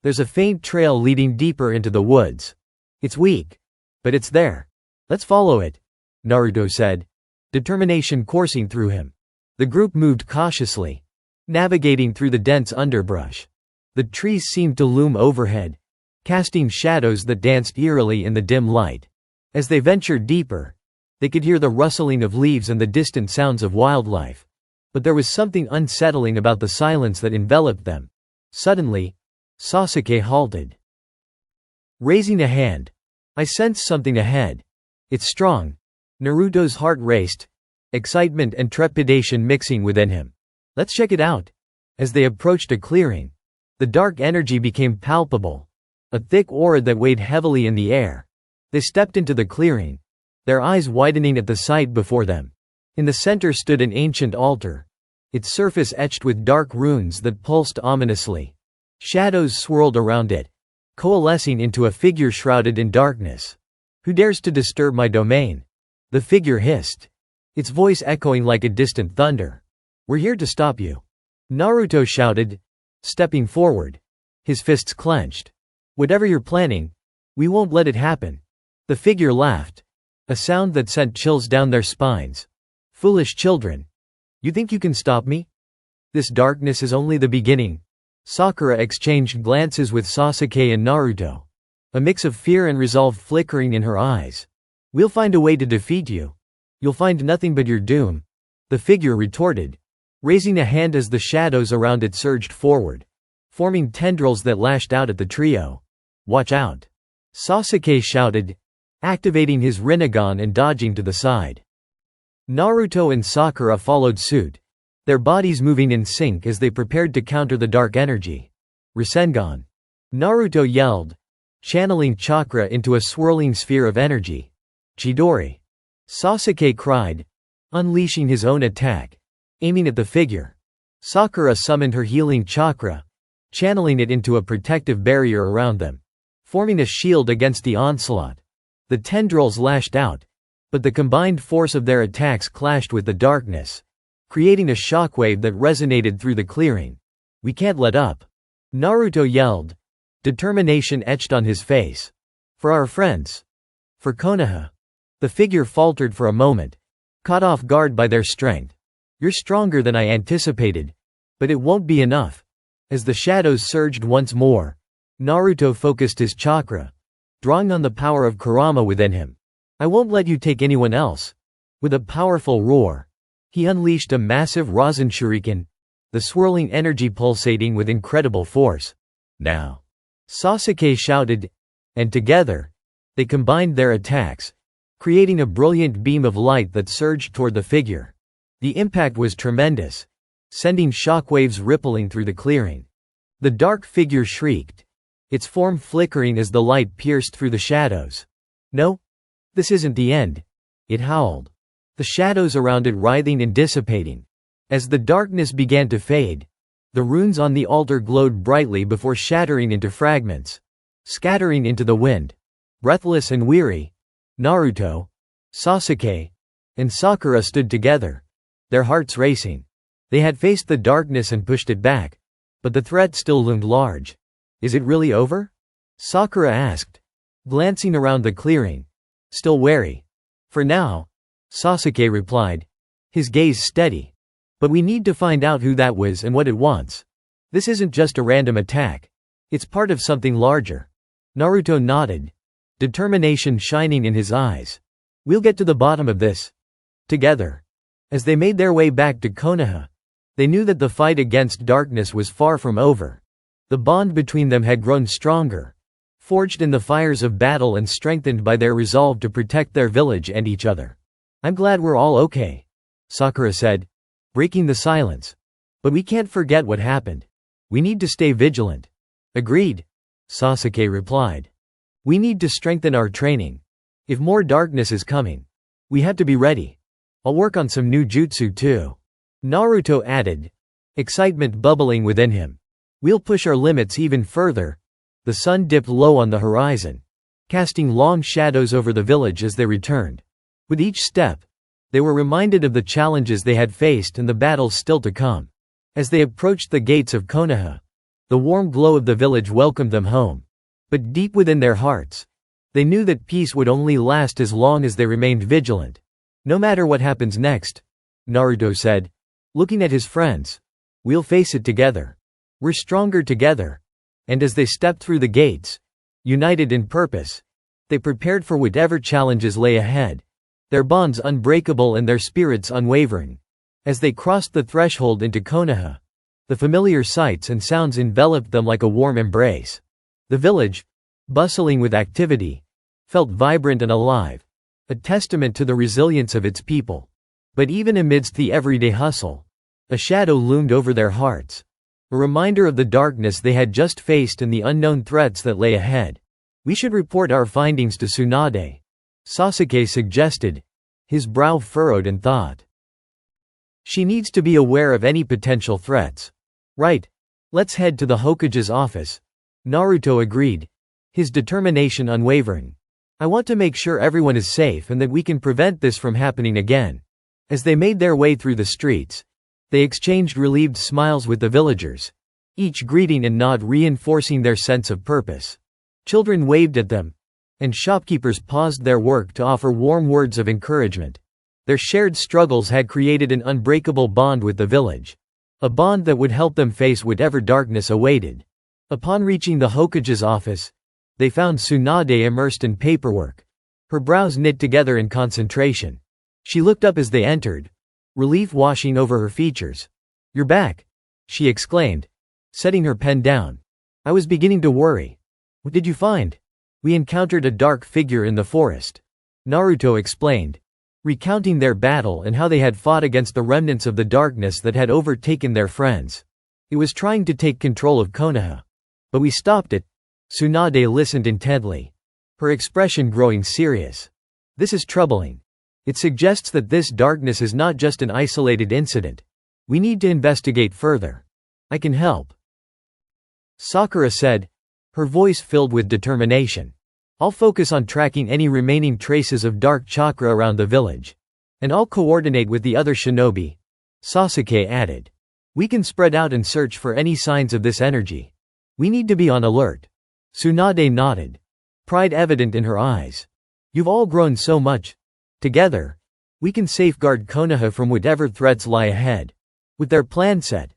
There's a faint trail leading deeper into the woods. It's weak, but it's there. Let's follow it, Naruto said, determination coursing through him. The group moved cautiously, navigating through the dense underbrush. The trees seemed to loom overhead, casting shadows that danced eerily in the dim light. As they ventured deeper, they could hear the rustling of leaves and the distant sounds of wildlife. But there was something unsettling about the silence that enveloped them. Suddenly, Sasuke halted. Raising a hand, I sensed something ahead. It's strong. Naruto's heart raced, excitement and trepidation mixing within him. Let's check it out. As they approached a clearing, the dark energy became palpable, a thick aura that weighed heavily in the air. They stepped into the clearing, their eyes widening at the sight before them. In the center stood an ancient altar, its surface etched with dark runes that pulsed ominously. Shadows swirled around it, coalescing into a figure shrouded in darkness. Who dares to disturb my domain? The figure hissed, its voice echoing like a distant thunder. We're here to stop you, Naruto shouted, stepping forward, his fists clenched. Whatever you're planning, we won't let it happen. The figure laughed, a sound that sent chills down their spines. Foolish children. You think you can stop me? This darkness is only the beginning. Sakura exchanged glances with Sasuke and Naruto, a mix of fear and resolve flickering in her eyes. We'll find a way to defeat you. You'll find nothing but your doom, the figure retorted, raising a hand as the shadows around it surged forward, forming tendrils that lashed out at the trio. Watch out, Sasuke shouted, activating his Rinnegan and dodging to the side. Naruto and Sakura followed suit, their bodies moving in sync as they prepared to counter the dark energy. Rasengan, Naruto yelled, channeling chakra into a swirling sphere of energy. Chidori, Sasuke cried, unleashing his own attack, aiming at the figure. Sakura summoned her healing chakra, channeling it into a protective barrier around them, forming a shield against the onslaught. The tendrils lashed out, but the combined force of their attacks clashed with the darkness, creating a shockwave that resonated through the clearing. We can't let up, Naruto yelled, determination etched on his face. For our friends. For Konoha. The figure faltered for a moment, caught off guard by their strength. You're stronger than I anticipated. But it won't be enough. As the shadows surged once more, Naruto focused his chakra, drawing on the power of Kurama within him. I won't let you take anyone else. With a powerful roar, he unleashed a massive Rasen Shuriken, the swirling energy pulsating with incredible force. Now, Sasuke shouted, and together, they combined their attacks, creating a brilliant beam of light that surged toward the figure. The impact was tremendous, sending shockwaves rippling through the clearing. The dark figure shrieked, its form flickering as the light pierced through the shadows. No, this isn't the end, it howled, the shadows around it writhing and dissipating. As the darkness began to fade, the runes on the altar glowed brightly before shattering into fragments, scattering into the wind. Breathless and weary, Naruto, Sasuke, and Sakura stood together, their hearts racing. They had faced the darkness and pushed it back, but the threat still loomed large. Is it really over? Sakura asked, glancing around the clearing, still wary. For now, Sasuke replied, his gaze steady. But we need to find out who that was and what it wants. This isn't just a random attack. It's part of something larger. Naruto nodded, determination shining in his eyes. We'll get to the bottom of this. Together. As they made their way back to Konoha, they knew that the fight against darkness was far from over. The bond between them had grown stronger, forged in the fires of battle and strengthened by their resolve to protect their village and each other. I'm glad we're all okay, Sakura said, breaking the silence. But we can't forget what happened. We need to stay vigilant. Agreed, Sasuke replied. We need to strengthen our training. If more darkness is coming, we have to be ready. I'll work on some new jutsu too, Naruto added, excitement bubbling within him. We'll push our limits even further. The sun dipped low on the horizon, casting long shadows over the village as they returned. With each step, they were reminded of the challenges they had faced and the battles still to come. As they approached the gates of Konoha, the warm glow of the village welcomed them home. But deep within their hearts, they knew that peace would only last as long as they remained vigilant. No matter what happens next, Naruto said, looking at his friends, we'll face it together. We're stronger together. And as they stepped through the gates, united in purpose, they prepared for whatever challenges lay ahead, their bonds unbreakable and their spirits unwavering. As they crossed the threshold into Konoha, the familiar sights and sounds enveloped them like a warm embrace. The village, bustling with activity, felt vibrant and alive, a testament to the resilience of its people. But even amidst the everyday hustle, a shadow loomed over their hearts, a reminder of the darkness they had just faced and the unknown threats that lay ahead. We should report our findings to Tsunade, Sasuke suggested, his brow furrowed in thought. She needs to be aware of any potential threats. Right. Let's head to the Hokage's office, Naruto agreed, his determination unwavering. I want to make sure everyone is safe and that we can prevent this from happening again. As they made their way through the streets, they exchanged relieved smiles with the villagers, each greeting and nod reinforcing their sense of purpose. Children waved at them, and shopkeepers paused their work to offer warm words of encouragement. Their shared struggles had created an unbreakable bond with the village, a bond that would help them face whatever darkness awaited. Upon reaching the Hokage's office, they found Tsunade immersed in paperwork, her brows knit together in concentration. She looked up as they entered, relief washing over her features. You're back, she exclaimed, setting her pen down. I was beginning to worry. What did you find? We encountered a dark figure in the forest, Naruto explained, recounting their battle and how they had fought against the remnants of the darkness that had overtaken their friends. It was trying to take control of Konoha. But we stopped it. Tsunade listened intently, her expression growing serious. This is troubling. It suggests that this darkness is not just an isolated incident. We need to investigate further. I can help, Sakura said, her voice filled with determination. I'll focus on tracking any remaining traces of dark chakra around the village. And I'll coordinate with the other shinobi, Sasuke added. We can spread out and search for any signs of this energy. We need to be on alert. Tsunade nodded, pride evident in her eyes. You've all grown so much. Together, we can safeguard Konoha from whatever threats lie ahead. With their plan set,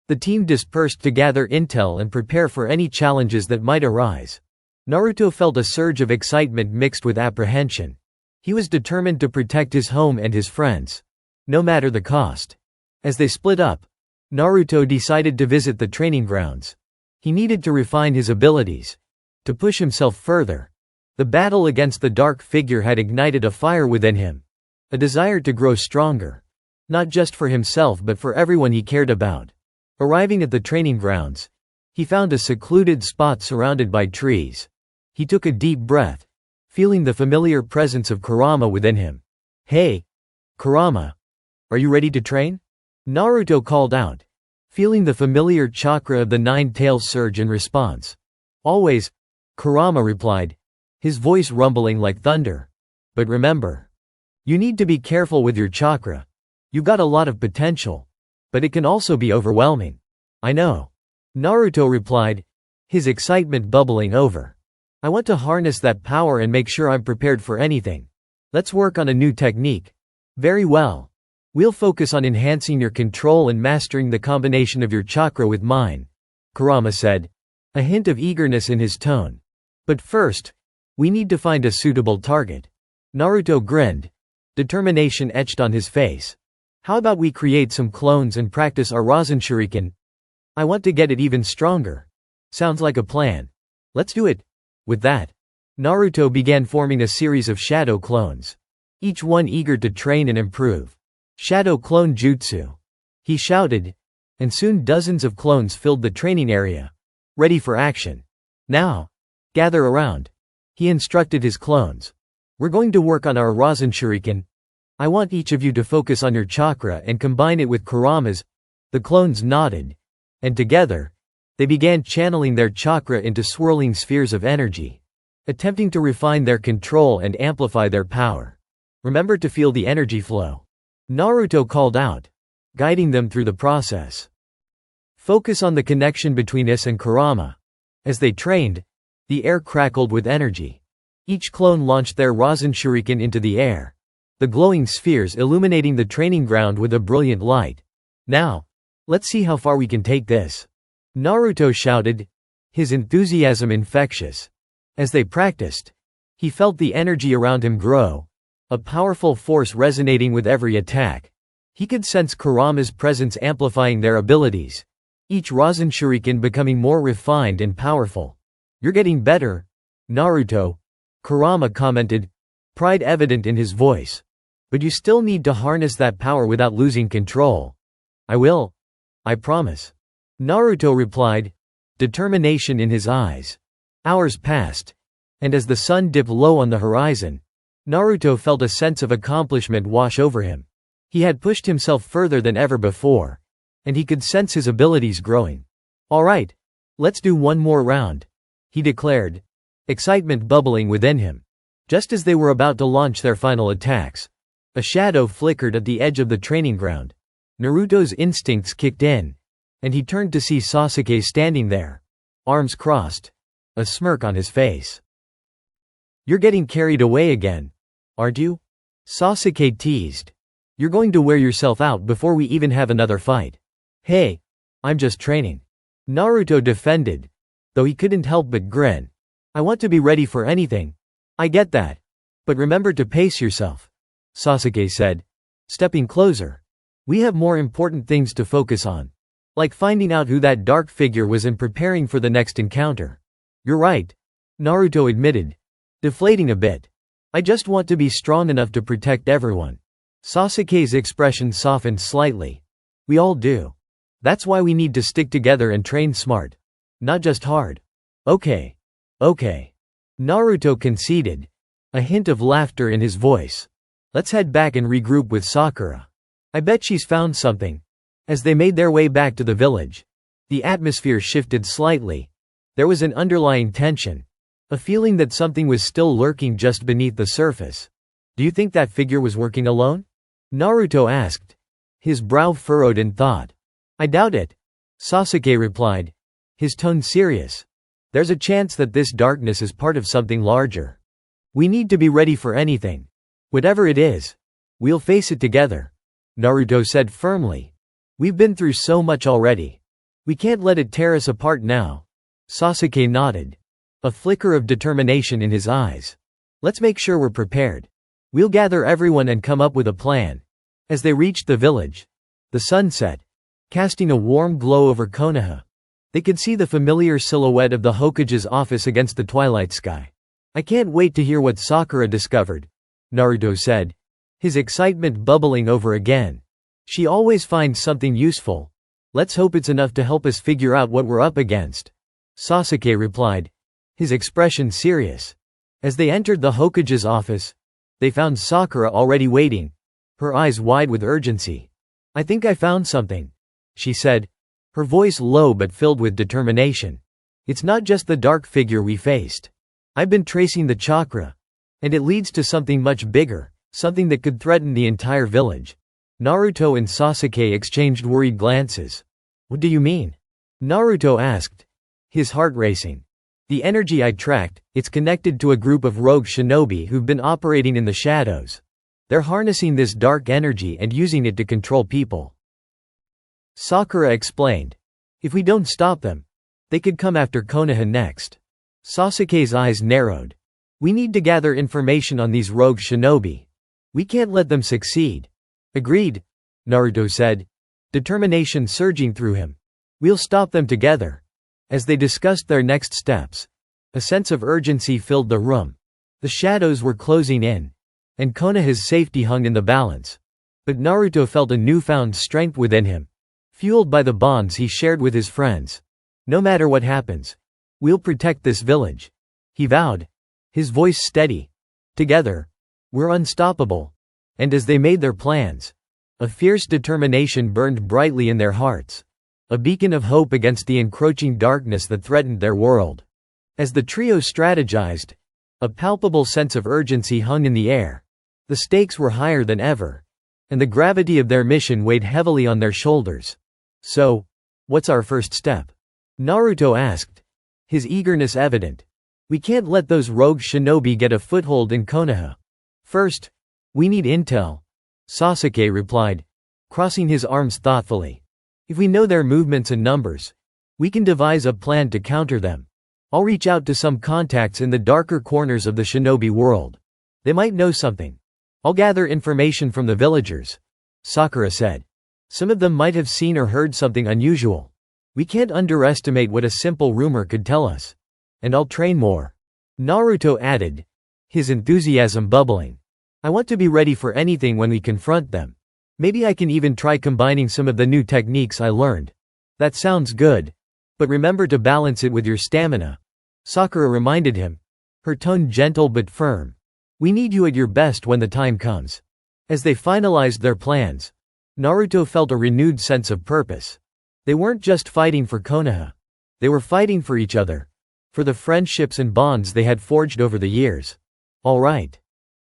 the team dispersed to gather intel and prepare for any challenges that might arise. Naruto felt a surge of excitement mixed with apprehension. He was determined to protect his home and his friends, no matter the cost. As they split up, Naruto decided to visit the training grounds. He needed to refine his abilities, to push himself further. The battle against the dark figure had ignited a fire within him, a desire to grow stronger, not just for himself but for everyone he cared about. Arriving at the training grounds, he found a secluded spot surrounded by trees. He took a deep breath, feeling the familiar presence of Kurama within him. Hey, Kurama, are you ready to train? Naruto called out, feeling the familiar chakra of the nine tails surge in response. Always, Kurama replied, his voice rumbling like thunder. But remember, you need to be careful with your chakra. You've got a lot of potential, but it can also be overwhelming. I know, Naruto replied, his excitement bubbling over. I want to harness that power and make sure I'm prepared for anything. Let's work on a new technique. Very well. We'll focus on enhancing your control and mastering the combination of your chakra with mine, Kurama said, a hint of eagerness in his tone. But first, we need to find a suitable target. Naruto grinned. Determination etched on his face. How about we create some clones and practice our Rasen Shuriken? I want to get it even stronger. Sounds like a plan. Let's do it. With that, Naruto began forming a series of shadow clones. Each one eager to train and improve. Shadow clone jutsu. He shouted. And soon dozens of clones filled the training area. Ready for action. Now, gather around. He instructed his clones. We're going to work on our Rasen Shuriken. I want each of you to focus on your chakra and combine it with Kurama's. The clones nodded. And together, they began channeling their chakra into swirling spheres of energy, attempting to refine their control and amplify their power. Remember to feel the energy flow. Naruto called out, guiding them through the process. Focus on the connection between us and Kurama. As they trained, the air crackled with energy. Each clone launched their Rasen Shuriken into the air, the glowing spheres illuminating the training ground with a brilliant light. Now, let's see how far we can take this. Naruto shouted, his enthusiasm infectious. As they practiced, he felt the energy around him grow, a powerful force resonating with every attack. He could sense Kurama's presence amplifying their abilities, each Rasen Shuriken becoming more refined and powerful. You're getting better, Naruto, Kurama commented, pride evident in his voice. But you still need to harness that power without losing control. I will. I promise. Naruto replied, determination in his eyes. Hours passed, and as the sun dipped low on the horizon, Naruto felt a sense of accomplishment wash over him. He had pushed himself further than ever before, and he could sense his abilities growing. All right, let's do one more round, he declared, excitement bubbling within him. Just as they were about to launch their final attacks, a shadow flickered at the edge of the training ground. Naruto's instincts kicked in, and he turned to see Sasuke standing there, arms crossed, a smirk on his face. You're getting carried away again, aren't you? Sasuke teased. You're going to wear yourself out before we even have another fight. Hey, I'm just training. Naruto defended, though he couldn't help but grin. I want to be ready for anything. I get that. But remember to pace yourself, Sasuke said, stepping closer. We have more important things to focus on, like finding out who that dark figure was and preparing for the next encounter. You're right, Naruto admitted, deflating a bit. I just want to be strong enough to protect everyone. Sasuke's expression softened slightly. We all do. That's why we need to stick together and train smart, not just hard. Okay. Naruto conceded, a hint of laughter in his voice. Let's head back and regroup with Sakura. I bet she's found something. As they made their way back to the village, the atmosphere shifted slightly. There was an underlying tension, a feeling that something was still lurking just beneath the surface. Do you think that figure was working alone? Naruto asked, his brow furrowed in thought. I doubt it, Sasuke replied, his tone serious. There's a chance that this darkness is part of something larger. We need to be ready for anything. Whatever it is, we'll face it together, Naruto said firmly. We've been through so much already. We can't let it tear us apart now. Sasuke nodded, a flicker of determination in his eyes. Let's make sure we're prepared. We'll gather everyone and come up with a plan. As they reached the village, the sun set, casting a warm glow over Konoha. They could see the familiar silhouette of the Hokage's office against the twilight sky. I can't wait to hear what Sakura discovered, Naruto said, his excitement bubbling over again. She always finds something useful. Let's hope it's enough to help us figure out what we're up against, Sasuke replied, his expression serious. As they entered the Hokage's office, they found Sakura already waiting, her eyes wide with urgency. I think I found something, she said, her voice low but filled with determination. It's not just the dark figure we faced. I've been tracing the chakra, and it leads to something much bigger, something that could threaten the entire village. Naruto and Sasuke exchanged worried glances. What do you mean? Naruto asked, his heart racing. The energy I tracked, it's connected to a group of rogue shinobi who've been operating in the shadows. They're harnessing this dark energy and using it to control people. Sakura explained. If we don't stop them, they could come after Konoha next. Sasuke's eyes narrowed. We need to gather information on these rogue shinobi. We can't let them succeed. Agreed, Naruto said, determination surging through him. We'll stop them together. As they discussed their next steps, a sense of urgency filled the room. The shadows were closing in, and Konoha's safety hung in the balance. But Naruto felt a newfound strength within him, fueled by the bonds he shared with his friends. No matter what happens, we'll protect this village, he vowed, his voice steady. Together, we're unstoppable. And as they made their plans, a fierce determination burned brightly in their hearts, a beacon of hope against the encroaching darkness that threatened their world. As the trio strategized, a palpable sense of urgency hung in the air. The stakes were higher than ever, and the gravity of their mission weighed heavily on their shoulders. So, what's our first step? Naruto asked, his eagerness evident. We can't let those rogue shinobi get a foothold in Konoha. First, we need intel, Sasuke replied, crossing his arms thoughtfully. If we know their movements and numbers, we can devise a plan to counter them. I'll reach out to some contacts in the darker corners of the shinobi world. They might know something. I'll gather information from the villagers, Sakura said. Some of them might have seen or heard something unusual. We can't underestimate what a simple rumor could tell us. And I'll train more, Naruto added, his enthusiasm bubbling. I want to be ready for anything when we confront them. Maybe I can even try combining some of the new techniques I learned. That sounds good. But remember to balance it with your stamina, Sakura reminded him, her tone gentle but firm. We need you at your best when the time comes. As they finalized their plans, Naruto felt a renewed sense of purpose. They weren't just fighting for Konoha. They were fighting for each other, for the friendships and bonds they had forged over the years. All right.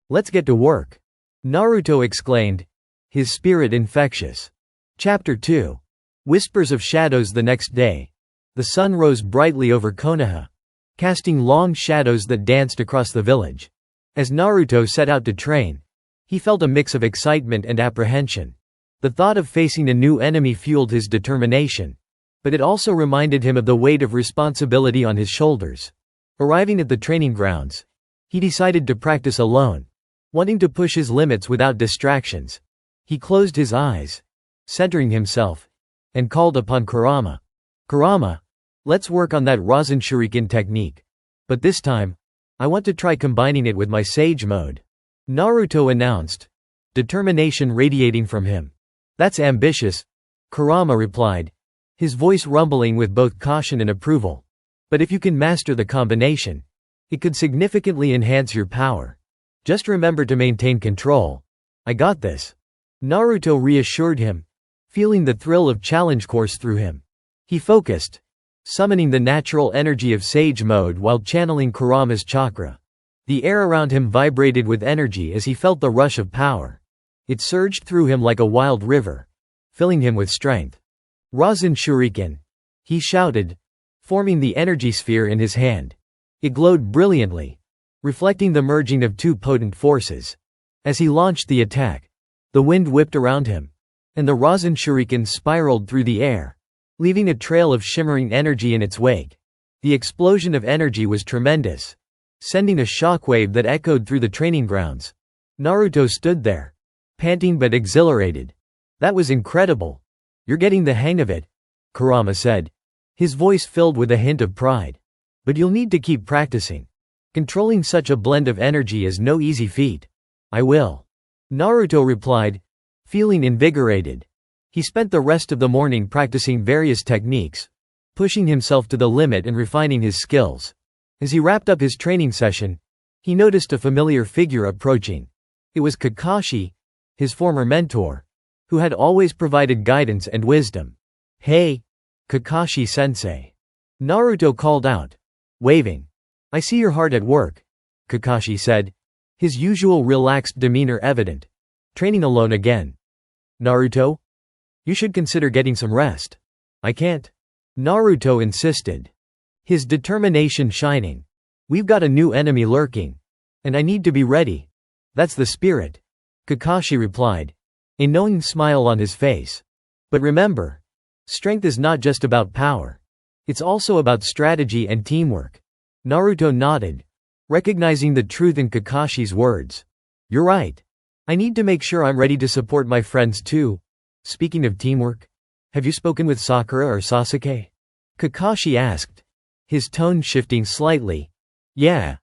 Let's get to work, Naruto exclaimed, his spirit infectious. Chapter 2. Whispers of Shadows. The next day, the sun rose brightly over Konoha, casting long shadows that danced across the village. As Naruto set out to train, he felt a mix of excitement and apprehension. The thought of facing a new enemy fueled his determination, but it also reminded him of the weight of responsibility on his shoulders. Arriving at the training grounds, he decided to practice alone, wanting to push his limits without distractions. He closed his eyes, centering himself, and called upon Kurama. Kurama, let's work on that Rasen Shuriken technique. But this time, I want to try combining it with my Sage mode, Naruto announced, determination radiating from him. That's ambitious, Kurama replied, his voice rumbling with both caution and approval. But if you can master the combination, it could significantly enhance your power. Just remember to maintain control. I got this, Naruto reassured him, feeling the thrill of challenge course through him. He focused, summoning the natural energy of Sage mode while channeling Kurama's chakra. The air around him vibrated with energy as he felt the rush of power. It surged through him like a wild river, filling him with strength. Rasen Shuriken, he shouted, forming the energy sphere in his hand. It glowed brilliantly, reflecting the merging of two potent forces. As he launched the attack, the wind whipped around him, and the Rasen Shuriken spiraled through the air, leaving a trail of shimmering energy in its wake. The explosion of energy was tremendous, sending a shockwave that echoed through the training grounds. Naruto stood there, panting but exhilarated. That was incredible. You're getting the hang of it, Kurama said, his voice filled with a hint of pride. But you'll need to keep practicing. Controlling such a blend of energy is no easy feat. I will, Naruto replied, feeling invigorated. He spent the rest of the morning practicing various techniques, pushing himself to the limit and refining his skills. As he wrapped up his training session, he noticed a familiar figure approaching. It was Kakashi, his former mentor, who had always provided guidance and wisdom. Hey, Kakashi-sensei, Naruto called out, waving. I see you're hard at work, Kakashi said, his usual relaxed demeanor evident. Training alone again. Naruto? You should consider getting some rest. I can't, Naruto insisted, his determination shining. We've got a new enemy lurking, and I need to be ready. That's the spirit, Kakashi replied, a knowing smile on his face. But remember, strength is not just about power. It's also about strategy and teamwork. Naruto nodded, recognizing the truth in Kakashi's words. You're right. I need to make sure I'm ready to support my friends too. Speaking of teamwork, have you spoken with Sakura or Sasuke? Kakashi asked, his tone shifting slightly. Yeah.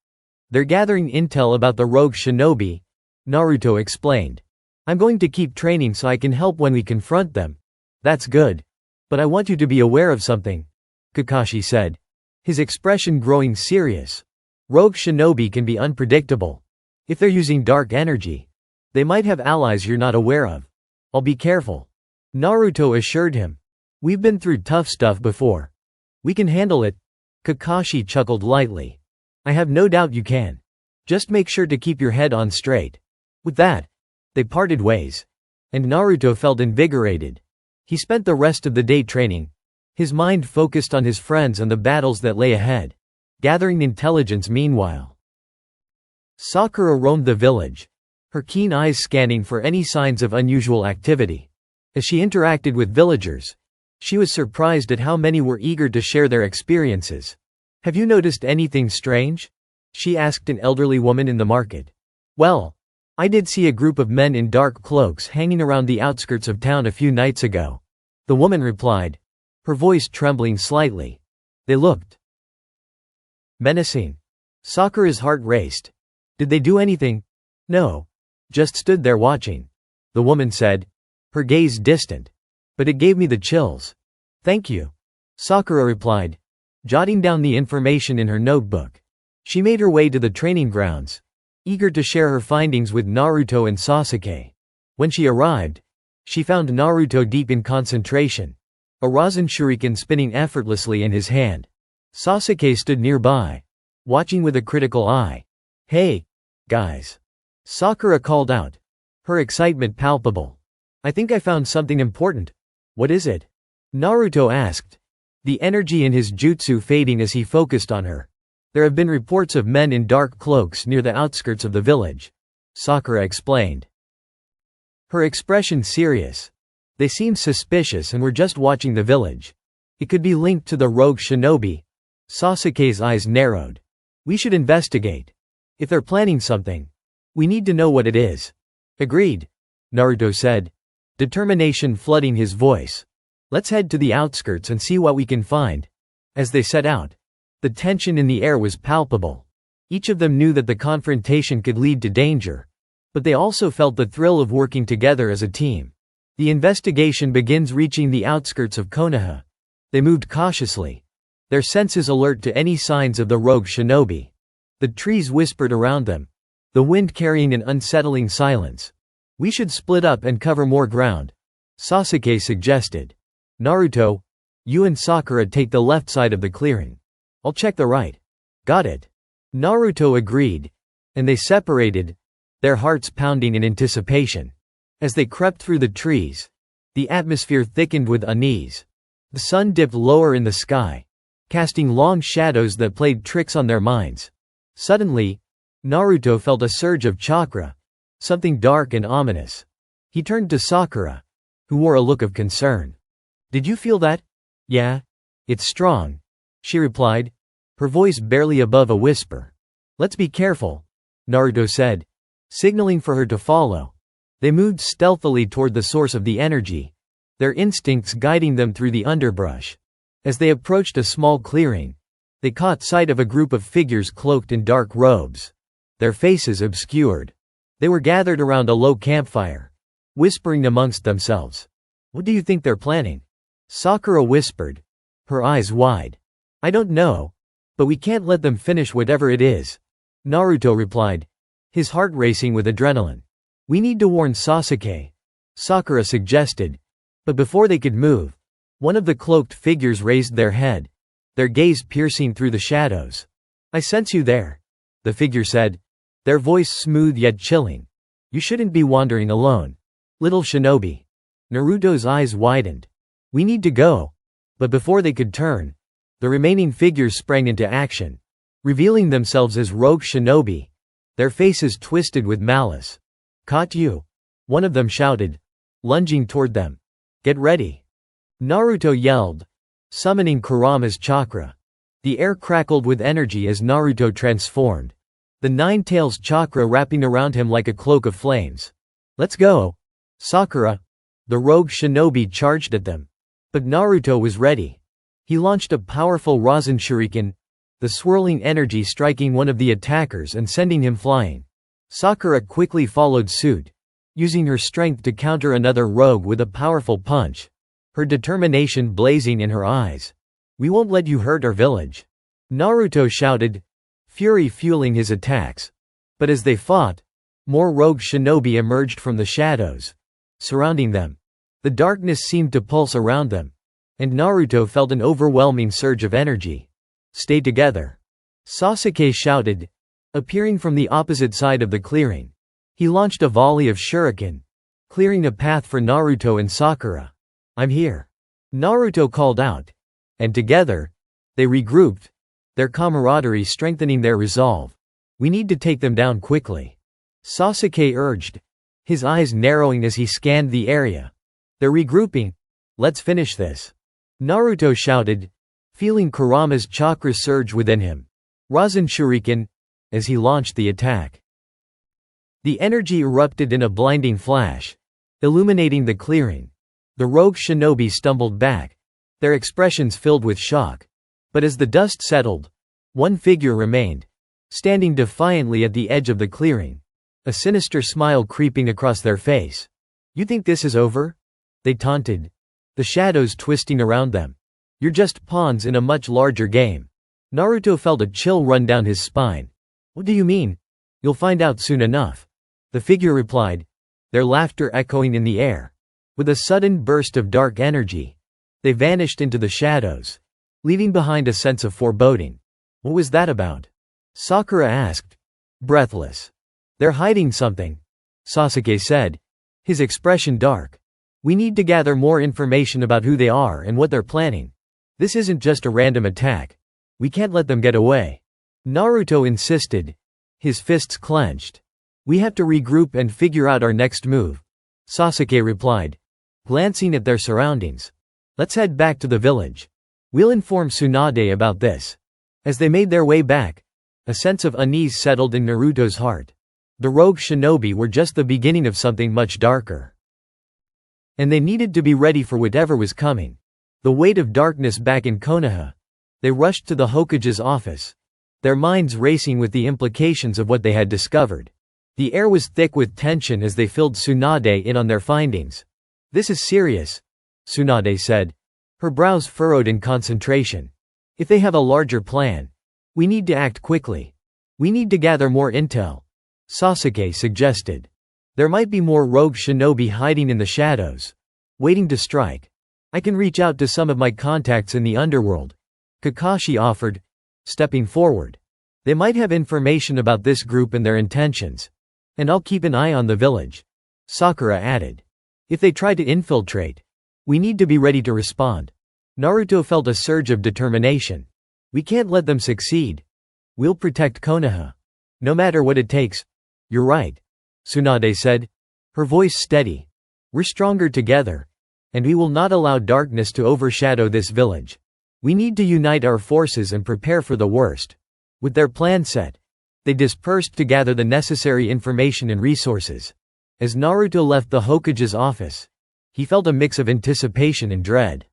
They're gathering intel about the rogue shinobi, Naruto explained. I'm going to keep training so I can help when we confront them. That's good. But I want you to be aware of something, Kakashi said, his expression growing serious. Rogue shinobi can be unpredictable. If they're using dark energy, they might have allies you're not aware of. I'll be careful, Naruto assured him. We've been through tough stuff before. We can handle it. Kakashi chuckled lightly. I have no doubt you can. Just make sure to keep your head on straight. With that, they parted ways. And Naruto felt invigorated. He spent the rest of the day training, his mind focused on his friends and the battles that lay ahead, gathering intelligence meanwhile. Sakura roamed the village, her keen eyes scanning for any signs of unusual activity. As she interacted with villagers, she was surprised at how many were eager to share their experiences. Have you noticed anything strange? She asked an elderly woman in the market. Well, I did see a group of men in dark cloaks hanging around the outskirts of town a few nights ago. The woman replied, her voice trembling slightly. They looked menacing. Sakura's heart raced. Did they do anything? No. Just stood there watching. The woman said, her gaze distant. But it gave me the chills. Thank you. Sakura replied, jotting down the information in her notebook. She made her way to the training grounds, eager to share her findings with Naruto and Sasuke. When she arrived, she found Naruto deep in concentration, a Rasen shuriken spinning effortlessly in his hand. Sasuke stood nearby, watching with a critical eye. Hey, guys. Sakura called out, her excitement palpable. I think I found something important. What is it? Naruto asked, the energy in his jutsu fading as he focused on her. There have been reports of men in dark cloaks near the outskirts of the village, Sakura explained, her expression serious. They seemed suspicious and were just watching the village. It could be linked to the rogue shinobi. Sasuke's eyes narrowed. We should investigate. If they're planning something, we need to know what it is. Agreed, Naruto said, determination flooding his voice. Let's head to the outskirts and see what we can find. As they set out, the tension in the air was palpable. Each of them knew that the confrontation could lead to danger, but they also felt the thrill of working together as a team. The investigation begins reaching the outskirts of Konoha. They moved cautiously, their senses alert to any signs of the rogue shinobi. The trees whispered around them, the wind carrying an unsettling silence. We should split up and cover more ground, Sasuke suggested. Naruto, you and Sakura take the left side of the clearing. I'll check the right. Got it. Naruto agreed, and they separated, their hearts pounding in anticipation. As they crept through the trees, the atmosphere thickened with unease. The sun dipped lower in the sky, casting long shadows that played tricks on their minds. Suddenly, Naruto felt a surge of chakra, something dark and ominous. He turned to Sakura, who wore a look of concern. Did you feel that? Yeah. It's strong, she replied, her voice barely above a whisper. Let's be careful, Naruto said, signaling for her to follow. They moved stealthily toward the source of the energy, their instincts guiding them through the underbrush. As they approached a small clearing, they caught sight of a group of figures cloaked in dark robes, their faces obscured. They were gathered around a low campfire, whispering amongst themselves. What do you think they're planning? Sakura whispered, her eyes wide. I don't know, but we can't let them finish whatever it is, Naruto replied, his heart racing with adrenaline. We need to warn Sasuke, Sakura suggested. But before they could move, one of the cloaked figures raised their head, their gaze piercing through the shadows. I sense you there, the figure said, their voice smooth yet chilling. You shouldn't be wandering alone, little shinobi. Naruto's eyes widened. We need to go. But before they could turn, the remaining figures sprang into action, revealing themselves as rogue shinobi, their faces twisted with malice. Caught you, one of them shouted, lunging toward them. Get ready, Naruto yelled, summoning Kurama's chakra. The air crackled with energy as Naruto transformed, the nine tails chakra wrapping around him like a cloak of flames. "Let's go, Sakura!" The rogue shinobi charged at them. But Naruto was ready. He launched a powerful Rasen Shuriken, the swirling energy striking one of the attackers and sending him flying. Sakura quickly followed suit, using her strength to counter another rogue with a powerful punch, her determination blazing in her eyes. "We won't let you hurt our village," Naruto shouted, fury fueling his attacks. But as they fought, more rogue shinobi emerged from the shadows, surrounding them. The darkness seemed to pulse around them, and Naruto felt an overwhelming surge of energy. "Stay together," Sasuke shouted, appearing from the opposite side of the clearing. He launched a volley of shuriken, clearing a path for Naruto and Sakura. "I'm here," Naruto called out. And together, they regrouped, their camaraderie strengthening their resolve. "We need to take them down quickly," Sasuke urged, his eyes narrowing as he scanned the area. "They're regrouping. Let's finish this," Naruto shouted, feeling Kurama's chakra surge within him. Rasen Shuriken, as he launched the attack. The energy erupted in a blinding flash, illuminating the clearing. The rogue shinobi stumbled back, their expressions filled with shock. But as the dust settled, one figure remained, standing defiantly at the edge of the clearing, a sinister smile creeping across their face. "You think this is over?" they taunted, the shadows twisting around them. "You're just pawns in a much larger game." Naruto felt a chill run down his spine. "What do you mean? You'll find out soon enough," the figure replied, their laughter echoing in the air. With a sudden burst of dark energy, they vanished into the shadows, leaving behind a sense of foreboding. "What was that about?" Sakura asked, breathless. "They're hiding something," Sasuke said, his expression dark. "We need to gather more information about who they are and what they're planning. This isn't just a random attack. We can't let them get away," Naruto insisted, his fists clenched. "We have to regroup and figure out our next move," Sasuke replied, glancing at their surroundings. "Let's head back to the village. We'll inform Tsunade about this." As they made their way back, a sense of unease settled in Naruto's heart. The rogue shinobi were just the beginning of something much darker. And they needed to be ready for whatever was coming. The weight of darkness back in Konoha. They rushed to the Hokage's office, their minds racing with the implications of what they had discovered. The air was thick with tension as they filled Tsunade in on their findings. "This is serious," Tsunade said, her brows furrowed in concentration. "If they have a larger plan, we need to act quickly. We need to gather more intel," Sasuke suggested. "There might be more rogue shinobi hiding in the shadows, waiting to strike. I can reach out to some of my contacts in the underworld," Kakashi offered, stepping forward. "They might have information about this group and their intentions. And I'll keep an eye on the village," Sakura added. "If they try to infiltrate, we need to be ready to respond." Naruto felt a surge of determination. "We can't let them succeed. We'll protect Konoha, no matter what it takes." "You're right," Tsunade said, her voice steady. "We're stronger together, and we will not allow darkness to overshadow this village. We need to unite our forces and prepare for the worst." With their plan set, they dispersed to gather the necessary information and resources. As Naruto left the Hokage's office, he felt a mix of anticipation and dread.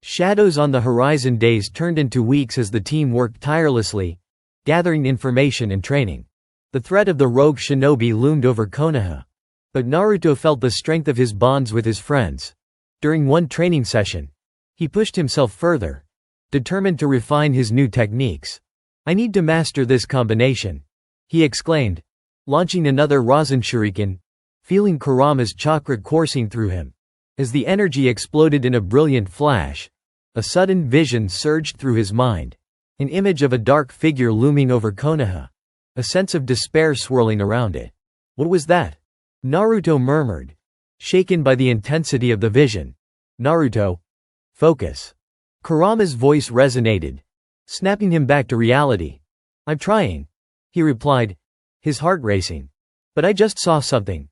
Shadows on the horizon. Days turned into weeks as the team worked tirelessly, gathering information and training. The threat of the rogue shinobi loomed over Konoha, but Naruto felt the strength of his bonds with his friends. During one training session, he pushed himself further, determined to refine his new techniques. "I need to master this combination," he exclaimed, launching another Rasen Shuriken, feeling Kurama's chakra coursing through him. As the energy exploded in a brilliant flash, a sudden vision surged through his mind, an image of a dark figure looming over Konoha, a sense of despair swirling around it. "What was that?" Naruto murmured, shaken by the intensity of the vision. "Naruto, focus." Kurama's voice resonated, snapping him back to reality. "I'm trying," he replied, his heart racing. "But I just saw something."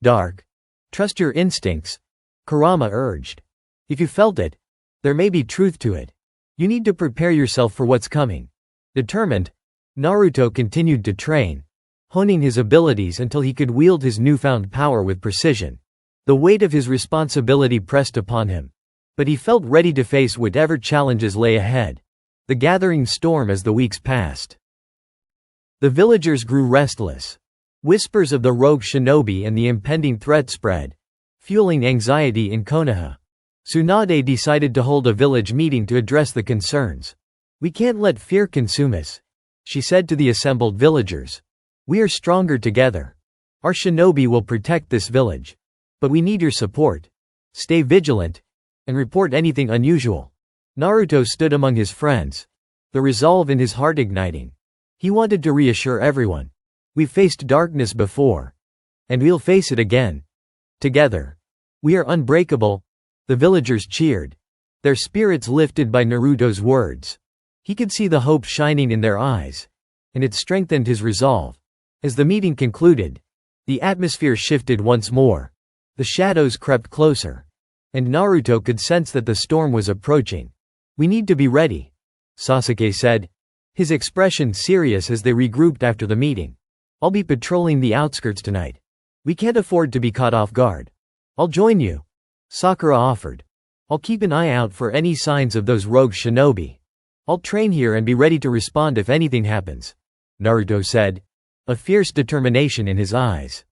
"Dark. Trust your instincts," Kurama urged. "If you felt it, there may be truth to it. You need to prepare yourself for what's coming." Determined, Naruto continued to train, honing his abilities until he could wield his newfound power with precision. The weight of his responsibility pressed upon him, but he felt ready to face whatever challenges lay ahead. The gathering storm as the weeks passed. The villagers grew restless. Whispers of the rogue shinobi and the impending threat spread, fueling anxiety in Konoha. Tsunade decided to hold a village meeting to address the concerns. "We can't let fear consume us," she said to the assembled villagers. "We are stronger together. Our shinobi will protect this village. But we need your support. Stay vigilant, and report anything unusual." Naruto stood among his friends, the resolve in his heart igniting. He wanted to reassure everyone. "We've faced darkness before. And we'll face it again. Together. We are unbreakable." The villagers cheered, their spirits lifted by Naruto's words. He could see the hope shining in their eyes, and it strengthened his resolve. As the meeting concluded, the atmosphere shifted once more. The shadows crept closer, and Naruto could sense that the storm was approaching. "We need to be ready," Sasuke said, his expression serious as they regrouped after the meeting. "I'll be patrolling the outskirts tonight. We can't afford to be caught off guard." "I'll join you," Sakura offered. "I'll keep an eye out for any signs of those rogue shinobi. I'll train here and be ready to respond if anything happens," Naruto said, a fierce determination in his eyes.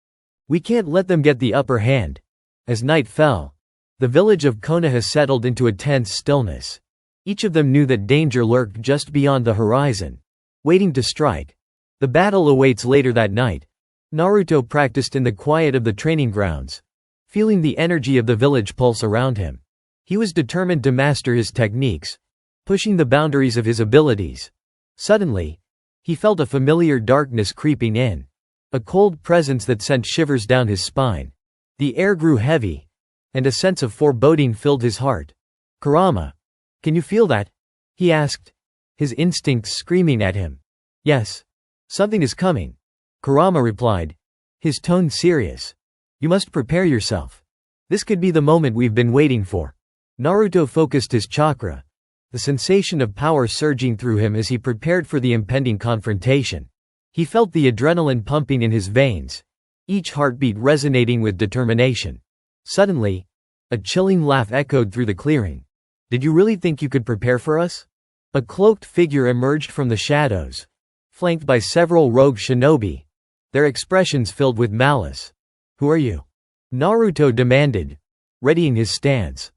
"We can't let them get the upper hand." As night fell, the village of Konoha settled into a tense stillness. Each of them knew that danger lurked just beyond the horizon, waiting to strike. The battle awaits later that night. Naruto practiced in the quiet of the training grounds, feeling the energy of the village pulse around him. He was determined to master his techniques, pushing the boundaries of his abilities. Suddenly, he felt a familiar darkness creeping in, a cold presence that sent shivers down his spine. The air grew heavy, and a sense of foreboding filled his heart. "Kurama, can you feel that?" he asked, his instincts screaming at him. "Yes. Something is coming," Kurama replied, his tone serious. "You must prepare yourself. This could be the moment we've been waiting for." Naruto focused his chakra, the sensation of power surging through him as he prepared for the impending confrontation. He felt the adrenaline pumping in his veins, each heartbeat resonating with determination. Suddenly, a chilling laugh echoed through the clearing. "Did you really think you could prepare for us?" A cloaked figure emerged from the shadows, flanked by several rogue shinobi, their expressions filled with malice. "Who are you?" Naruto demanded, readying his stance.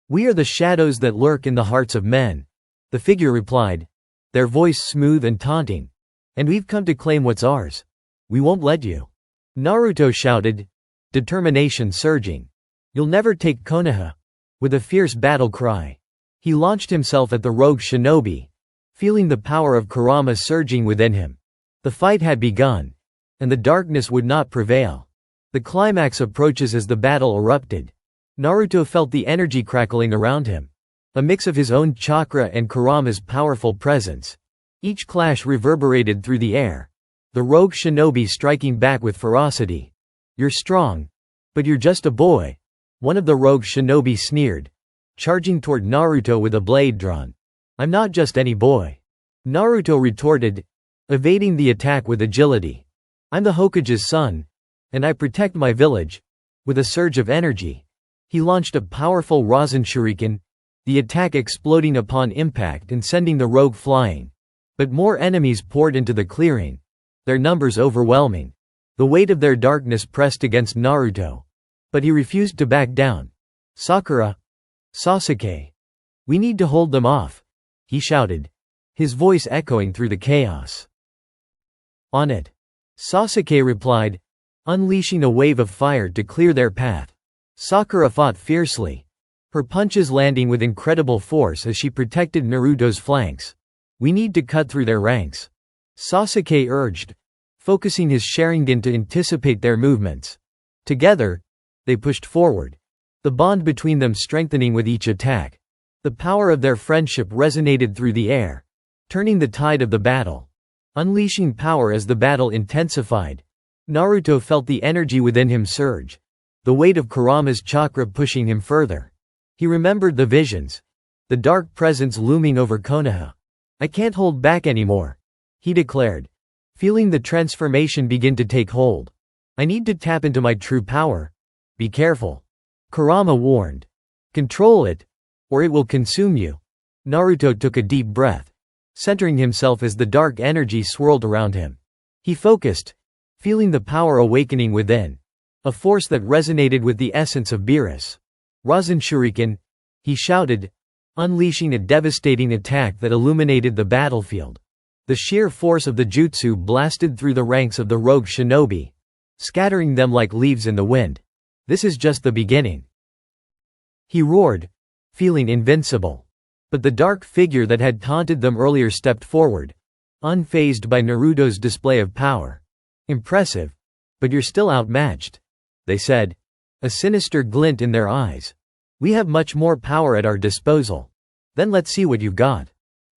"We are the shadows that lurk in the hearts of men," the figure replied, their voice smooth and taunting. "And we've come to claim what's ours. We won't let you," Naruto shouted, determination surging. "You'll never take Konoha." With a fierce battle cry, he launched himself at the rogue shinobi, feeling the power of Kurama surging within him. The fight had begun, and the darkness would not prevail. The climax approaches as the battle erupted. Naruto felt the energy crackling around him, a mix of his own chakra and Kurama's powerful presence. Each clash reverberated through the air, the rogue shinobi striking back with ferocity. "You're strong, but you're just a boy," one of the rogue shinobi sneered, charging toward Naruto with a blade drawn. "I'm not just any boy," Naruto retorted, evading the attack with agility. "I'm the Hokage's son, and I protect my village." With a surge of energy, he launched a powerful Rasen Shuriken, the attack exploding upon impact and sending the rogue flying. But more enemies poured into the clearing, their numbers overwhelming. The weight of their darkness pressed against Naruto, but he refused to back down. "Sakura, Sasuke, we need to hold them off," he shouted, his voice echoing through the chaos. "On it," Sasuke replied, unleashing a wave of fire to clear their path. Sakura fought fiercely, her punches landing with incredible force as she protected Naruto's flanks. "We need to cut through their ranks," Sasuke urged, focusing his Sharingan to anticipate their movements. Together, they pushed forward, the bond between them strengthening with each attack. The power of their friendship resonated through the air, turning the tide of the battle, unleashing power as the battle intensified. Naruto felt the energy within him surge, the weight of Kurama's chakra pushing him further. He remembered the visions, the dark presence looming over Konoha. "I can't hold back anymore," he declared, feeling the transformation begin to take hold. I need to tap into my true power. Be careful. Kurama warned. Control it, or it will consume you. Naruto took a deep breath, centering himself as the dark energy swirled around him. He focused, feeling the power awakening within, a force that resonated with the essence of Beerus. Rasen Shuriken, he shouted, unleashing a devastating attack that illuminated the battlefield. The sheer force of the jutsu blasted through the ranks of the rogue shinobi, scattering them like leaves in the wind. This is just the beginning. He roared, feeling invincible. But the dark figure that had taunted them earlier stepped forward, unfazed by Naruto's display of power. Impressive. But you're still outmatched, they said, a sinister glint in their eyes. We have much more power at our disposal. Then let's see what you've got.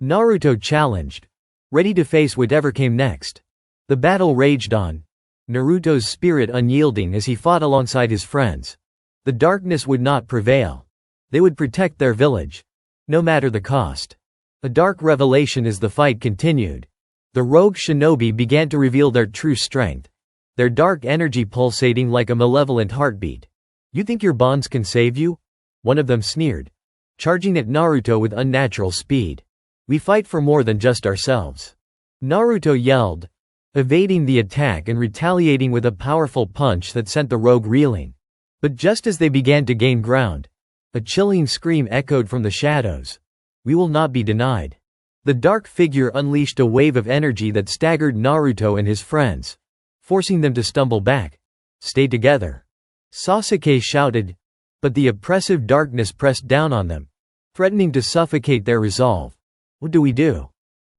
Naruto challenged, ready to face whatever came next. The battle raged on, Naruto's spirit unyielding as he fought alongside his friends. The darkness would not prevail. They would protect their village, no matter the cost. A dark revelation as the fight continued. The rogue shinobi began to reveal their true strength, their dark energy pulsating like a malevolent heartbeat. You think your bonds can save you? One of them sneered, charging at Naruto with unnatural speed. We fight for more than just ourselves. Naruto yelled, evading the attack and retaliating with a powerful punch that sent the rogue reeling. But just as they began to gain ground, a chilling scream echoed from the shadows. We will not be denied. The dark figure unleashed a wave of energy that staggered Naruto and his friends, forcing them to stumble back. Stay together. Sasuke shouted, but the oppressive darkness pressed down on them, threatening to suffocate their resolve. What do we do?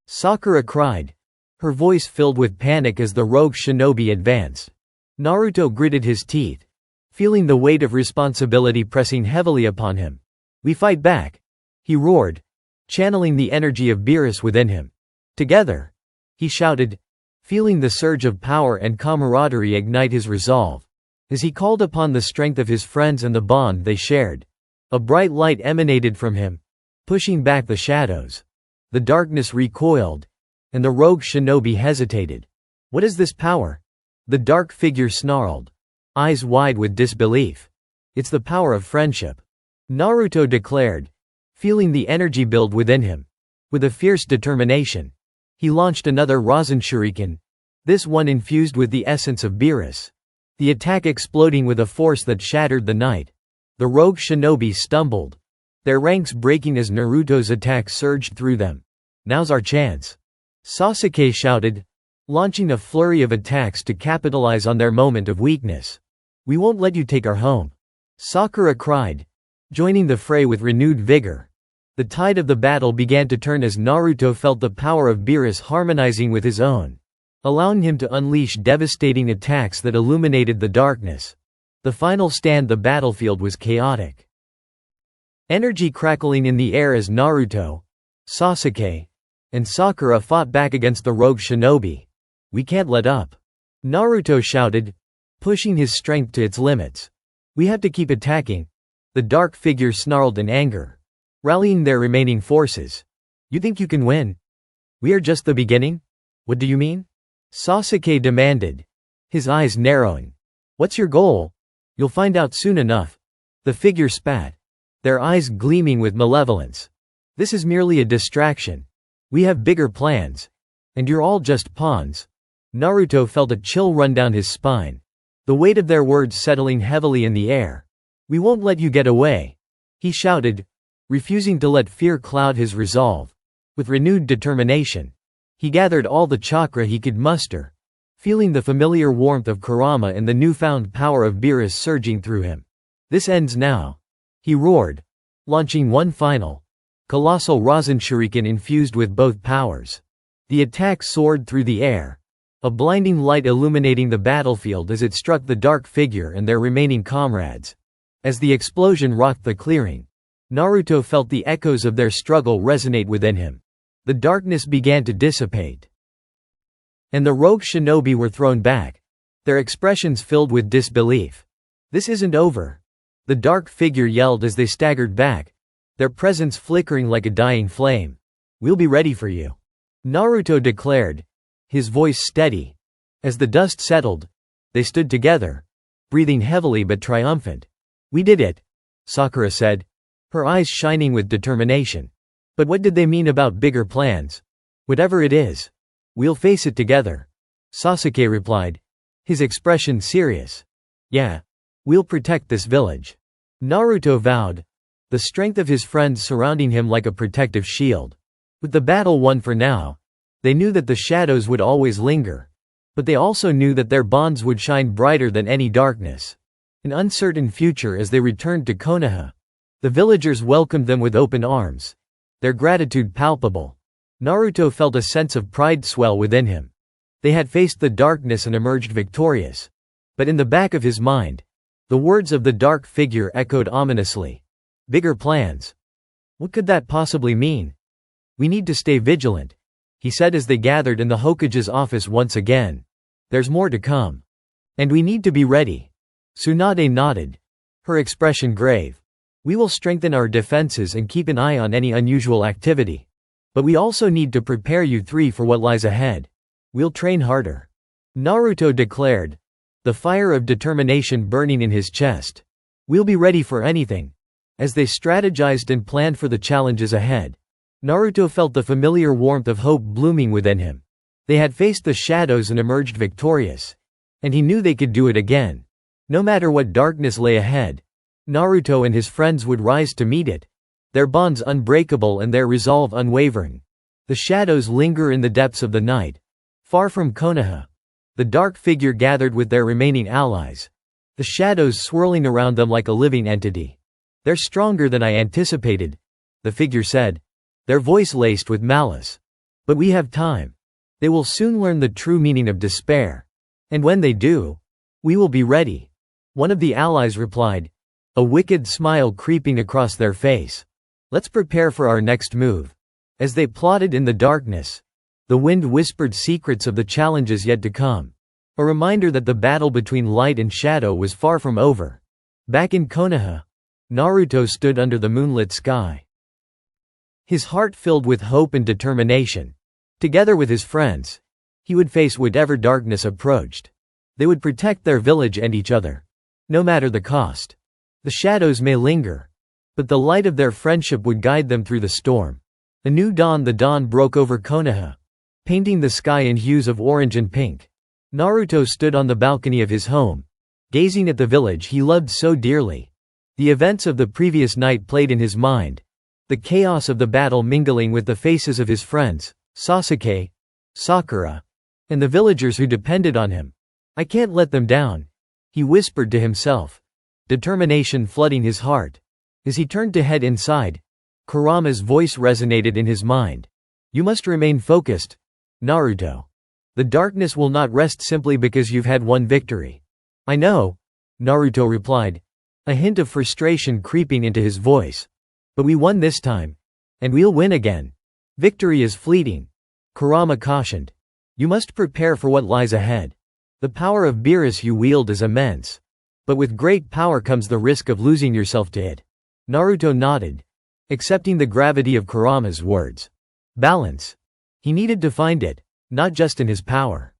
Sakura cried, her voice filled with panic as the rogue shinobi advanced. Naruto gritted his teeth, feeling the weight of responsibility pressing heavily upon him. We fight back, he roared, channeling the energy of Beerus within him. Together, he shouted, feeling the surge of power and camaraderie ignite his resolve. As he called upon the strength of his friends and the bond they shared, a bright light emanated from him, pushing back the shadows. The darkness recoiled, and the rogue shinobi hesitated. What is this power? The dark figure snarled, eyes wide with disbelief. It's the power of friendship, Naruto declared, feeling the energy build within him. With a fierce determination, he launched another Rasen Shuriken, this one infused with the essence of Beerus, the attack exploding with a force that shattered the night. The rogue shinobi stumbled, their ranks breaking as Naruto's attack surged through them. Now's our chance, Sasuke shouted, launching a flurry of attacks to capitalize on their moment of weakness. We won't let you take our home, Sakura cried, joining the fray with renewed vigor. The tide of the battle began to turn as Naruto felt the power of Beerus harmonizing with his own, allowing him to unleash devastating attacks that illuminated the darkness. The final stand, the battlefield was chaotic. Energy crackling in the air as Naruto, Sasuke, and Sakura fought back against the rogue shinobi. We can't let up, Naruto shouted, pushing his strength to its limits. We have to keep attacking. The dark figure snarled in anger, rallying their remaining forces. You think you can win? We are just the beginning? What do you mean? Sasuke demanded, his eyes narrowing. What's your goal? You'll find out soon enough, the figure spat, their eyes gleaming with malevolence. This is merely a distraction. We have bigger plans, and you're all just pawns. Naruto felt a chill run down his spine, the weight of their words settling heavily in the air. We won't let you get away, he shouted, refusing to let fear cloud his resolve. With renewed determination, he gathered all the chakra he could muster, feeling the familiar warmth of Kurama and the newfound power of Beerus surging through him. This ends now, he roared, launching one final, colossal Rasen Shuriken infused with both powers. The attack soared through the air, a blinding light illuminating the battlefield as it struck the dark figure and their remaining comrades. As the explosion rocked the clearing, Naruto felt the echoes of their struggle resonate within him. The darkness began to dissipate, and the rogue shinobi were thrown back, their expressions filled with disbelief. This isn't over, the dark figure yelled as they staggered back, their presence flickering like a dying flame. We'll be ready for you, Naruto declared, his voice steady. As the dust settled, they stood together, breathing heavily but triumphant. "We did it," Sakura said, her eyes shining with determination. "But what did they mean about bigger plans?" "Whatever it is, we'll face it together," Sasuke replied, his expression serious. "Yeah. We'll protect this village," Naruto vowed, the strength of his friends surrounding him like a protective shield. With the battle won for now, they knew that the shadows would always linger. But they also knew that their bonds would shine brighter than any darkness. An uncertain future as they returned to Konoha. The villagers welcomed them with open arms, their gratitude palpable. Naruto felt a sense of pride swell within him. They had faced the darkness and emerged victorious. But in the back of his mind, the words of the dark figure echoed ominously. Bigger plans. What could that possibly mean? "We need to stay vigilant," he said as they gathered in the Hokage's office once again. "There's more to come. And we need to be ready." Tsunade nodded, her expression grave. "We will strengthen our defenses and keep an eye on any unusual activity. But we also need to prepare you three for what lies ahead. We'll train harder," Naruto declared, the fire of determination burning in his chest. "We'll be ready for anything." As they strategized and planned for the challenges ahead, Naruto felt the familiar warmth of hope blooming within him. They had faced the shadows and emerged victorious. And he knew they could do it again. No matter what darkness lay ahead, Naruto and his friends would rise to meet it. Their bonds unbreakable and their resolve unwavering. The shadows linger in the depths of the night. Far from Konoha, the dark figure gathered with their remaining allies. The shadows swirling around them like a living entity. "They're stronger than I anticipated," the figure said, their voice laced with malice. "But we have time. They will soon learn the true meaning of despair. And when they do, we will be ready," one of the allies replied, a wicked smile creeping across their face. "Let's prepare for our next move." As they plotted in the darkness, the wind whispered secrets of the challenges yet to come. A reminder that the battle between light and shadow was far from over. Back in Konoha, Naruto stood under the moonlit sky, his heart filled with hope and determination. Together with his friends, he would face whatever darkness approached. They would protect their village and each other, no matter the cost. The shadows may linger, but the light of their friendship would guide them through the storm. A new dawn. The dawn broke over Konoha, painting the sky in hues of orange and pink. Naruto stood on the balcony of his home, gazing at the village he loved so dearly. The events of the previous night played in his mind, the chaos of the battle mingling with the faces of his friends, Sasuke, Sakura, and the villagers who depended on him. "I can't let them down," he whispered to himself, determination flooding his heart. As he turned to head inside, Kurama's voice resonated in his mind. "You must remain focused, Naruto. The darkness will not rest simply because you've had one victory." "I know," Naruto replied, a hint of frustration creeping into his voice. "But we won this time. And we'll win again." "Victory is fleeting," Kurama cautioned. "You must prepare for what lies ahead. The power of Beerus you wield is immense. But with great power comes the risk of losing yourself to it." Naruto nodded, accepting the gravity of Kurama's words. Balance. He needed to find it, not just in his power,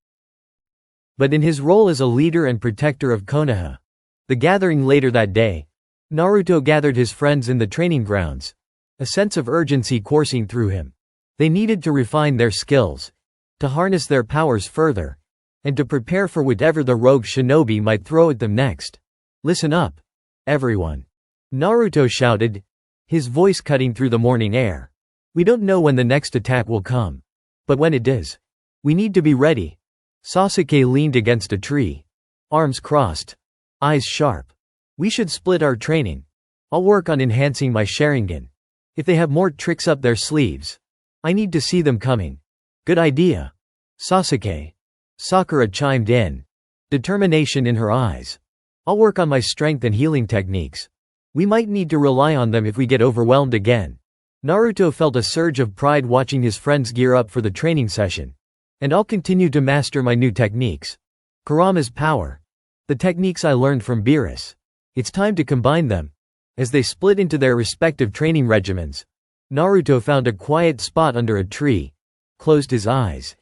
but in his role as a leader and protector of Konoha. The gathering later that day, Naruto gathered his friends in the training grounds, a sense of urgency coursing through him. They needed to refine their skills, to harness their powers further, and to prepare for whatever the rogue shinobi might throw at them next. "Listen up, everyone," Naruto shouted, his voice cutting through the morning air. "We don't know when the next attack will come. But when it does, we need to be ready." Sasuke leaned against a tree, arms crossed, eyes sharp. "We should split our training. I'll work on enhancing my Sharingan. If they have more tricks up their sleeves, I need to see them coming." "Good idea, Sasuke," Sakura chimed in, determination in her eyes. "I'll work on my strength and healing techniques. We might need to rely on them if we get overwhelmed again." Naruto felt a surge of pride watching his friends gear up for the training session. "And I'll continue to master my new techniques. Kurama's power. The techniques I learned from Beerus. It's time to combine them." As they split into their respective training regimens, Naruto found a quiet spot under a tree, closed his eyes,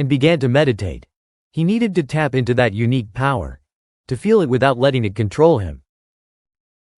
and began to meditate. He needed to tap into that unique power, to feel it without letting it control him.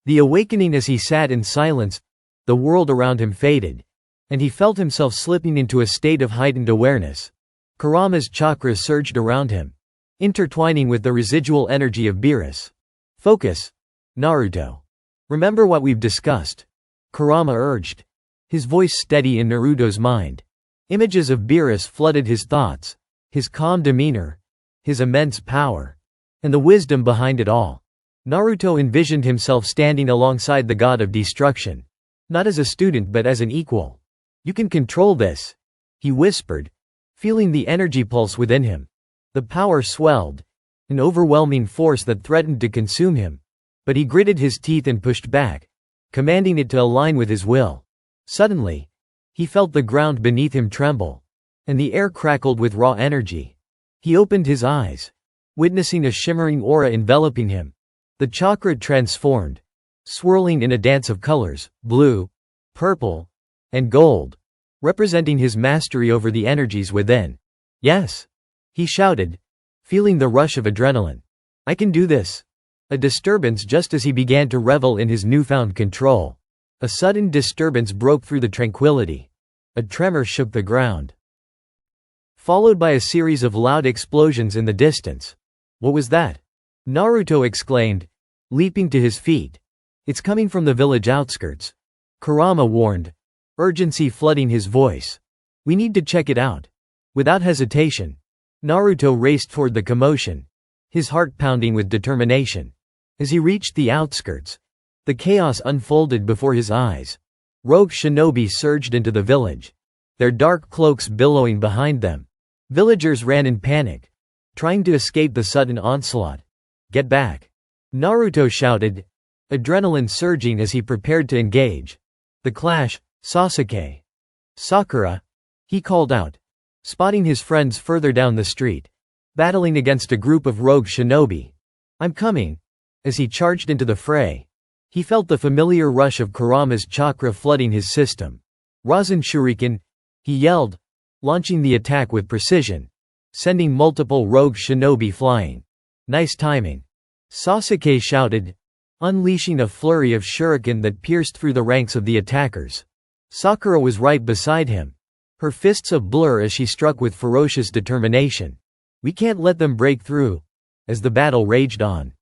The awakening as he sat in silence, the world around him faded, and he felt himself slipping into a state of heightened awareness. Kurama's chakras surged around him, intertwining with the residual energy of Beerus. Focus, Naruto. Remember what we've discussed, Kurama urged, his voice steady in Naruto's mind. Images of Beerus flooded his thoughts, his calm demeanor, his immense power, and the wisdom behind it all. Naruto envisioned himself standing alongside the god of destruction, not as a student but as an equal. You can control this, he whispered, feeling the energy pulse within him. The power swelled, an overwhelming force that threatened to consume him. But he gritted his teeth and pushed back, commanding it to align with his will. Suddenly, he felt the ground beneath him tremble, and the air crackled with raw energy. He opened his eyes, witnessing a shimmering aura enveloping him. The chakra transformed, swirling in a dance of colors, blue, purple, and gold, representing his mastery over the energies within. Yes, he shouted, feeling the rush of adrenaline. I can do this. A disturbance just as he began to revel in his newfound control. A sudden disturbance broke through the tranquility. A tremor shook the ground, followed by a series of loud explosions in the distance. What was that? Naruto exclaimed, leaping to his feet. It's coming from the village outskirts, Kurama warned, urgency flooding his voice. We need to check it out. Without hesitation, Naruto raced toward the commotion, his heart pounding with determination. As he reached the outskirts, the chaos unfolded before his eyes. Rogue shinobi surged into the village, their dark cloaks billowing behind them. Villagers ran in panic, trying to escape the sudden onslaught. Get back! Naruto shouted, adrenaline surging as he prepared to engage. The clash, Sasuke. Sakura, he called out, spotting his friends further down the street, battling against a group of rogue shinobi. I'm coming. As he charged into the fray, he felt the familiar rush of Kurama's chakra flooding his system. Rasen Shuriken, he yelled, launching the attack with precision, sending multiple rogue shinobi flying. Nice timing. Sasuke shouted, unleashing a flurry of shuriken that pierced through the ranks of the attackers. Sakura was right beside him, her fists a blur as she struck with ferocious determination. We can't let them break through. As the battle raged on,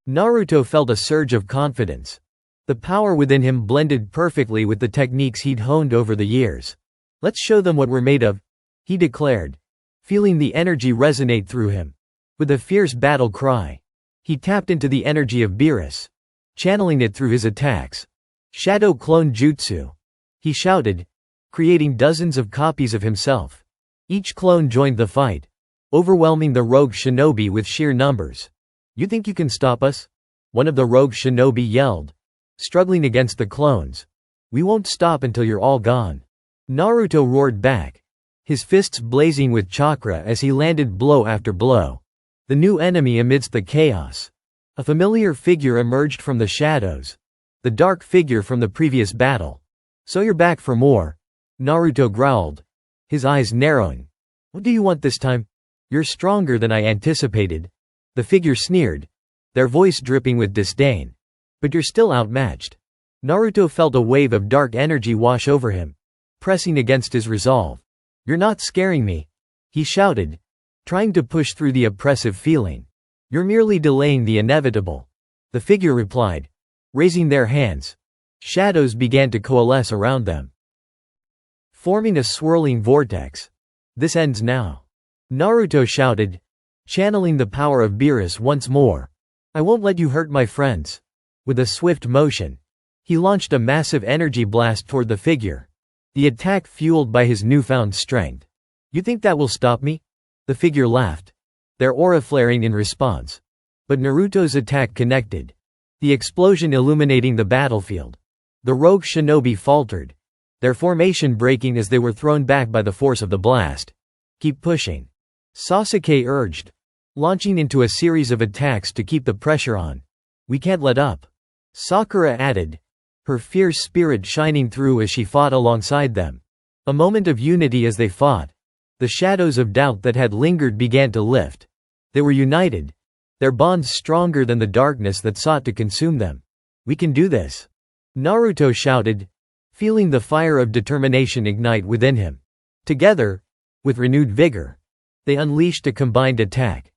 Naruto felt a surge of confidence. The power within him blended perfectly with the techniques he'd honed over the years. Let's show them what we're made of, he declared, feeling the energy resonate through him. With a fierce battle cry, he tapped into the energy of Beerus, channeling it through his attacks. Shadow Clone Jutsu, he shouted, creating dozens of copies of himself. Each clone joined the fight, overwhelming the rogue shinobi with sheer numbers. You think you can stop us? One of the rogue shinobi yelled, struggling against the clones. We won't stop until you're all gone. Naruto roared back, his fists blazing with chakra as he landed blow after blow. The new enemy amidst the chaos. A familiar figure emerged from the shadows, the dark figure from the previous battle. So you're back for more? Naruto growled, his eyes narrowing. What do you want this time? You're stronger than I anticipated. The figure sneered, their voice dripping with disdain. But you're still outmatched. Naruto felt a wave of dark energy wash over him, pressing against his resolve. You're not scaring me, he shouted, trying to push through the oppressive feeling. You're merely delaying the inevitable, the figure replied, raising their hands. Shadows began to coalesce around them, forming a swirling vortex. This ends now, Naruto shouted, channeling the power of Beerus once more. I won't let you hurt my friends. With a swift motion, he launched a massive energy blast toward the figure, the attack fueled by his newfound strength. You think that will stop me? The figure laughed, their aura flaring in response. But Naruto's attack connected, the explosion illuminating the battlefield. The rogue shinobi faltered, their formation breaking as they were thrown back by the force of the blast. Keep pushing, Sasuke urged, launching into a series of attacks to keep the pressure on. We can't let up, Sakura added, her fierce spirit shining through as she fought alongside them. A moment of unity as they fought, The shadows of doubt that had lingered began to lift. They were united, their bonds stronger than the darkness that sought to consume them. "We can do this," Naruto shouted, feeling the fire of determination ignite within him. Together, with renewed vigor, they unleashed a combined attack.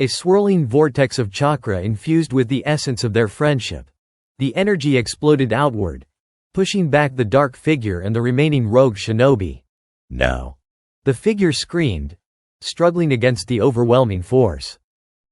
A swirling vortex of chakra infused with the essence of their friendship. The energy exploded outward, pushing back the dark figure and the remaining rogue shinobi. "No!" the figure screamed, struggling against the overwhelming force.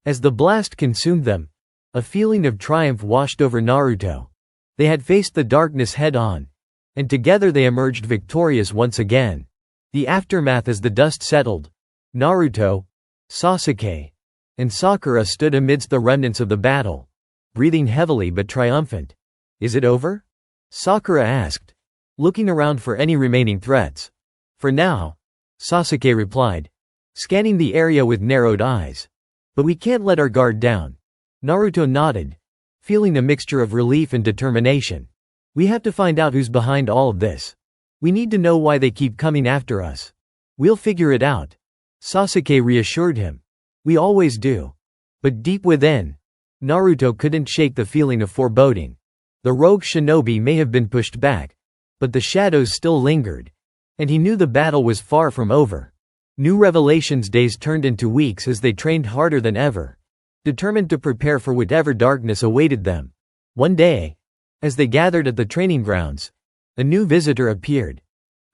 As the blast consumed them, a feeling of triumph washed over Naruto. They had faced the darkness head-on, and together they emerged victorious once again. The aftermath: as the dust settled, Naruto, Sasuke, and Sakura stood amidst the remnants of the battle, breathing heavily but triumphant. "Is it over?" Sakura asked, looking around for any remaining threats. "For now," Sasuke replied, scanning the area with narrowed eyes. "But we can't let our guard down." Naruto nodded, feeling a mixture of relief and determination. "We have to find out who's behind all of this. We need to know why they keep coming after us." "We'll figure it out," Sasuke reassured him. "We always do." But deep within, Naruto couldn't shake the feeling of foreboding. The rogue shinobi may have been pushed back, but the shadows still lingered, and he knew the battle was far from over. New revelations: days turned into weeks as they trained harder than ever, determined to prepare for whatever darkness awaited them. One day, as they gathered at the training grounds, a new visitor appeared.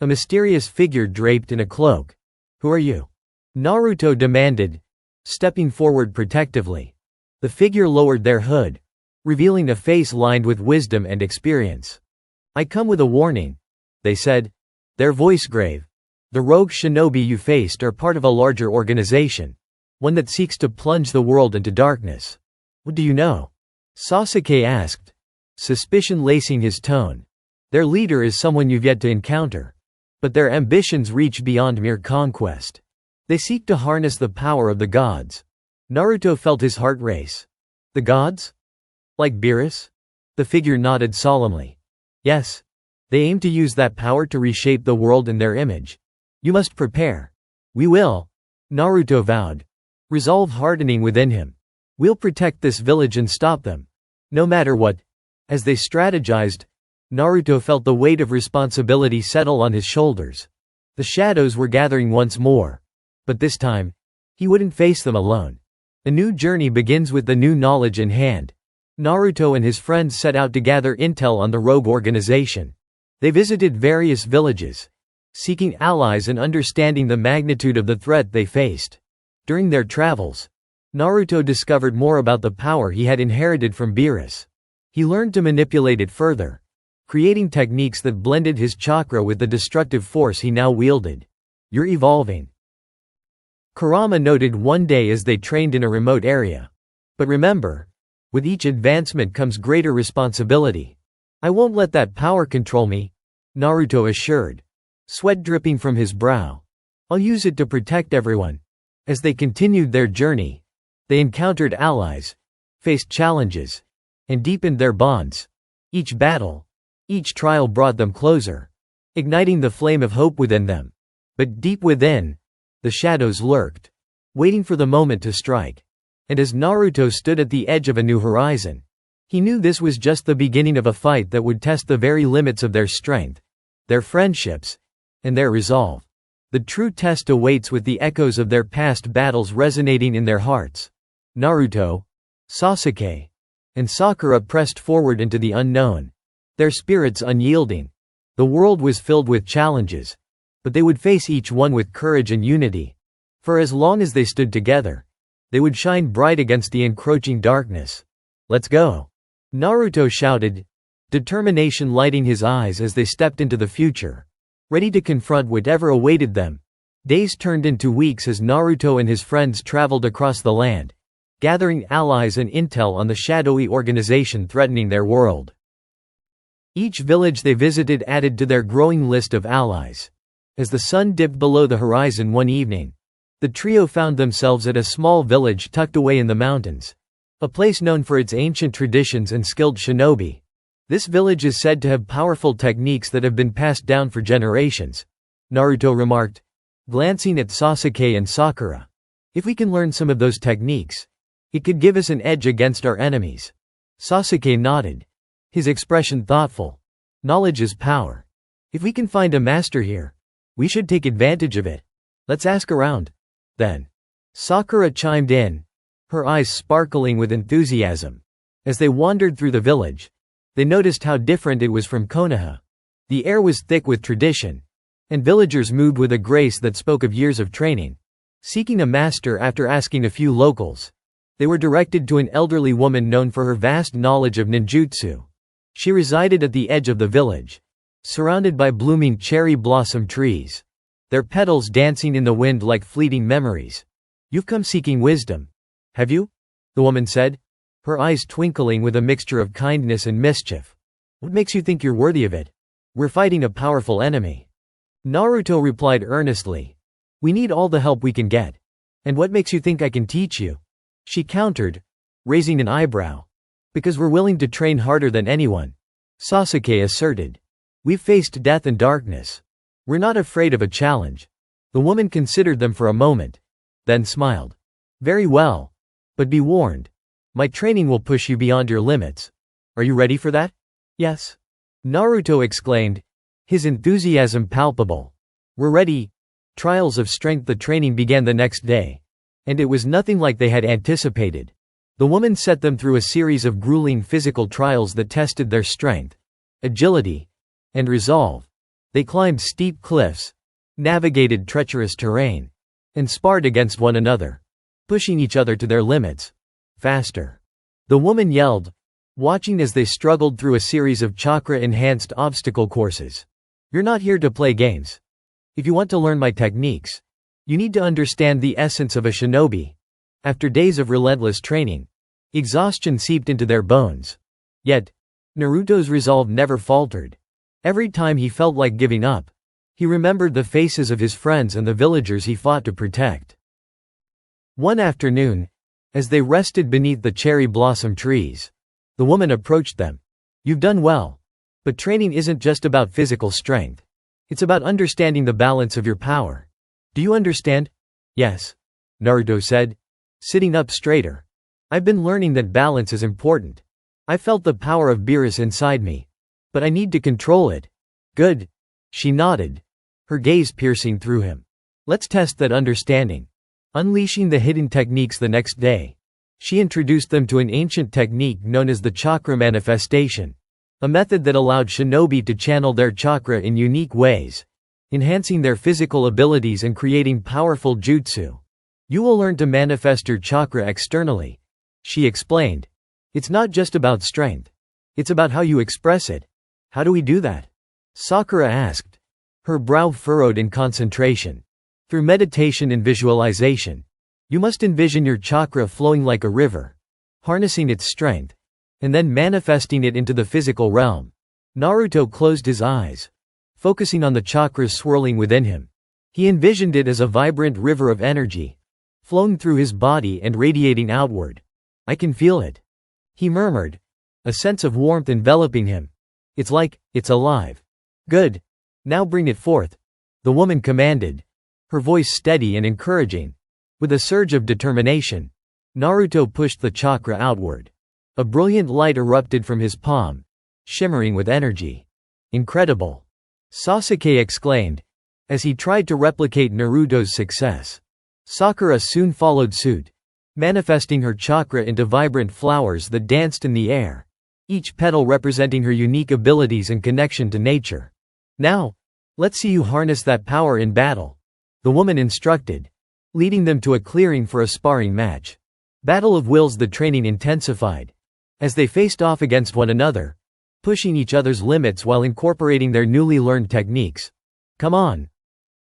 A mysterious figure draped in a cloak. "Who are you?" Naruto demanded, stepping forward protectively. The figure lowered their hood, revealing a face lined with wisdom and experience. "I come with a warning," they said, their voice grave. "The rogue shinobi you faced are part of a larger organization, one that seeks to plunge the world into darkness." "What do you know?" Sasuke asked, suspicion lacing his tone. "Their leader is someone you've yet to encounter. But their ambitions reach beyond mere conquest. They seek to harness the power of the gods." Naruto felt his heart race. "The gods? Like Beerus?" The figure nodded solemnly. "Yes. They aim to use that power to reshape the world in their image. You must prepare." "We will," Naruto vowed, resolve hardening within him. "We'll protect this village and stop them, no matter what." As they strategized, Naruto felt the weight of responsibility settle on his shoulders. The shadows were gathering once more, but this time, he wouldn't face them alone. A new journey begins with the new knowledge in hand. Naruto and his friends set out to gather intel on the rogue organization. They visited various villages, seeking allies and understanding the magnitude of the threat they faced. During their travels, Naruto discovered more about the power he had inherited from Beerus. He learned to manipulate it further, creating techniques that blended his chakra with the destructive force he now wielded. "You're evolving," Kurama noted one day as they trained in a remote area. "But remember, with each advancement comes greater responsibility." "I won't let that power control me," Naruto assured, sweat dripping from his brow. "I'll use it to protect everyone." As they continued their journey, they encountered allies, faced challenges, and deepened their bonds. Each battle, each trial brought them closer, igniting the flame of hope within them. But deep within, the shadows lurked, waiting for the moment to strike. And as Naruto stood at the edge of a new horizon, he knew this was just the beginning of a fight that would test the very limits of their strength, their friendships, and their resolve. The true test awaits, with the echoes of their past battles resonating in their hearts. Naruto, Sasuke, and Sakura pressed forward into the unknown, their spirits unyielding. The world was filled with challenges, but they would face each one with courage and unity. For as long as they stood together, they would shine bright against the encroaching darkness. "Let's go," Naruto shouted, determination lighting his eyes as they stepped into the future, ready to confront whatever awaited them. Days turned into weeks as Naruto and his friends traveled across the land, gathering allies and intel on the shadowy organization threatening their world. Each village they visited added to their growing list of allies. As the sun dipped below the horizon one evening, the trio found themselves at a small village tucked away in the mountains, a place known for its ancient traditions and skilled shinobi. This village is said to have powerful techniques that have been passed down for generations, Naruto remarked. glancing at Sasuke and Sakura. "If we can learn some of those techniques, it could give us an edge against our enemies." Sasuke nodded, his expression thoughtful. "Knowledge is power. If we can find a master here, we should take advantage of it. Let's ask around." Then, Sakura chimed in, her eyes sparkling with enthusiasm. As they wandered through the village, they noticed how different it was from Konoha. The air was thick with tradition, and villagers moved with a grace that spoke of years of training. Seeking a master after asking a few locals, they were directed to an elderly woman known for her vast knowledge of ninjutsu. She resided at the edge of the village, surrounded by blooming cherry blossom trees, their petals dancing in the wind like fleeting memories. "You've come seeking wisdom, have you?" the woman said, her eyes twinkling with a mixture of kindness and mischief. "What makes you think you're worthy of it? We're fighting a powerful enemy." Naruto replied earnestly, "We need all the help we can get. And what makes you think I can teach you?" She countered, raising an eyebrow. "Because we're willing to train harder than anyone," Sasuke asserted. "We've faced death and darkness. We're not afraid of a challenge." The woman considered them for a moment, then smiled. "Very well. But be warned. My training will push you beyond your limits. Are you ready for that?" "Yes," Naruto exclaimed, his enthusiasm palpable. "We're ready." Trials of strength. The training began the next day, and it was nothing like they had anticipated. The woman set them through a series of grueling physical trials that tested their strength, agility, and resolve. They climbed steep cliffs, navigated treacherous terrain, and sparred against one another, pushing each other to their limits. "Faster!" the woman yelled, watching as they struggled through a series of chakra-enhanced obstacle courses. "You're not here to play games. If you want to learn my techniques, you need to understand the essence of a shinobi." After days of relentless training, exhaustion seeped into their bones. Yet, Naruto's resolve never faltered. Every time he felt like giving up, he remembered the faces of his friends and the villagers he fought to protect. One afternoon, as they rested beneath the cherry blossom trees, the woman approached them. "You've done well. But training isn't just about physical strength. It's about understanding the balance of your power. Do you understand?" "Yes," Naruto said, sitting up straighter. "I've been learning that balance is important. I felt the power of Beerus inside me. But I need to control it." "Good." She nodded, her gaze piercing through him. "Let's test that understanding." Unleashing the hidden techniques the next day, she introduced them to an ancient technique known as the chakra manifestation, a method that allowed shinobi to channel their chakra in unique ways, enhancing their physical abilities and creating powerful jutsu. "You will learn to manifest your chakra externally," she explained. "It's not just about strength. It's about how you express it." "How do we do that?" Sakura asked, her brow furrowed in concentration. "Through meditation and visualization. You must envision your chakra flowing like a river, harnessing its strength, and then manifesting it into the physical realm." Naruto closed his eyes, focusing on the chakras swirling within him. He envisioned it as a vibrant river of energy, flowing through his body and radiating outward. "I can feel it," he murmured, a sense of warmth enveloping him. It's alive." "Good. Now bring it forth," the woman commanded, her voice steady and encouraging. With a surge of determination, Naruto pushed the chakra outward. A brilliant light erupted from his palm, shimmering with energy. "Incredible!" Sasuke exclaimed, as he tried to replicate Naruto's success. Sakura soon followed suit, manifesting her chakra into vibrant flowers that danced in the air, each petal representing her unique abilities and connection to nature. "Now, let's see you harness that power in battle," the woman instructed, leading them to a clearing for a sparring match. Battle of wills. The training intensified, as they faced off against one another, pushing each other's limits while incorporating their newly learned techniques. "Come on,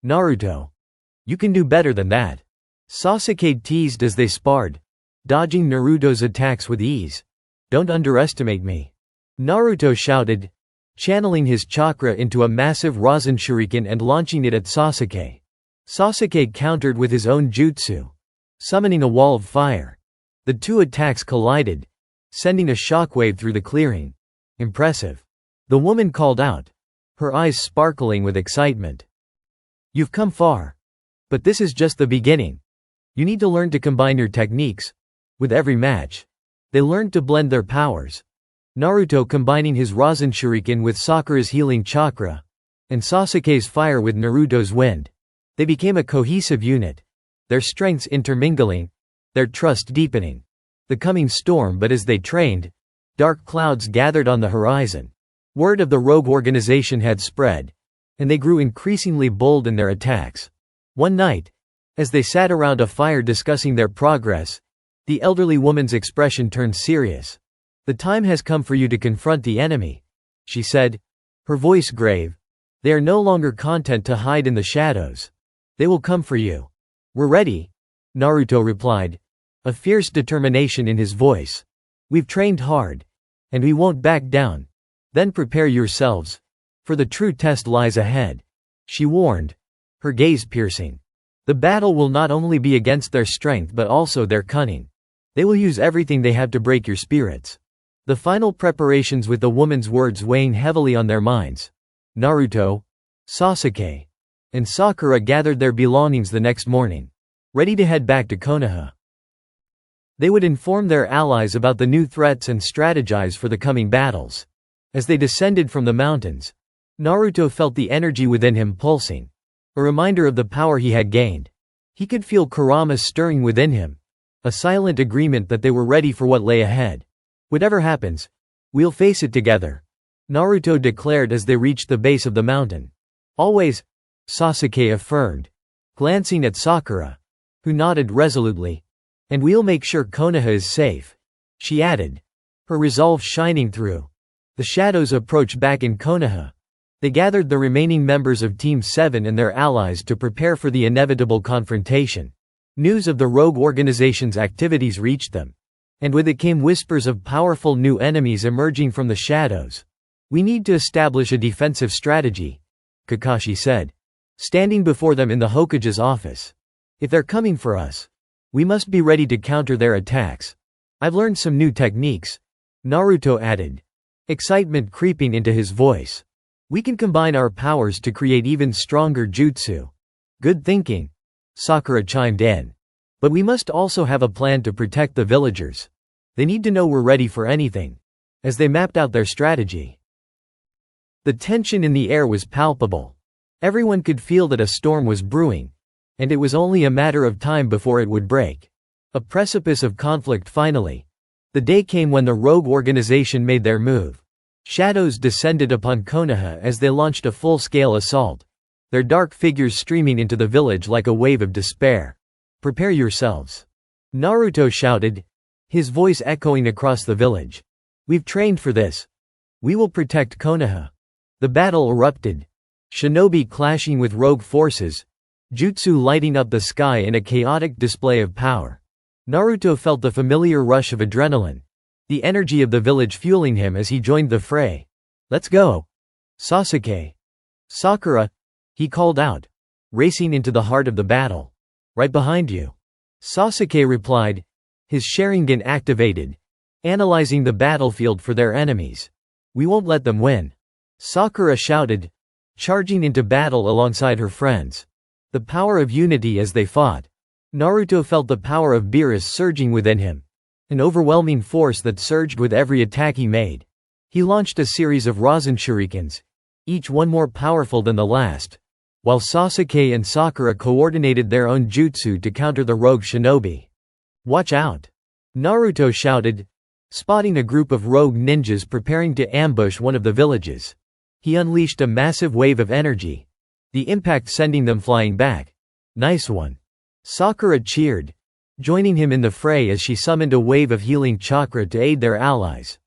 Naruto. You can do better than that," Sasuke teased as they sparred, dodging Naruto's attacks with ease. "Don't underestimate me," Naruto shouted, channeling his chakra into a massive Rasen shuriken and launching it at Sasuke. Sasuke countered with his own jutsu, summoning a wall of fire. The two attacks collided, sending a shockwave through the clearing. "Impressive," the woman called out, her eyes sparkling with excitement. "You've come far. But this is just the beginning. You need to learn to combine your techniques. With every match, they learned to blend their powers. Naruto combining his Rasen Shuriken with Sakura's healing chakra, and Sasuke's fire with Naruto's wind. They became a cohesive unit. Their strengths intermingling, their trust deepening. The coming storm, but as they trained, dark clouds gathered on the horizon. Word of the rogue organization had spread, and they grew increasingly bold in their attacks. One night, as they sat around a fire discussing their progress, the elderly woman's expression turned serious. "The time has come for you to confront the enemy," she said, her voice grave. "They are no longer content to hide in the shadows. They will come for you." "We're ready," Naruto replied, a fierce determination in his voice. "We've trained hard, and we won't back down. Then prepare yourselves, for the true test lies ahead," she warned, her gaze piercing. "The battle will not only be against their strength but also their cunning. They will use everything they have to break your spirits." The final preparations, with the woman's words weighing heavily on their minds. Naruto, Sasuke, and Sakura gathered their belongings the next morning, ready to head back to Konoha. They would inform their allies about the new threats and strategize for the coming battles. As they descended from the mountains, Naruto felt the energy within him pulsing, a reminder of the power he had gained. He could feel Kurama stirring within him, a silent agreement that they were ready for what lay ahead. "Whatever happens, we'll face it together," Naruto declared as they reached the base of the mountain. "Always," Sasuke affirmed, glancing at Sakura, who nodded resolutely. "And we'll make sure Konoha is safe," she added, her resolve shining through. The shadows approached back in Konoha. They gathered the remaining members of Team 7 and their allies to prepare for the inevitable confrontation. News of the rogue organization's activities reached them, and with it came whispers of powerful new enemies emerging from the shadows. "We need to establish a defensive strategy," Kakashi said, standing before them in the Hokage's office. "If they're coming for us, we must be ready to counter their attacks. I've learned some new techniques," Naruto added, excitement creeping into his voice. "We can combine our powers to create even stronger jutsu." "Good thinking," Sakura chimed in. "But we must also have a plan to protect the villagers. They need to know we're ready for anything." As they mapped out their strategy, the tension in the air was palpable. Everyone could feel that a storm was brewing, and it was only a matter of time before it would break. A precipice of conflict finally. The day came when the rogue organization made their move. Shadows descended upon Konoha as they launched a full-scale assault, their dark figures streaming into the village like a wave of despair. "Prepare yourselves," Naruto shouted, his voice echoing across the village. "We've trained for this. We will protect Konoha." The battle erupted, shinobi clashing with rogue forces, jutsu lighting up the sky in a chaotic display of power. Naruto felt the familiar rush of adrenaline, the energy of the village fueling him as he joined the fray. "Let's go, Sasuke." "Sakura," he called out, racing into the heart of the battle. "Right behind you," Sasuke replied, his Sharingan activated, analyzing the battlefield for their enemies. "We won't let them win," Sakura shouted, charging into battle alongside her friends. The power of unity as they fought. Naruto felt the power of Beerus surging within him, an overwhelming force that surged with every attack he made. He launched a series of Rasen Shurikens, each one more powerful than the last, while Sasuke and Sakura coordinated their own jutsu to counter the rogue shinobi. "Watch out," Naruto shouted, spotting a group of rogue ninjas preparing to ambush one of the villages. He unleashed a massive wave of energy, the impact sending them flying back. "Nice one," Sakura cheered, joining him in the fray as she summoned a wave of healing chakra to aid their allies.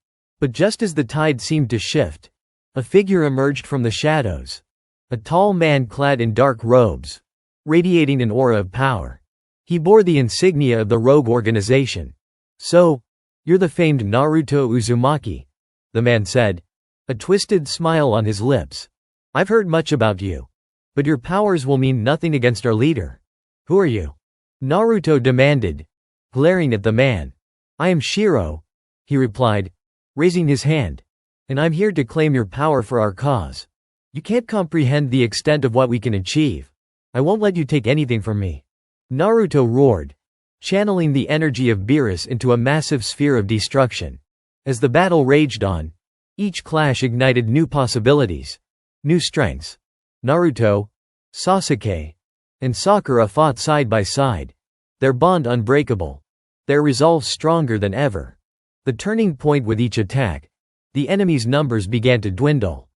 But just as the tide seemed to shift, a figure emerged from the shadows. A tall man clad in dark robes, radiating an aura of power. He bore the insignia of the rogue organization. "So, you're the famed Naruto Uzumaki," the man said, a twisted smile on his lips. "I've heard much about you, but your powers will mean nothing against our leader." "Who are you?" Naruto demanded, glaring at the man. "I am Shiro," he replied, raising his hand. "And I'm here to claim your power for our cause. You can't comprehend the extent of what we can achieve." I won't let you take anything from me." Naruto roared, channeling the energy of Beerus into a massive sphere of destruction. As the battle raged on, each clash ignited new possibilities, new strengths. Naruto, Sasuke, and Sakura fought side by side, their bond unbreakable, their resolve stronger than ever. The turning point with each attack, the enemy's numbers began to dwindle.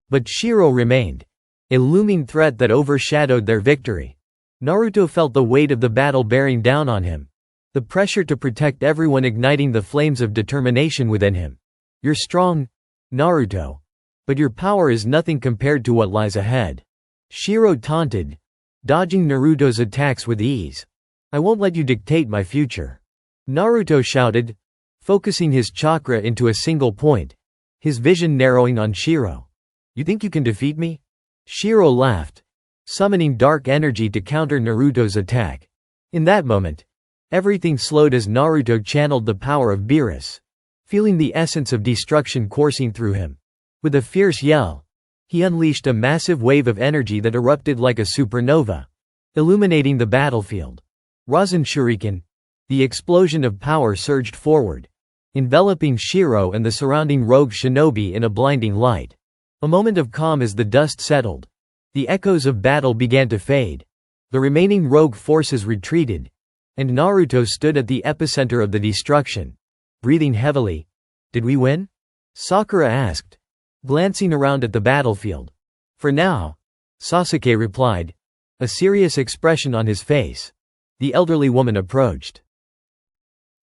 But Shiro remained, a looming threat that overshadowed their victory. Naruto felt the weight of the battle bearing down on him, the pressure to protect everyone igniting the flames of determination within him. "You're strong, Naruto. But your power is nothing compared to what lies ahead," Shiro taunted, dodging Naruto's attacks with ease. "I won't let you dictate my future," Naruto shouted, focusing his chakra into a single point, his vision narrowing on Shiro. "You think you can defeat me?" Shiro laughed, summoning dark energy to counter Naruto's attack. In that moment, everything slowed as Naruto channeled the power of Beerus, feeling the essence of destruction coursing through him. With a fierce yell, he unleashed a massive wave of energy that erupted like a supernova, illuminating the battlefield. Rasen Shuriken, the explosion of power surged forward, enveloping Shiro and the surrounding rogue shinobi in a blinding light. A moment of calm as the dust settled. The echoes of battle began to fade. The remaining rogue forces retreated, and Naruto stood at the epicenter of the destruction, breathing heavily. "Did we win?" Sakura asked, glancing around at the battlefield. "For now," Sasuke replied, a serious expression on his face. The elderly woman approached,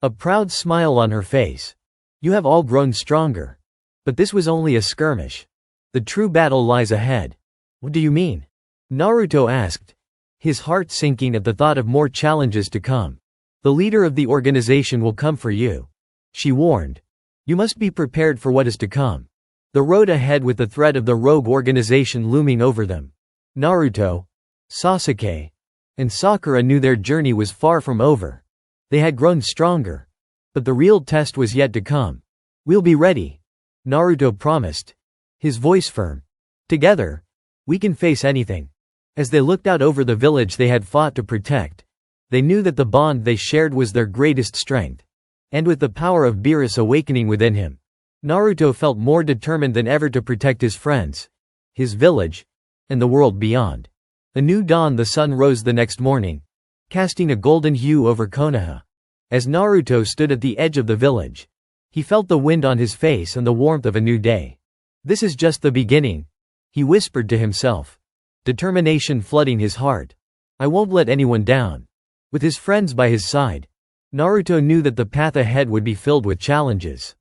a proud smile on her face. "You have all grown stronger. But this was only a skirmish. The true battle lies ahead." "What do you mean?" Naruto asked, his heart sinking at the thought of more challenges to come. "The leader of the organization will come for you," she warned. "You must be prepared for what is to come." The road ahead with the threat of the rogue organization looming over them. Naruto, Sasuke, and Sakura knew their journey was far from over. They had grown stronger. But the real test was yet to come. "We'll be ready," Naruto promised, his voice firm. "Together, we can face anything." As they looked out over the village they had fought to protect, they knew that the bond they shared was their greatest strength. And with the power of Beerus awakening within him, Naruto felt more determined than ever to protect his friends, his village, and the world beyond. A new dawn. The sun rose the next morning, casting a golden hue over Konoha. As Naruto stood at the edge of the village, he felt the wind on his face and the warmth of a new day. "This is just the beginning," he whispered to himself, determination flooding his heart. "I won't let anyone down." With his friends by his side, Naruto knew that the path ahead would be filled with challenges.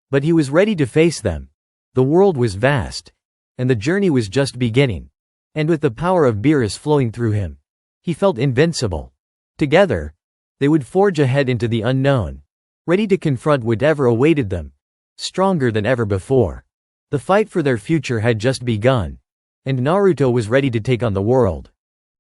But he was ready to face them. The world was vast, and the journey was just beginning. And with the power of Beerus flowing through him, he felt invincible. Together, they would forge ahead into the unknown, ready to confront whatever awaited them, stronger than ever before. The fight for their future had just begun, and Naruto was ready to take on the world.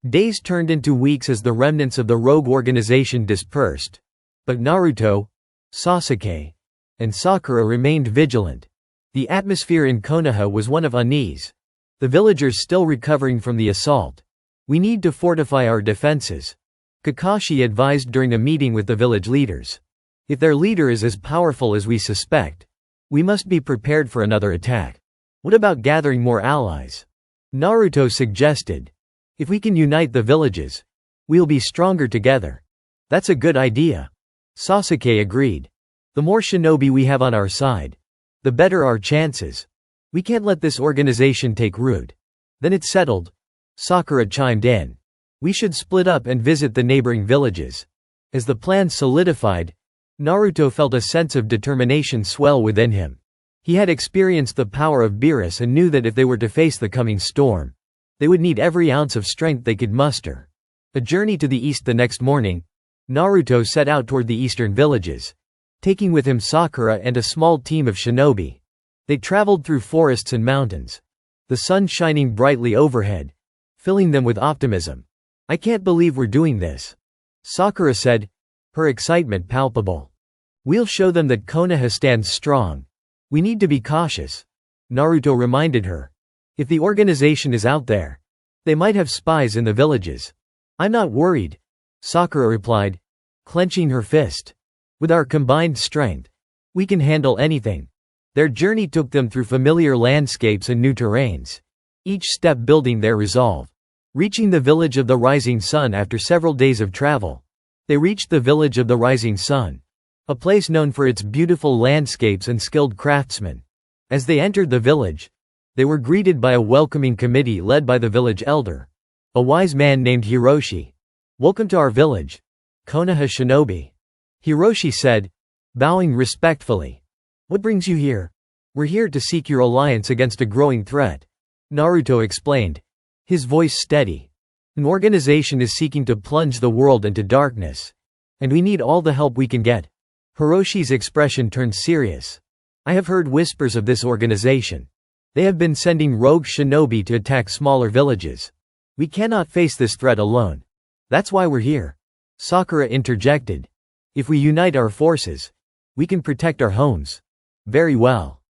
Days turned into weeks as the remnants of the rogue organization dispersed. But Naruto, Sasuke, and Sakura remained vigilant. The atmosphere in Konoha was one of unease. The villagers still recovering from the assault. "We need to fortify our defenses," Kakashi advised during a meeting with the village leaders. "If their leader is as powerful as we suspect, we must be prepared for another attack." "What about gathering more allies?" Naruto suggested. "If we can unite the villages, we'll be stronger together." "That's a good idea," Sasuke agreed. "The more shinobi we have on our side, the better our chances. We can't let this organization take root." "Then it's settled," Sakura chimed in. "We should split up and visit the neighboring villages." As the plan solidified, Naruto felt a sense of determination swell within him. He had experienced the power of Beerus and knew that if they were to face the coming storm, they would need every ounce of strength they could muster. A journey to the east. The next morning, Naruto set out toward the eastern villages, taking with him Sakura and a small team of shinobi. They traveled through forests and mountains, the sun shining brightly overhead, filling them with optimism. "I can't believe we're doing this," Sakura said, her excitement palpable. "We'll show them that Konoha stands strong. We need to be cautious," Naruto reminded her. "If the organization is out there, They might have spies in the villages. I'm not worried, Sakura replied, clenching her fist. With our combined strength, we can handle anything. Their journey took them through familiar landscapes and new terrains, each step building their resolve. Reaching the village of the rising sun after several days of travel. They reached the village of the rising sun, a place known for its beautiful landscapes and skilled craftsmen. As they entered the village, they were greeted by a welcoming committee led by the village elder, a wise man named Hiroshi. Welcome to our village, Konoha shinobi, Hiroshi said, bowing respectfully. What brings you here? We're here to seek your alliance against a growing threat, Naruto explained, his voice steady. An organization is seeking to plunge the world into darkness, and we need all the help we can get. Hiroshi's expression turned serious. I have heard whispers of this organization. They have been sending rogue shinobi to attack smaller villages. We cannot face this threat alone. That's why we're here, Sakura interjected. If we unite our forces, we can protect our homes. Very well,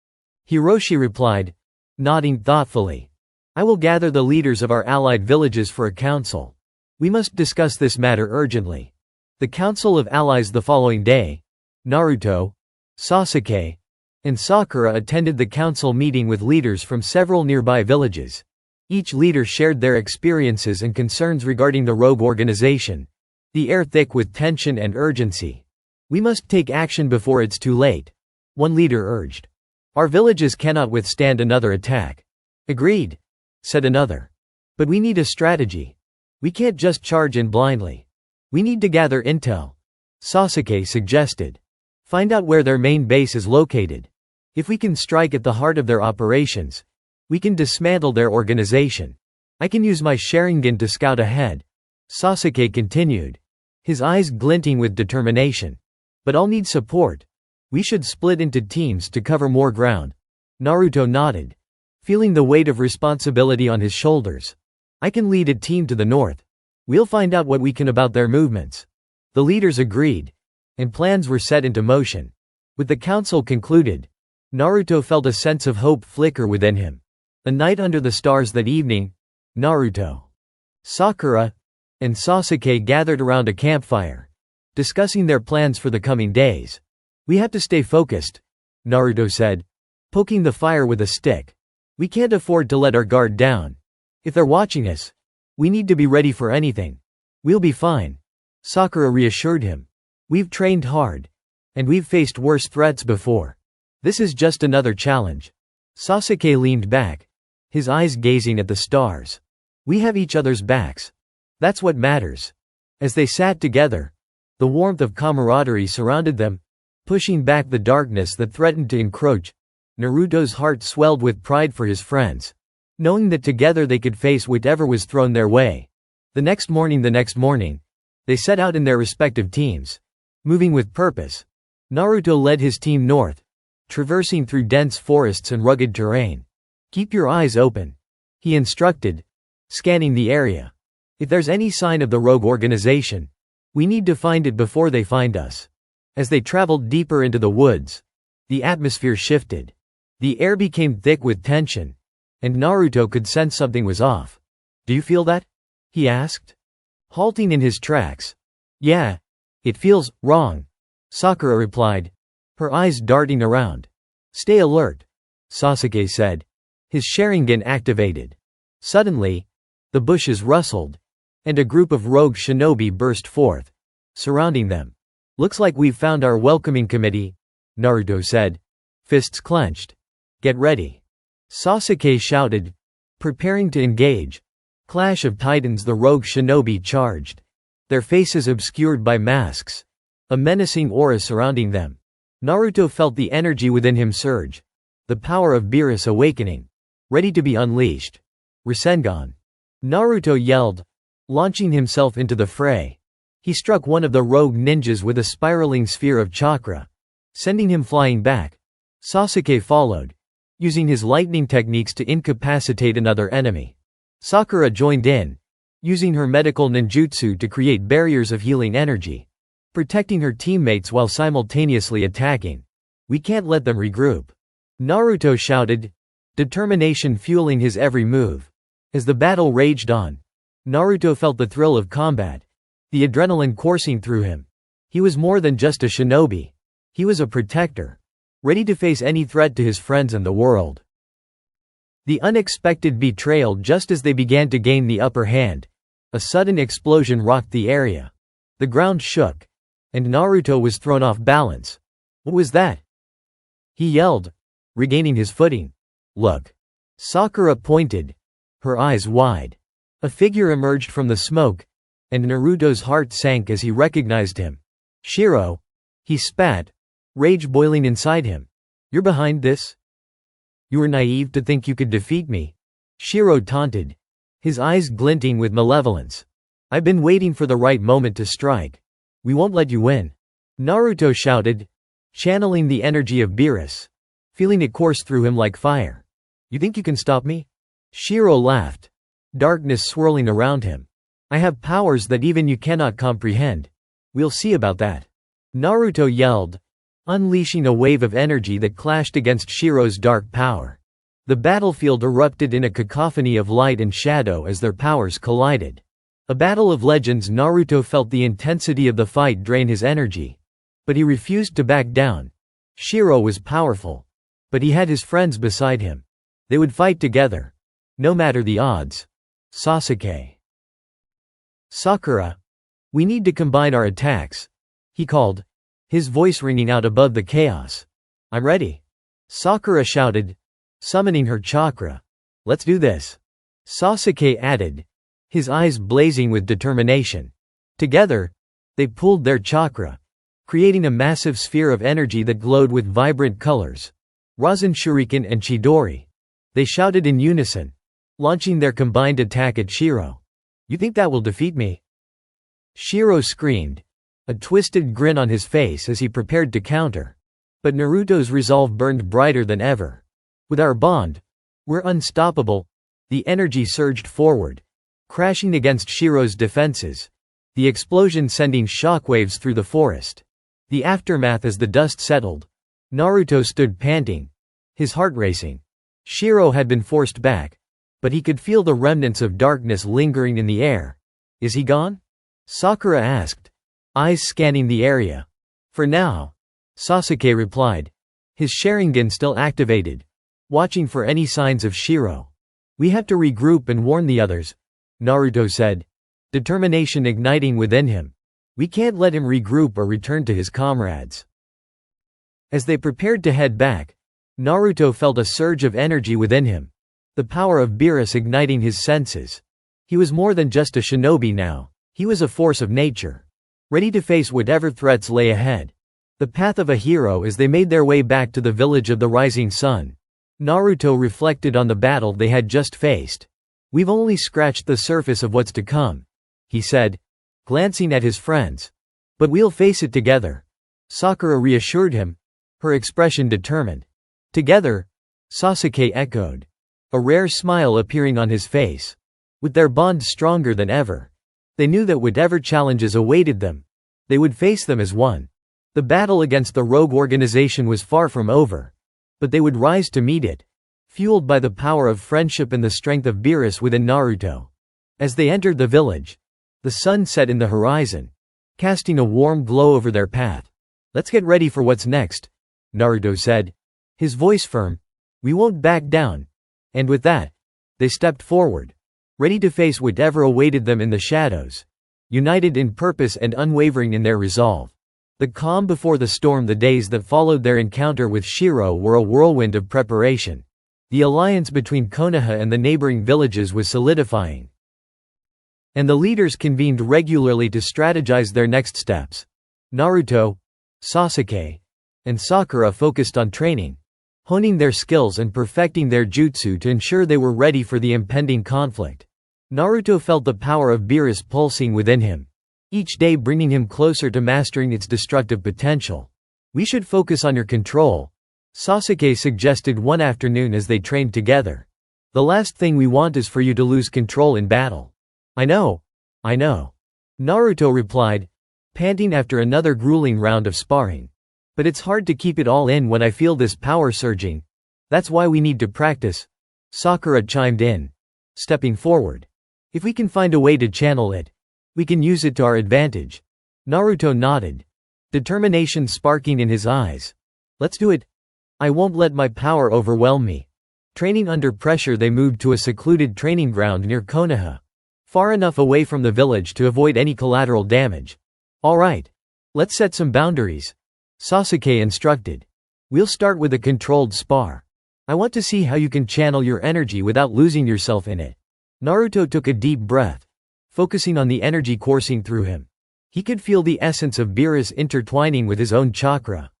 Hiroshi replied, nodding thoughtfully. I will gather the leaders of our allied villages for a council. We must discuss this matter urgently. The Council of Allies the following day. Naruto, Sasuke, and Sakura attended the council meeting with leaders from several nearby villages. Each leader shared their experiences and concerns regarding the rogue organization, the air thick with tension and urgency. We must take action before it's too late, one leader urged. Our villages cannot withstand another attack. Agreed, said another. But we need a strategy. We can't just charge in blindly. We need to gather intel, Sasuke suggested. Find out where their main base is located. If we can strike at the heart of their operations, we can dismantle their organization. I can use my Sharingan to scout ahead, Sasuke continued, his eyes glinting with determination. But I'll need support. We should split into teams to cover more ground. Naruto nodded, feeling the weight of responsibility on his shoulders. I can lead a team to the north. We'll find out what we can about their movements. The leaders agreed, and plans were set into motion. With the council concluded, Naruto felt a sense of hope flicker within him. A night under the stars that evening, Naruto, Sakura, and Sasuke gathered around a campfire, discussing their plans for the coming days. We have to stay focused, Naruto said, poking the fire with a stick. We can't afford to let our guard down. If they're watching us, we need to be ready for anything. We'll be fine, Sakura reassured him. We've trained hard, and we've faced worse threats before. This is just another challenge. Sasuke leaned back, his eyes gazing at the stars. We have each other's backs. That's what matters. As they sat together, the warmth of camaraderie surrounded them, pushing back the darkness that threatened to encroach. Naruto's heart swelled with pride for his friends, knowing that together they could face whatever was thrown their way. The next morning, they set out in their respective teams, moving with purpose. Naruto led his team north, traversing through dense forests and rugged terrain. Keep your eyes open, he instructed, scanning the area. If there's any sign of the rogue organization, we need to find it before they find us. As they traveled deeper into the woods, the atmosphere shifted. The air became thick with tension, and Naruto could sense something was off. Do you feel that? He asked, halting in his tracks. Yeah, it feels wrong, Sakura replied, her eyes darting around. Stay alert, Sasuke said, his Sharingan activated. Suddenly, the bushes rustled, and a group of rogue shinobi burst forth, surrounding them. Looks like we've found our welcoming committee, Naruto said, fists clenched. Get ready, Sasuke shouted, preparing to engage. Clash of Titans. The rogue shinobi charged, their faces obscured by masks, a menacing aura surrounding them. Naruto felt the energy within him surge, the power of Beerus awakening, ready to be unleashed. Rasengan, Naruto yelled, launching himself into the fray. He struck one of the rogue ninjas with a spiraling sphere of chakra, sending him flying back. Sasuke followed, using his lightning techniques to incapacitate another enemy. Sakura joined in, using her medical ninjutsu to create barriers of healing energy, protecting her teammates while simultaneously attacking. We can't let them regroup, Naruto shouted, determination fueling his every move. As the battle raged on, Naruto felt the thrill of combat, the adrenaline coursing through him. He was more than just a shinobi. He was a protector, ready to face any threat to his friends and the world. The unexpected betrayal just as they began to gain the upper hand. A sudden explosion rocked the area. The ground shook, and Naruto was thrown off balance. What was that? He yelled, regaining his footing. Look. Sakura pointed, her eyes wide. A figure emerged from the smoke, and Naruto's heart sank as he recognized him. Shiro. He spat, rage boiling inside him. You're behind this? You were naive to think you could defeat me. Shiro taunted, his eyes glinting with malevolence. I've been waiting for the right moment to strike. We won't let you win. Naruto shouted, channeling the energy of Beerus, feeling it course through him like fire. You think you can stop me? Shiro laughed, darkness swirling around him. I have powers that even you cannot comprehend. We'll see about that. Naruto yelled, unleashing a wave of energy that clashed against Shiro's dark power. The battlefield erupted in a cacophony of light and shadow as their powers collided. A battle of legends. Naruto felt the intensity of the fight drain his energy, but he refused to back down. Shiro was powerful, but he had his friends beside him. They would fight together, no matter the odds. Sasuke. Sakura. We need to combine our attacks, he called, his voice ringing out above the chaos. I'm ready. Sakura shouted, summoning her chakra. Let's do this. Sasuke added, his eyes blazing with determination. Together, they pooled their chakra, creating a massive sphere of energy that glowed with vibrant colors. Rasen Shuriken and Chidori. They shouted in unison, launching their combined attack at Shiro. You think that will defeat me? Shiro screamed, a twisted grin on his face as he prepared to counter. But Naruto's resolve burned brighter than ever. With our bond, we're unstoppable. The energy surged forward, crashing against Shiro's defenses, the explosion sending shockwaves through the forest. The aftermath as the dust settled. Naruto stood panting, his heart racing. Shiro had been forced back, but he could feel the remnants of darkness lingering in the air. Is he gone? Sakura asked, eyes scanning the area. For now, Sasuke replied, his Sharingan still activated, watching for any signs of Shiro. We have to regroup and warn the others, Naruto said, determination igniting within him. We can't let him regroup or return to his comrades. As they prepared to head back, Naruto felt a surge of energy within him, the power of Beerus igniting his senses. He was more than just a shinobi now, he was a force of nature, ready to face whatever threats lay ahead. The path of a hero as they made their way back to the village of the rising sun. Naruto reflected on the battle they had just faced. We've only scratched the surface of what's to come, he said, glancing at his friends. But we'll face it together. Sakura reassured him, her expression determined. Together, Sasuke echoed, a rare smile appearing on his face. With their bond stronger than ever, they knew that whatever challenges awaited them, they would face them as one. The battle against the rogue organization was far from over, but they would rise to meet it, fueled by the power of friendship and the strength of Beerus within Naruto. As they entered the village, the sun set in the horizon, casting a warm glow over their path. Let's get ready for what's next, Naruto said, his voice firm. We won't back down. And with that, they stepped forward, ready to face whatever awaited them in the shadows, united in purpose and unwavering in their resolve. The calm before the storm. The days that followed their encounter with Shiro were a whirlwind of preparation. The alliance between Konoha and the neighboring villages was solidifying, and the leaders convened regularly to strategize their next steps. Naruto, Sasuke, and Sakura focused on training, honing their skills and perfecting their jutsu to ensure they were ready for the impending conflict. Naruto felt the power of Beerus pulsing within him, each day bringing him closer to mastering its destructive potential. We should focus on your control, Sasuke suggested one afternoon as they trained together. The last thing we want is for you to lose control in battle. I know. Naruto replied, panting after another grueling round of sparring. But it's hard to keep it all in when I feel this power surging. That's why we need to practice. Sakura chimed in, stepping forward. If we can find a way to channel it, we can use it to our advantage. Naruto nodded, determination sparking in his eyes. Let's do it. I won't let my power overwhelm me. Training under pressure, they moved to a secluded training ground near Konoha, far enough away from the village to avoid any collateral damage. All right. Let's set some boundaries, Sasuke instructed. We'll start with a controlled spar. I want to see how you can channel your energy without losing yourself in it. Naruto took a deep breath, focusing on the energy coursing through him. He could feel the essence of Beerus intertwining with his own chakra.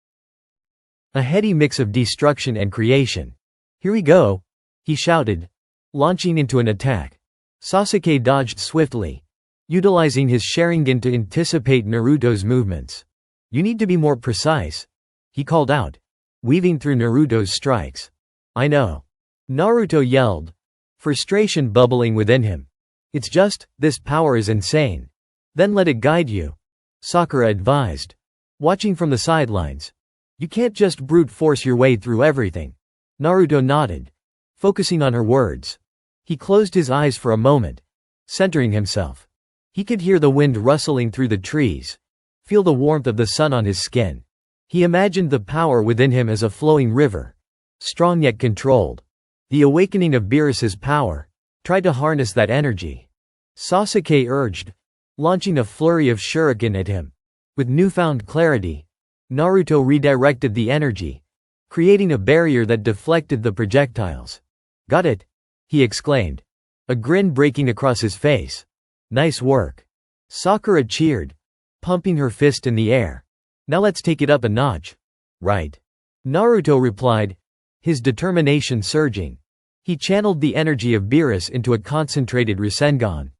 A heady mix of destruction and creation. Here we go, he shouted, launching into an attack. Sasuke dodged swiftly, utilizing his Sharingan to anticipate Naruto's movements. You need to be more precise, he called out, weaving through Naruto's strikes. I know, Naruto yelled, frustration bubbling within him. It's just, this power is insane. Then let it guide you, Sakura advised, watching from the sidelines. You can't just brute force your way through everything. Naruto nodded, focusing on her words. He closed his eyes for a moment, centering himself. He could hear the wind rustling through the trees, feel the warmth of the sun on his skin. He imagined the power within him as a flowing river, strong yet controlled. The awakening of Beerus's power. Try to harness that energy, Sasuke urged, launching a flurry of shuriken at him. With newfound clarity, Naruto redirected the energy, creating a barrier that deflected the projectiles. Got it, he exclaimed, a grin breaking across his face. Nice work. Sakura cheered, pumping her fist in the air. Now let's take it up a notch. Right. Naruto replied, his determination surging. He channeled the energy of Beerus into a concentrated Rasengan,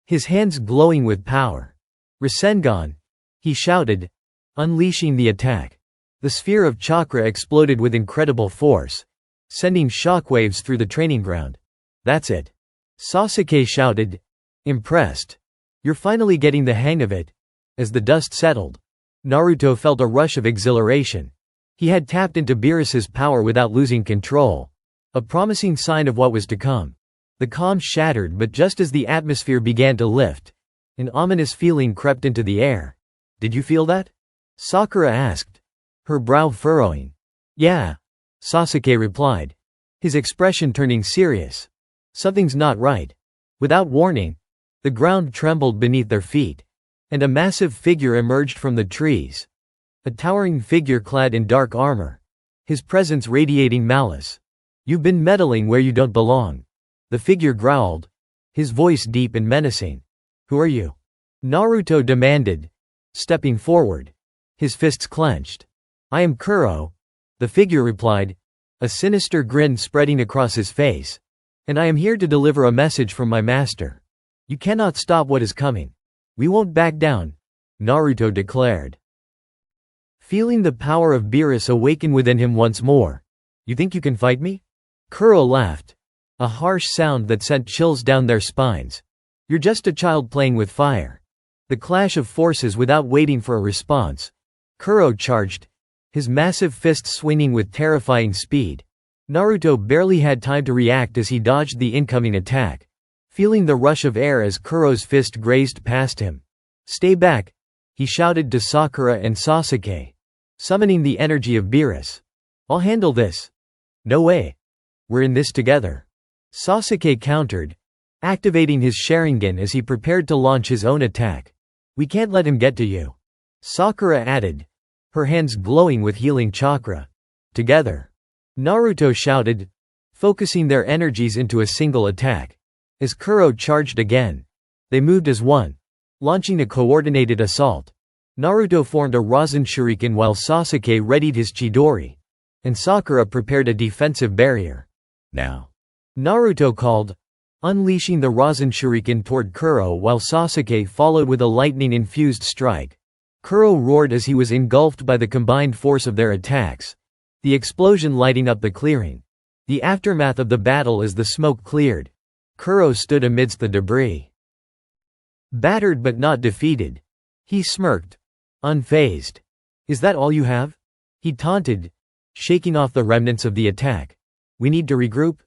his hands glowing with power. Rasengan, he shouted, unleashing the attack. The sphere of chakra exploded with incredible force, sending shockwaves through the training ground. That's it, Sasuke shouted, impressed. You're finally getting the hang of it. As the dust settled, Naruto felt a rush of exhilaration. He had tapped into Beerus's power without losing control, a promising sign of what was to come. The calm shattered, but just as the atmosphere began to lift, an ominous feeling crept into the air. Did you feel that? Sakura asked, her brow furrowing. Yeah, Sasuke replied, his expression turning serious. Something's not right. Without warning, the ground trembled beneath their feet, and a massive figure emerged from the trees. A towering figure clad in dark armor, his presence radiating malice. You've been meddling where you don't belong, the figure growled, his voice deep and menacing. Who are you? Naruto demanded, stepping forward, his fists clenched. I am Kuro, the figure replied, a sinister grin spreading across his face. And I am here to deliver a message from my master. You cannot stop what is coming. We won't back down, Naruto declared, feeling the power of Beerus awaken within him once more. You think you can fight me? Kuro laughed, a harsh sound that sent chills down their spines. You're just a child playing with fire. The clash of forces without waiting for a response. Kuro charged, his massive fists swinging with terrifying speed. Naruto barely had time to react as he dodged the incoming attack, feeling the rush of air as Kuro's fist grazed past him. Stay back, he shouted to Sakura and Sasuke, summoning the energy of Beerus. I'll handle this. No way. We're in this together, Sasuke countered, activating his Sharingan as he prepared to launch his own attack. We can't let him get to you, Sakura added, her hands glowing with healing chakra. Together, Naruto shouted, focusing their energies into a single attack. As Kuro charged again, they moved as one, launching a coordinated assault. Naruto formed a Rasen Shuriken while Sasuke readied his Chidori, and Sakura prepared a defensive barrier. Now, Naruto called, unleashing the Rasen Shuriken toward Kuro while Sasuke followed with a lightning-infused strike. Kuro roared as he was engulfed by the combined force of their attacks, the explosion lighting up the clearing. The aftermath of the battle as the smoke cleared. Kuro stood amidst the debris. Battered but not defeated, he smirked, unfazed. Is that all you have? He taunted, shaking off the remnants of the attack. We need to regroup?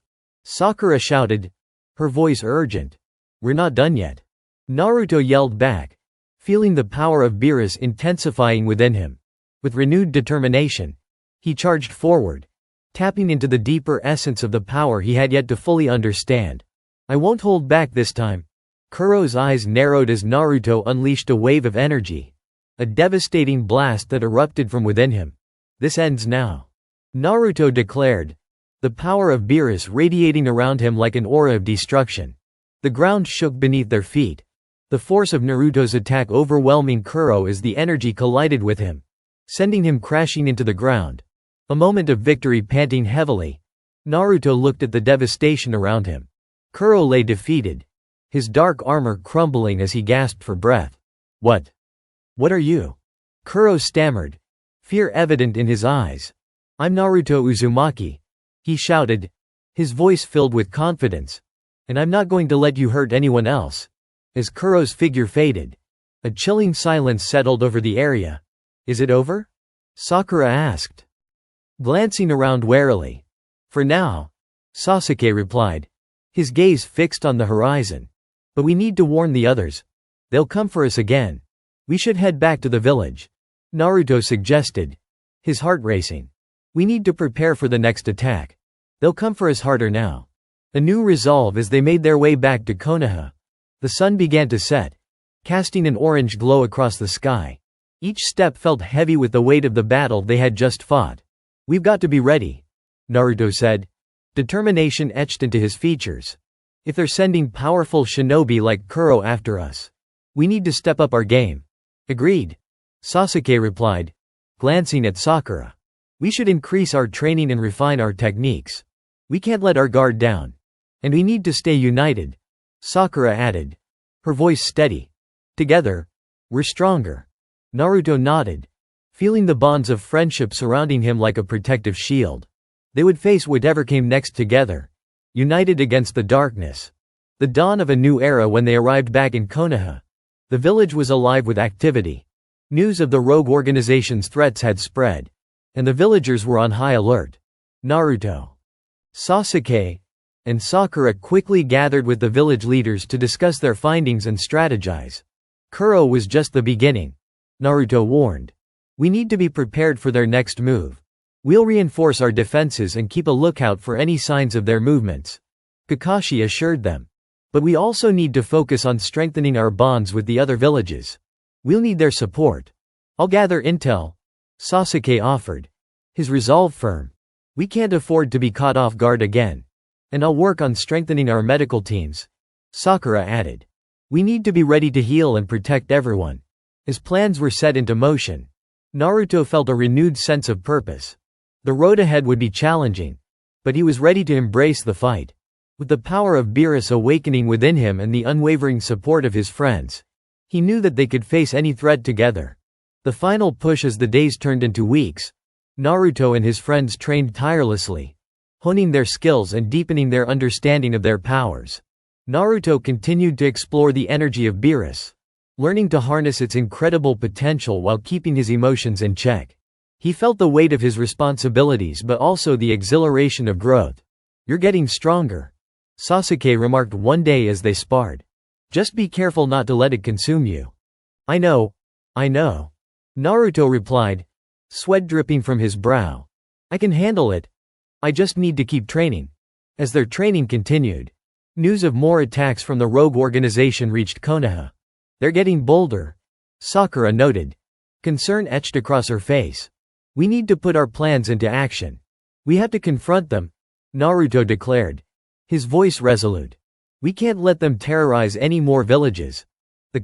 Sakura shouted, her voice urgent. "We're not done yet." Naruto yelled back, feeling the power of Beerus intensifying within him. With renewed determination, he charged forward, tapping into the deeper essence of the power he had yet to fully understand. "I won't hold back this time." Kuro's eyes narrowed as Naruto unleashed a wave of energy, a devastating blast that erupted from within him. "This ends now," Naruto declared, the power of Beerus radiating around him like an aura of destruction. The ground shook beneath their feet, the force of Naruto's attack overwhelming Kuro as the energy collided with him, sending him crashing into the ground. A moment of victory panting heavily, Naruto looked at the devastation around him. Kuro lay defeated, his dark armor crumbling as he gasped for breath. What are you?" Kuro stammered, fear evident in his eyes. "I'm Naruto Uzumaki," he shouted, his voice filled with confidence. "And I'm not going to let you hurt anyone else." As Kuro's figure faded, a chilling silence settled over the area. "Is it over?" Sakura asked, glancing around warily. "For now," Sasuke replied, his gaze fixed on the horizon. "But we need to warn the others. They'll come for us again. We should head back to the village," Naruto suggested, his heart racing. "We need to prepare for the next attack. They'll come for us harder now." A new resolve as they made their way back to Konoha. The sun began to set, casting an orange glow across the sky. Each step felt heavy with the weight of the battle they had just fought. "We've got to be ready," Naruto said, determination etched into his features. "If they're sending powerful shinobi like Kuro after us, we need to step up our game." "Agreed," Sasuke replied, glancing at Sakura. "We should increase our training and refine our techniques. We can't let our guard down. And we need to stay united," Sakura added, her voice steady. "Together, we're stronger." Naruto nodded, feeling the bonds of friendship surrounding him like a protective shield. They would face whatever came next together, united against the darkness. The dawn of a new era when they arrived back in Konoha. The village was alive with activity. News of the rogue organization's threats had spread, and the villagers were on high alert. Naruto, Sasuke, and Sakura quickly gathered with the village leaders to discuss their findings and strategize. Kuro was just the beginning, Naruto warned. "We need to be prepared for their next move. We'll reinforce our defenses and keep a lookout for any signs of their movements," Kakashi assured them. "But we also need to focus on strengthening our bonds with the other villages. We'll need their support." "I'll gather intel," Sasuke offered, his resolve firm. "We can't afford to be caught off guard again. And I'll work on strengthening our medical teams," Sakura added. "We need to be ready to heal and protect everyone." As plans were set into motion, Naruto felt a renewed sense of purpose. The road ahead would be challenging, but he was ready to embrace the fight. With the power of Beerus awakening within him and the unwavering support of his friends, he knew that they could face any threat together. The final push as the days turned into weeks. Naruto and his friends trained tirelessly, honing their skills and deepening their understanding of their powers. Naruto continued to explore the energy of Beerus, learning to harness its incredible potential while keeping his emotions in check. He felt the weight of his responsibilities but also the exhilaration of growth. "You're getting stronger," Sasuke remarked one day as they sparred. "Just be careful not to let it consume you." I know. Naruto replied, sweat dripping from his brow. "I can handle it. I just need to keep training." As their training continued, news of more attacks from the rogue organization reached Konoha. "They're getting bolder," Sakura noted, concern etched across her face. "We need to put our plans into action. We have to confront them," Naruto declared, his voice resolute. "We can't let them terrorize any more villages." The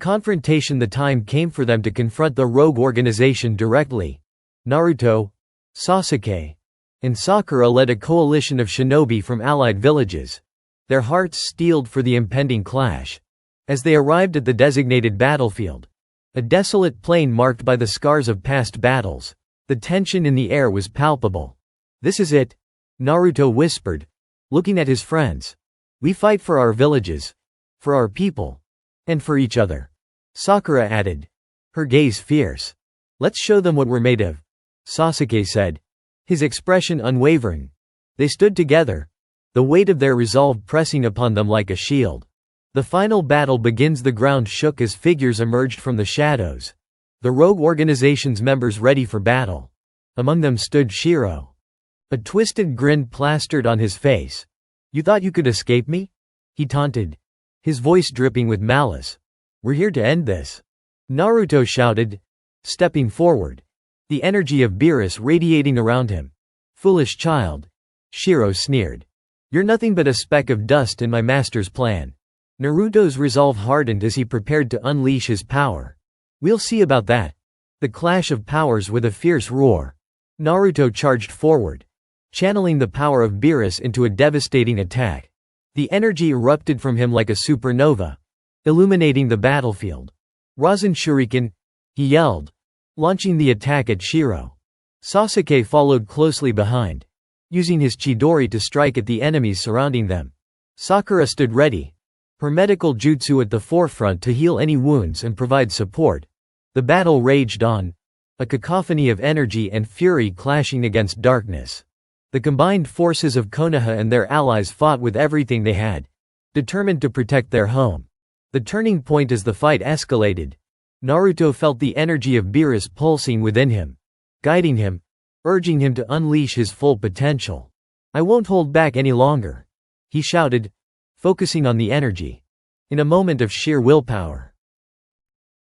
time came for them to confront the rogue organization directly. Naruto, Sasuke, and Sakura led a coalition of shinobi from allied villages, their hearts steeled for the impending clash. As they arrived at the designated battlefield, a desolate plain marked by the scars of past battles, the tension in the air was palpable. "This is it," Naruto whispered, looking at his friends. "We fight for our villages, for our people, and for each other," Sakura added, her gaze fierce. "Let's show them what we're made of," Sasuke said, his expression unwavering. They stood together, the weight of their resolve pressing upon them like a shield. The final battle begins. The ground shook as figures emerged from the shadows. The rogue organization's members ready for battle. Among them stood Shiro. A twisted grin plastered on his face. "You thought you could escape me?" he taunted, his voice dripping with malice. "We're here to end this," Naruto shouted, stepping forward, the energy of Beerus radiating around him. "Foolish child," Shiro sneered. "You're nothing but a speck of dust in my master's plan." Naruto's resolve hardened as he prepared to unleash his power. "We'll see about that." The clash of powers. With a fierce roar, Naruto charged forward, channeling the power of Beerus into a devastating attack. The energy erupted from him like a supernova, illuminating the battlefield. "Rasen Shuriken," he yelled, launching the attack at Shiro. Sasuke followed closely behind, using his Chidori to strike at the enemies surrounding them. Sakura stood ready, her medical jutsu at the forefront to heal any wounds and provide support. The battle raged on, a cacophony of energy and fury clashing against darkness. The combined forces of Konoha and their allies fought with everything they had, determined to protect their home. The turning point as the fight escalated. Naruto felt the energy of Beerus pulsing within him, guiding him, urging him to unleash his full potential. "I won't hold back any longer," he shouted, focusing on the energy. In a moment of sheer willpower,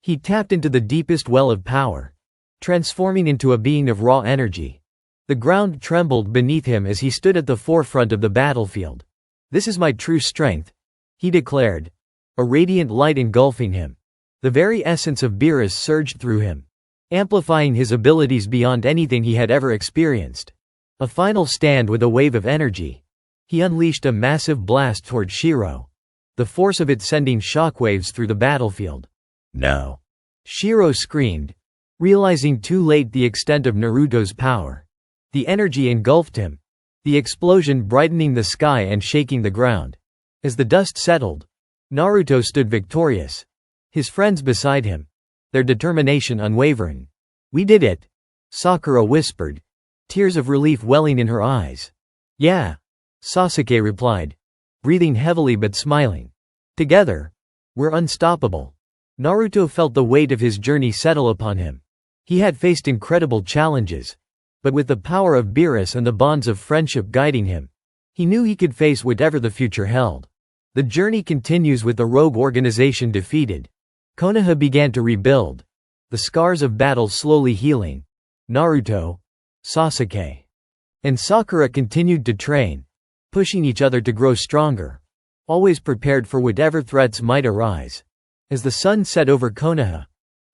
he tapped into the deepest well of power, transforming into a being of raw energy. The ground trembled beneath him as he stood at the forefront of the battlefield. "This is my true strength," he declared, a radiant light engulfing him. The very essence of Beerus surged through him, amplifying his abilities beyond anything he had ever experienced. A final stand. With a wave of energy, he unleashed a massive blast toward Shiro, the force of it sending shockwaves through the battlefield. "No!" Shiro screamed, realizing too late the extent of Naruto's power. The energy engulfed him, the explosion brightening the sky and shaking the ground. As the dust settled, Naruto stood victorious, his friends beside him, their determination unwavering. "We did it," Sakura whispered, tears of relief welling in her eyes. "Yeah," Sasuke replied, breathing heavily but smiling. "Together, we're unstoppable." Naruto felt the weight of his journey settle upon him. He had faced incredible challenges, but with the power of Beerus and the bonds of friendship guiding him, he knew he could face whatever the future held. The journey continues. With the rogue organization defeated, Konoha began to rebuild, the scars of battle slowly healing. Naruto, Sasuke, and Sakura continued to train, pushing each other to grow stronger, always prepared for whatever threats might arise. As the sun set over Konoha,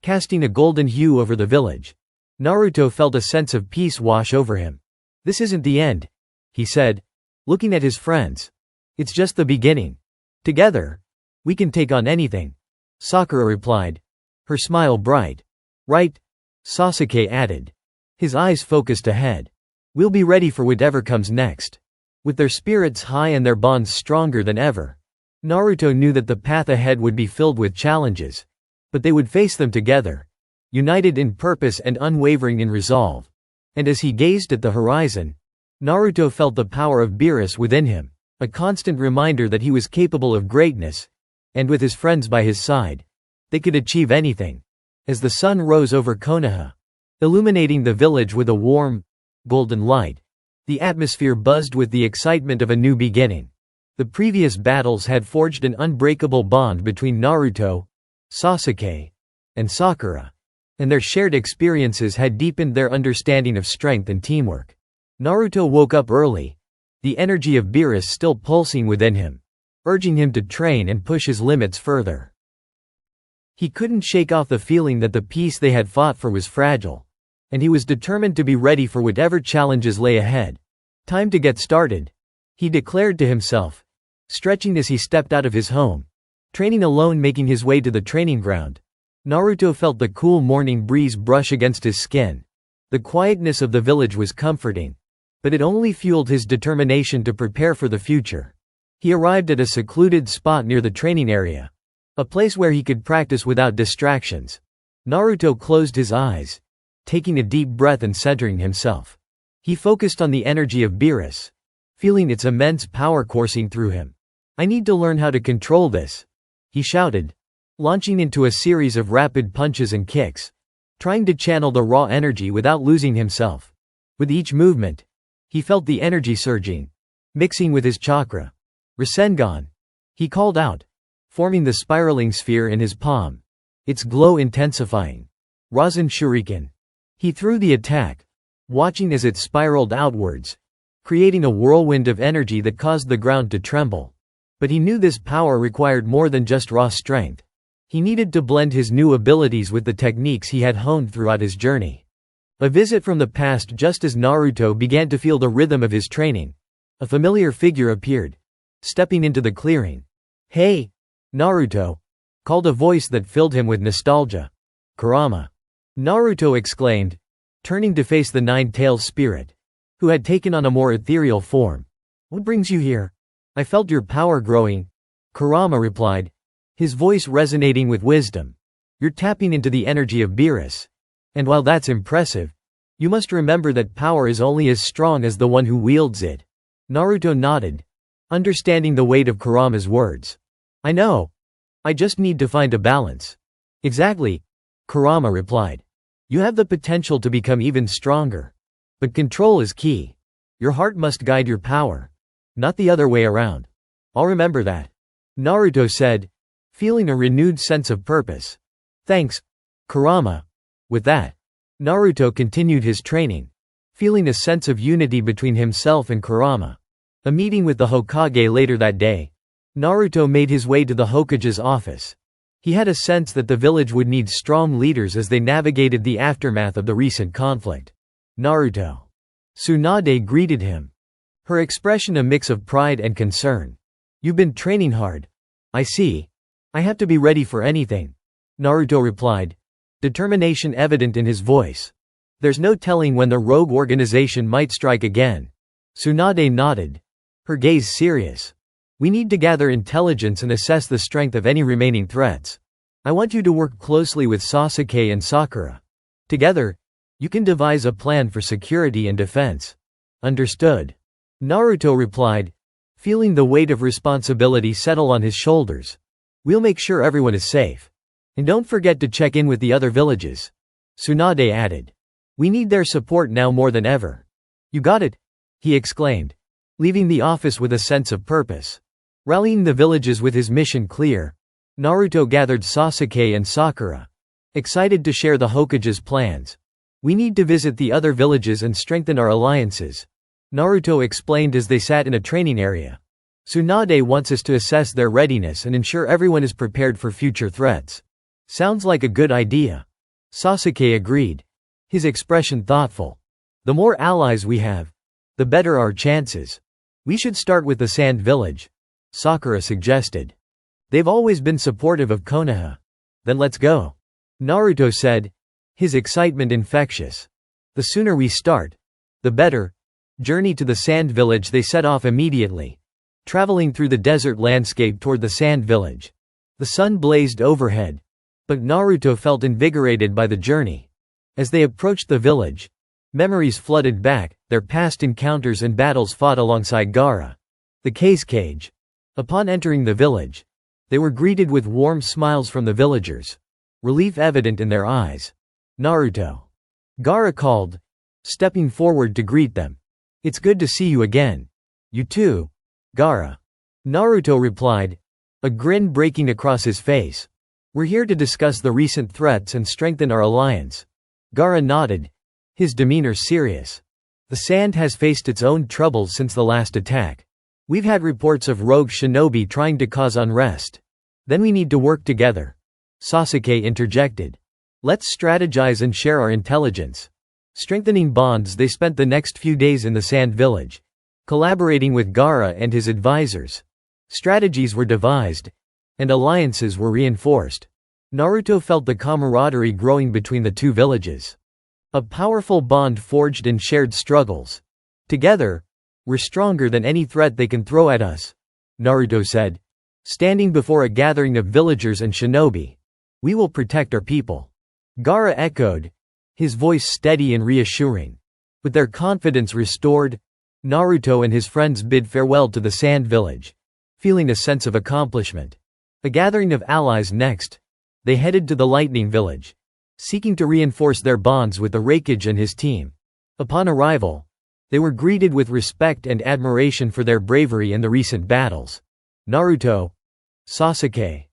casting a golden hue over the village, Naruto felt a sense of peace wash over him. "This isn't the end," he said, looking at his friends. "It's just the beginning. Together, we can take on anything," Sakura replied, her smile bright. "Right," Sasuke added, his eyes focused ahead. "We'll be ready for whatever comes next." With their spirits high and their bonds stronger than ever, Naruto knew that the path ahead would be filled with challenges, but they would face them together, united in purpose and unwavering in resolve. And as he gazed at the horizon, Naruto felt the power of Beerus within him, a constant reminder that he was capable of greatness, and with his friends by his side, they could achieve anything. As the sun rose over Konoha, illuminating the village with a warm, golden light, the atmosphere buzzed with the excitement of a new beginning. The previous battles had forged an unbreakable bond between Naruto, Sasuke, and Sakura, and their shared experiences had deepened their understanding of strength and teamwork. Naruto woke up early, the energy of Beerus still pulsing within him, urging him to train and push his limits further. He couldn't shake off the feeling that the peace they had fought for was fragile, and he was determined to be ready for whatever challenges lay ahead. "Time to get started," he declared to himself, stretching as he stepped out of his home, training alone, making his way to the training ground. Naruto felt the cool morning breeze brush against his skin. The quietness of the village was comforting, but it only fueled his determination to prepare for the future. He arrived at a secluded spot near the training area, a place where he could practice without distractions. Naruto closed his eyes, taking a deep breath and centering himself. He focused on the energy of Beerus, feeling its immense power coursing through him. "I need to learn how to control this," he shouted, launching into a series of rapid punches and kicks, trying to channel the raw energy without losing himself. With each movement, he felt the energy surging, mixing with his chakra. "Rasengan," he called out, forming the spiraling sphere in his palm, its glow intensifying. "Rasen Shuriken." He threw the attack, watching as it spiraled outwards, creating a whirlwind of energy that caused the ground to tremble. But he knew this power required more than just raw strength. He needed to blend his new abilities with the techniques he had honed throughout his journey. A visit from the past. Just as Naruto began to feel the rhythm of his training, a familiar figure appeared, stepping into the clearing. "Hey, Naruto," called a voice that filled him with nostalgia. "Kurama," Naruto exclaimed, turning to face the nine-tailed spirit, who had taken on a more ethereal form. "What brings you here? I felt your power growing," Kurama replied, his voice resonating with wisdom. "You're tapping into the energy of Beerus. And while that's impressive, you must remember that power is only as strong as the one who wields it." Naruto nodded, understanding the weight of Kurama's words. "I know. I just need to find a balance." "Exactly," Kurama replied. "You have the potential to become even stronger. But control is key. Your heart must guide your power, not the other way around." "I'll remember that," Naruto said, feeling a renewed sense of purpose. "Thanks, Kurama." With that, Naruto continued his training, feeling a sense of unity between himself and Kurama. A meeting with the Hokage later that day, Naruto made his way to the Hokage's office. He had a sense that the village would need strong leaders as they navigated the aftermath of the recent conflict. "Naruto." Tsunade greeted him, her expression a mix of pride and concern. "You've been training hard. I see. I have to be ready for anything," Naruto replied, determination evident in his voice. "There's no telling when the rogue organization might strike again." Tsunade nodded, her gaze serious. "We need to gather intelligence and assess the strength of any remaining threats. I want you to work closely with Sasuke and Sakura. Together, you can devise a plan for security and defense." "Understood," Naruto replied, feeling the weight of responsibility settle on his shoulders. "We'll make sure everyone is safe. And don't forget to check in with the other villages," Tsunade added. "We need their support now more than ever." "You got it," he exclaimed, leaving the office with a sense of purpose. Rallying the villages with his mission clear, Naruto gathered Sasuke and Sakura, excited to share the Hokage's plans. "We need to visit the other villages and strengthen our alliances," Naruto explained as they sat in a training area. "Tsunade wants us to assess their readiness and ensure everyone is prepared for future threats." "Sounds like a good idea," Sasuke agreed, his expression thoughtful. "The more allies we have, the better our chances. We should start with the Sand Village," Sakura suggested. "They've always been supportive of Konoha." "Then let's go," Naruto said, his excitement infectious. "The sooner we start, the better." Journey to the Sand Village. They set off immediately, traveling through the desert landscape toward the Sand Village. The sun blazed overhead, but Naruto felt invigorated by the journey. As they approached the village, memories flooded back, their past encounters and battles fought alongside Gaara. The case cage. Upon entering the village, they were greeted with warm smiles from the villagers, relief evident in their eyes. "Naruto," Gaara called, stepping forward to greet them. "It's good to see you again." "You too, Gaara," Naruto replied, a grin breaking across his face. "We're here to discuss the recent threats and strengthen our alliance." Gaara nodded, his demeanor serious. "The sand has faced its own troubles since the last attack. We've had reports of rogue shinobi trying to cause unrest. Then we need to work together," Sasuke interjected. "Let's strategize and share our intelligence." Strengthening bonds, they spent the next few days in the Sand Village, collaborating with Gaara and his advisors. Strategies were devised, and alliances were reinforced. Naruto felt the camaraderie growing between the two villages. A powerful bond forged in shared struggles. "Together, we're stronger than any threat they can throw at us," Naruto said, standing before a gathering of villagers and shinobi. "We will protect our people," Gaara echoed, his voice steady and reassuring. With their confidence restored, Naruto and his friends bid farewell to the Sand Village, feeling a sense of accomplishment. A gathering of allies next. They headed to the Lightning Village, seeking to reinforce their bonds with the Raikage and his team. Upon arrival, they were greeted with respect and admiration for their bravery in the recent battles. Naruto, Sasuke,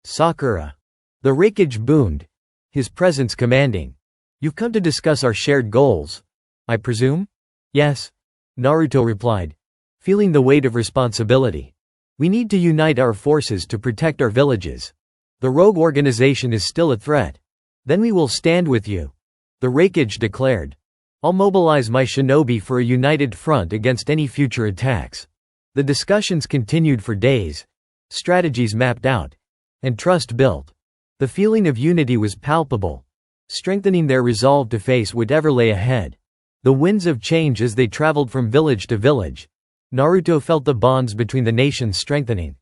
Sakura. The Raikage boomed, his presence commanding. You've come to discuss our shared goals, I presume? Yes, Naruto replied, feeling the weight of responsibility. We need to unite our forces to protect our villages. The rogue organization is still a threat. Then we will stand with you, the Raikage declared. I'll mobilize my shinobi for a united front against any future attacks. The discussions continued for days, strategies mapped out, and trust built. The feeling of unity was palpable, strengthening their resolve to face whatever lay ahead. The winds of change as they traveled from village to village. Naruto felt the bonds between the nations strengthening.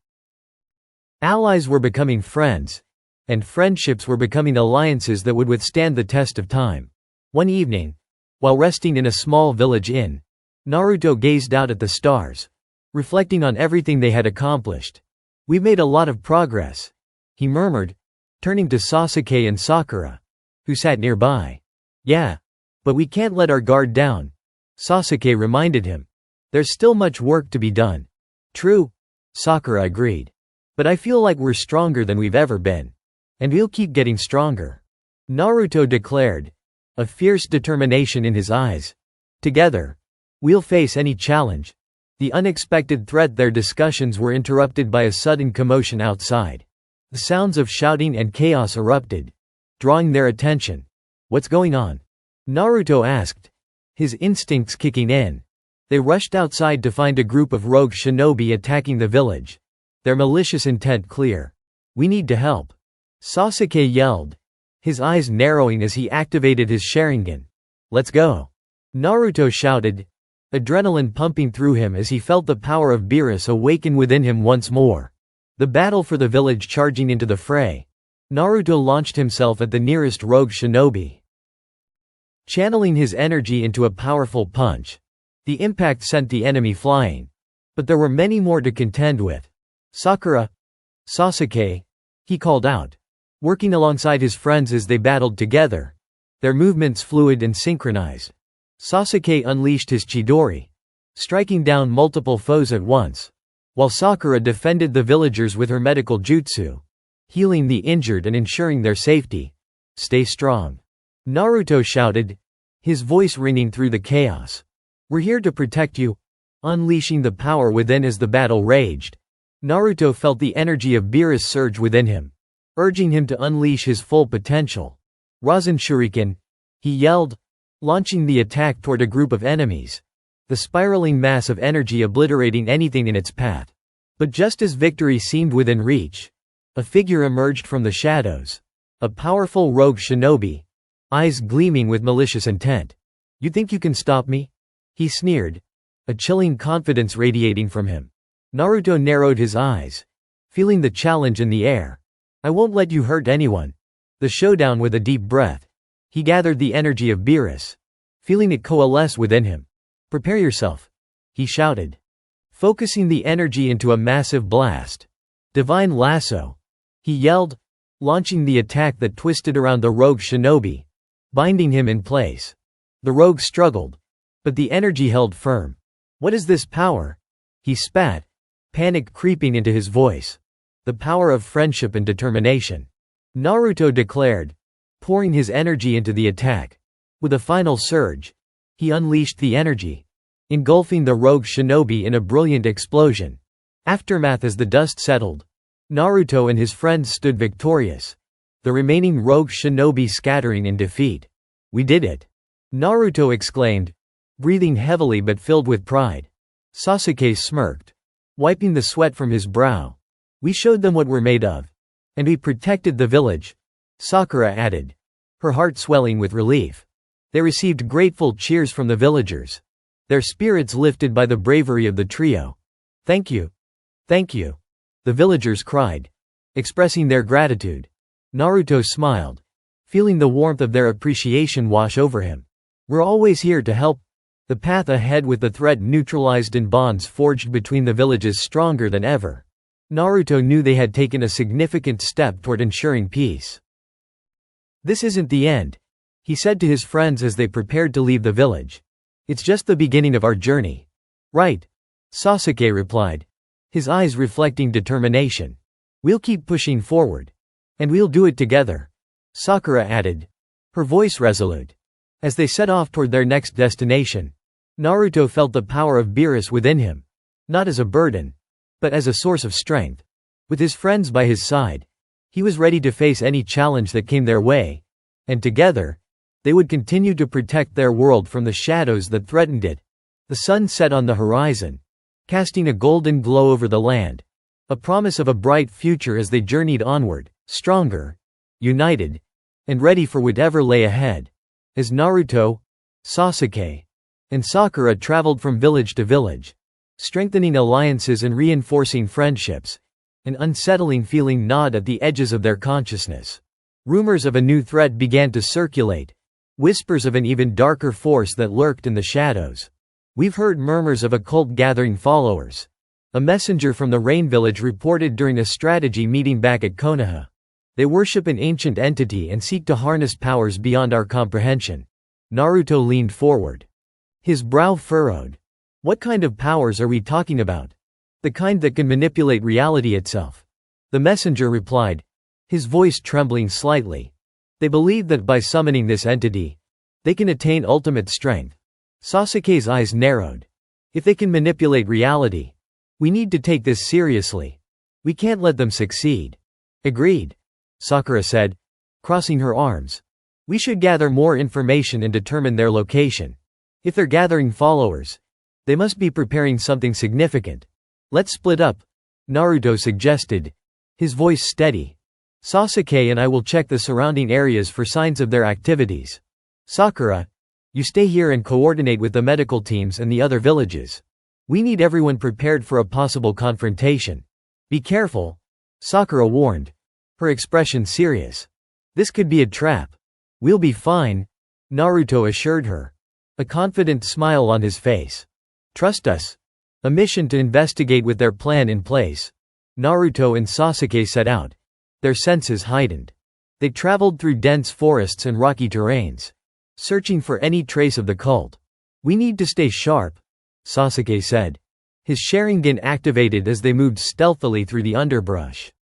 Allies were becoming friends, and friendships were becoming alliances that would withstand the test of time. One evening, while resting in a small village inn, Naruto gazed out at the stars, reflecting on everything they had accomplished. We've made a lot of progress, he murmured, turning to Sasuke and Sakura, who sat nearby. Yeah, but we can't let our guard down, Sasuke reminded him. There's still much work to be done. True, Sakura agreed. But I feel like we're stronger than we've ever been. And we'll keep getting stronger, Naruto declared, a fierce determination in his eyes. Together, we'll face any challenge. The unexpected threat. Their discussions were interrupted by a sudden commotion outside. The sounds of shouting and chaos erupted, drawing their attention. What's going on? Naruto asked, his instincts kicking in. They rushed outside to find a group of rogue shinobi attacking the village, their malicious intent clear. We need to help, Sasuke yelled, his eyes narrowing as he activated his Sharingan. Let's go, Naruto shouted, adrenaline pumping through him as he felt the power of Beerus awaken within him once more. The battle for the village charging into the fray. Naruto launched himself at the nearest rogue shinobi, channeling his energy into a powerful punch. The impact sent the enemy flying. But there were many more to contend with. Sakura, Sasuke, he called out, working alongside his friends as they battled together, their movements fluid and synchronized. Sasuke unleashed his Chidori, striking down multiple foes at once, while Sakura defended the villagers with her medical jutsu, healing the injured and ensuring their safety. Stay strong, Naruto shouted, his voice ringing through the chaos. We're here to protect you, unleashing the power within as the battle raged. Naruto felt the energy of Beerus surge within him, urging him to unleash his full potential. Rasen Shuriken, he yelled, launching the attack toward a group of enemies, the spiraling mass of energy obliterating anything in its path. But just as victory seemed within reach, a figure emerged from the shadows, a powerful rogue shinobi, eyes gleaming with malicious intent. You think you can stop me? He sneered, a chilling confidence radiating from him. Naruto narrowed his eyes, feeling the challenge in the air. I won't let you hurt anyone. The showdown. With a deep breath, he gathered the energy of Beerus, feeling it coalesce within him. Prepare yourself, he shouted, focusing the energy into a massive blast. Divine Lasso, he yelled, launching the attack that twisted around the rogue shinobi, binding him in place. The rogue struggled, but the energy held firm. What is this power? He spat, panic creeping into his voice. The power of friendship and determination, Naruto declared, pouring his energy into the attack. With a final surge, he unleashed the energy, engulfing the rogue shinobi in a brilliant explosion. Aftermath. As the dust settled, Naruto and his friends stood victorious, the remaining rogue shinobi scattering in defeat. We did it, Naruto exclaimed, breathing heavily but filled with pride. Sasuke smirked, wiping the sweat from his brow. We showed them what we're made of. And we protected the village, Sakura added, her heart swelling with relief. They received grateful cheers from the villagers, their spirits lifted by the bravery of the trio. Thank you. Thank you, the villagers cried, expressing their gratitude. Naruto smiled, feeling the warmth of their appreciation wash over him. We're always here to help, The path ahead with the threat neutralized and bonds forged between the villages stronger than ever. Naruto knew they had taken a significant step toward ensuring peace. "This isn't the end," he said to his friends as they prepared to leave the village. "It's just the beginning of our journey." "Right," Sasuke replied, his eyes reflecting determination. "We'll keep pushing forward. And we'll do it together," Sakura added, her voice resolute. As they set off toward their next destination, Naruto felt the power of Beerus within him. Not as a burden, but as a source of strength. With his friends by his side, he was ready to face any challenge that came their way. And together, they would continue to protect their world from the shadows that threatened it. The sun set on the horizon, casting a golden glow over the land, a promise of a bright future as they journeyed onward, stronger, united, and ready for whatever lay ahead. As Naruto, Sasuke, and Sakura traveled from village to village, strengthening alliances and reinforcing friendships, an unsettling feeling gnawed at the edges of their consciousness. Rumors of a new threat began to circulate, whispers of an even darker force that lurked in the shadows. "We've heard murmurs of a cult gathering followers," a messenger from the Rain Village reported during a strategy meeting back at Konoha. "They worship an ancient entity and seek to harness powers beyond our comprehension." Naruto leaned forward, his brow furrowed. "What kind of powers are we talking about?" "The kind that can manipulate reality itself," the messenger replied, his voice trembling slightly. "They believe that by summoning this entity, they can attain ultimate strength." Sasuke's eyes narrowed. "If they can manipulate reality, we need to take this seriously. We can't let them succeed." "Agreed," Sakura said, crossing her arms. "We should gather more information and determine their location. If they're gathering followers, they must be preparing something significant. Let's split up," Naruto suggested, his voice steady. "Sasuke and I will check the surrounding areas for signs of their activities. Sakura, you stay here and coordinate with the medical teams and the other villages. We need everyone prepared for a possible confrontation." "Be careful," Sakura warned, her expression serious. "This could be a trap." "We'll be fine," Naruto assured her, a confident smile on his face. "Trust us." A mission to investigate with their plan in place, Naruto and Sasuke set out, their senses heightened. They traveled through dense forests and rocky terrains, searching for any trace of the cult. "We need to stay sharp," Sasuke said, his Sharingan activated as they moved stealthily through the underbrush.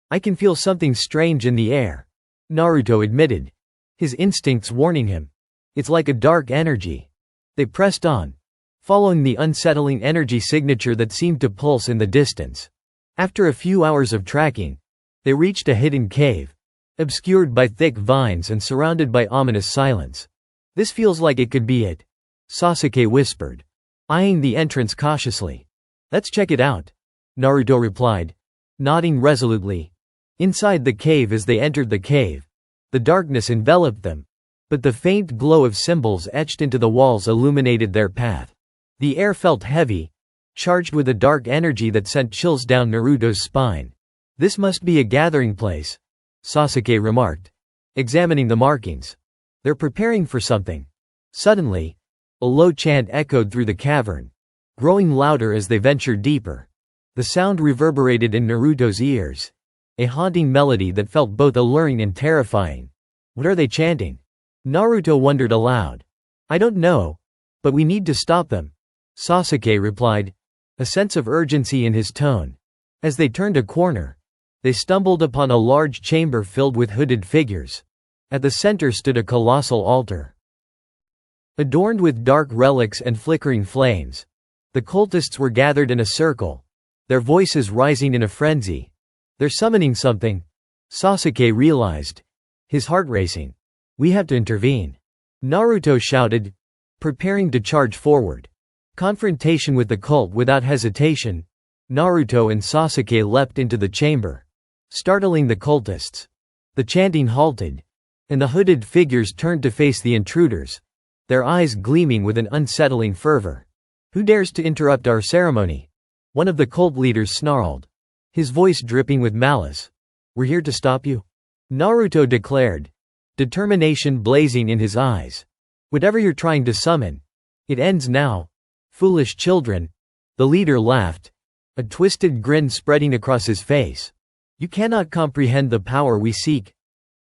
"I can feel something strange in the air," Naruto admitted, his instincts warning him. "It's like a dark energy." They pressed on, following the unsettling energy signature that seemed to pulse in the distance. After a few hours of tracking, they reached a hidden cave, obscured by thick vines and surrounded by ominous silence. "This feels like it could be it," Sasuke whispered, eyeing the entrance cautiously. "Let's check it out," Naruto replied, nodding resolutely. Inside the cave, as they entered the cave, the darkness enveloped them, but the faint glow of symbols etched into the walls illuminated their path. The air felt heavy, charged with a dark energy that sent chills down Naruto's spine. "This must be a gathering place," Sasuke remarked, examining the markings. "They're preparing for something." Suddenly, a low chant echoed through the cavern, growing louder as they ventured deeper. The sound reverberated in Naruto's ears, a haunting melody that felt both alluring and terrifying. "What are they chanting?" Naruto wondered aloud. "I don't know, but we need to stop them," Sasuke replied, a sense of urgency in his tone. As they turned a corner, they stumbled upon a large chamber filled with hooded figures. At the center stood a colossal altar, adorned with dark relics and flickering flames. The cultists were gathered in a circle, their voices rising in a frenzy. "They're summoning something," Sasuke realized, his heart racing. "We have to intervene," Naruto shouted, preparing to charge forward. Confrontation with the cult without hesitation, Naruto and Sasuke leapt into the chamber, startling the cultists. The chanting halted, and the hooded figures turned to face the intruders, their eyes gleaming with an unsettling fervor. "Who dares to interrupt our ceremony?" one of the cult leaders snarled, his voice dripping with malice. "We're here to stop you," Naruto declared, determination blazing in his eyes. "Whatever you're trying to summon, It ends now. Foolish children. The leader laughed, a twisted grin spreading across his face. You cannot comprehend the power we seek.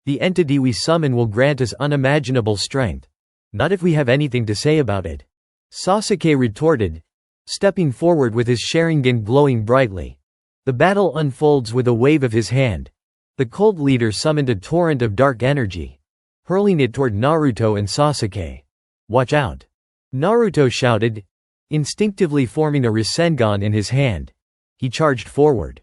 The entity we summon will grant us unimaginable strength. Not if we have anything to say about it. Sasuke retorted, stepping forward with his Sharingan glowing brightly. The battle unfolds with a wave of his hand. The cult leader summoned a torrent of dark energy, hurling it toward Naruto and Sasuke. Watch out! Naruto shouted, instinctively forming a Rasengan in his hand. He charged forward,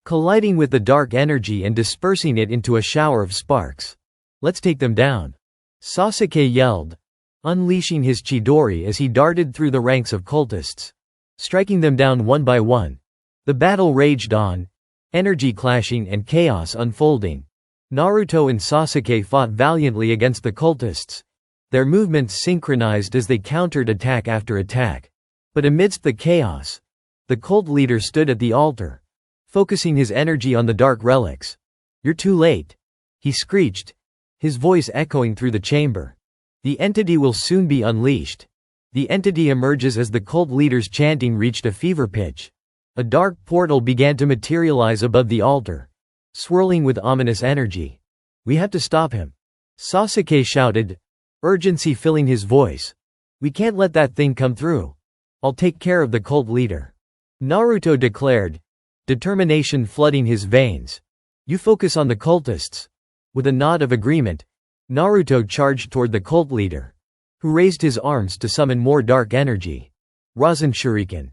colliding with the dark energy and dispersing it into a shower of sparks. Let's take them down, Sasuke yelled, unleashing his Chidori as he darted through the ranks of cultists, striking them down one by one. The battle raged on, energy clashing and chaos unfolding. Naruto and Sasuke fought valiantly against the cultists, their movements synchronized as they countered attack after attack. But amidst the chaos, the cult leader stood at the altar, focusing his energy on the dark relics. You're too late, he screeched, his voice echoing through the chamber. The entity will soon be unleashed. The entity emerges as the cult leader's chanting reached a fever pitch. A dark portal began to materialize above the altar, swirling with ominous energy. We have to stop him, Sasuke shouted, urgency filling his voice. We can't let that thing come through. I'll take care of the cult leader, Naruto declared, determination flooding his veins. You focus on the cultists. With a nod of agreement, Naruto charged toward the cult leader, who raised his arms to summon more dark energy. Rasen Shuriken,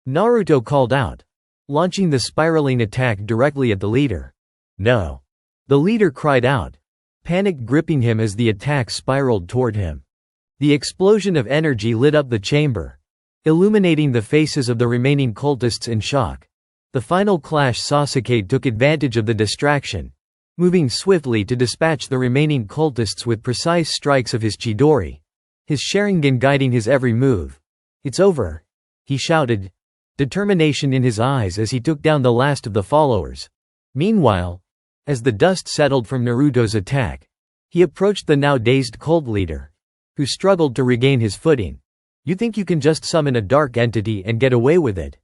Naruto called out, launching the spiraling attack directly at the leader. No! The leader cried out, panic gripping him as the attack spiraled toward him. The explosion of energy lit up the chamber, illuminating the faces of the remaining cultists in shock. The final clash, Sasuke took advantage of the distraction, moving swiftly to dispatch the remaining cultists with precise strikes of his Chidori, his Sharingan guiding his every move. It's over, he shouted, determination in his eyes as he took down the last of the followers. Meanwhile, as the dust settled from Naruto's attack, he approached the now dazed cult leader, who struggled to regain his footing. You think you can just summon a dark entity and get away with it?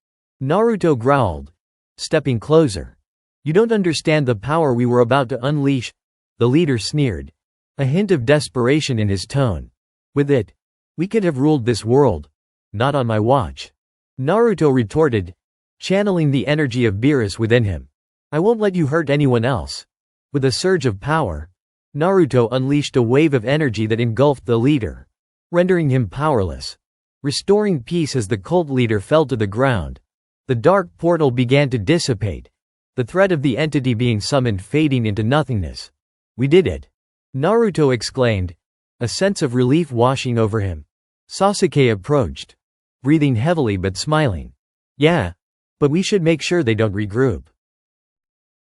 Naruto growled, stepping closer. You don't understand the power we were about to unleash, the leader sneered, a hint of desperation in his tone. With it, we could have ruled this world. Not on my watch, Naruto retorted, channeling the energy of Beerus within him. I won't let you hurt anyone else. With a surge of power, Naruto unleashed a wave of energy that engulfed the leader, rendering him powerless, restoring peace as the cult leader fell to the ground. The dark portal began to dissipate, the threat of the entity being summoned fading into nothingness. We did it, Naruto exclaimed, a sense of relief washing over him. Sasuke approached, breathing heavily but smiling. Yeah, but we should make sure they don't regroup.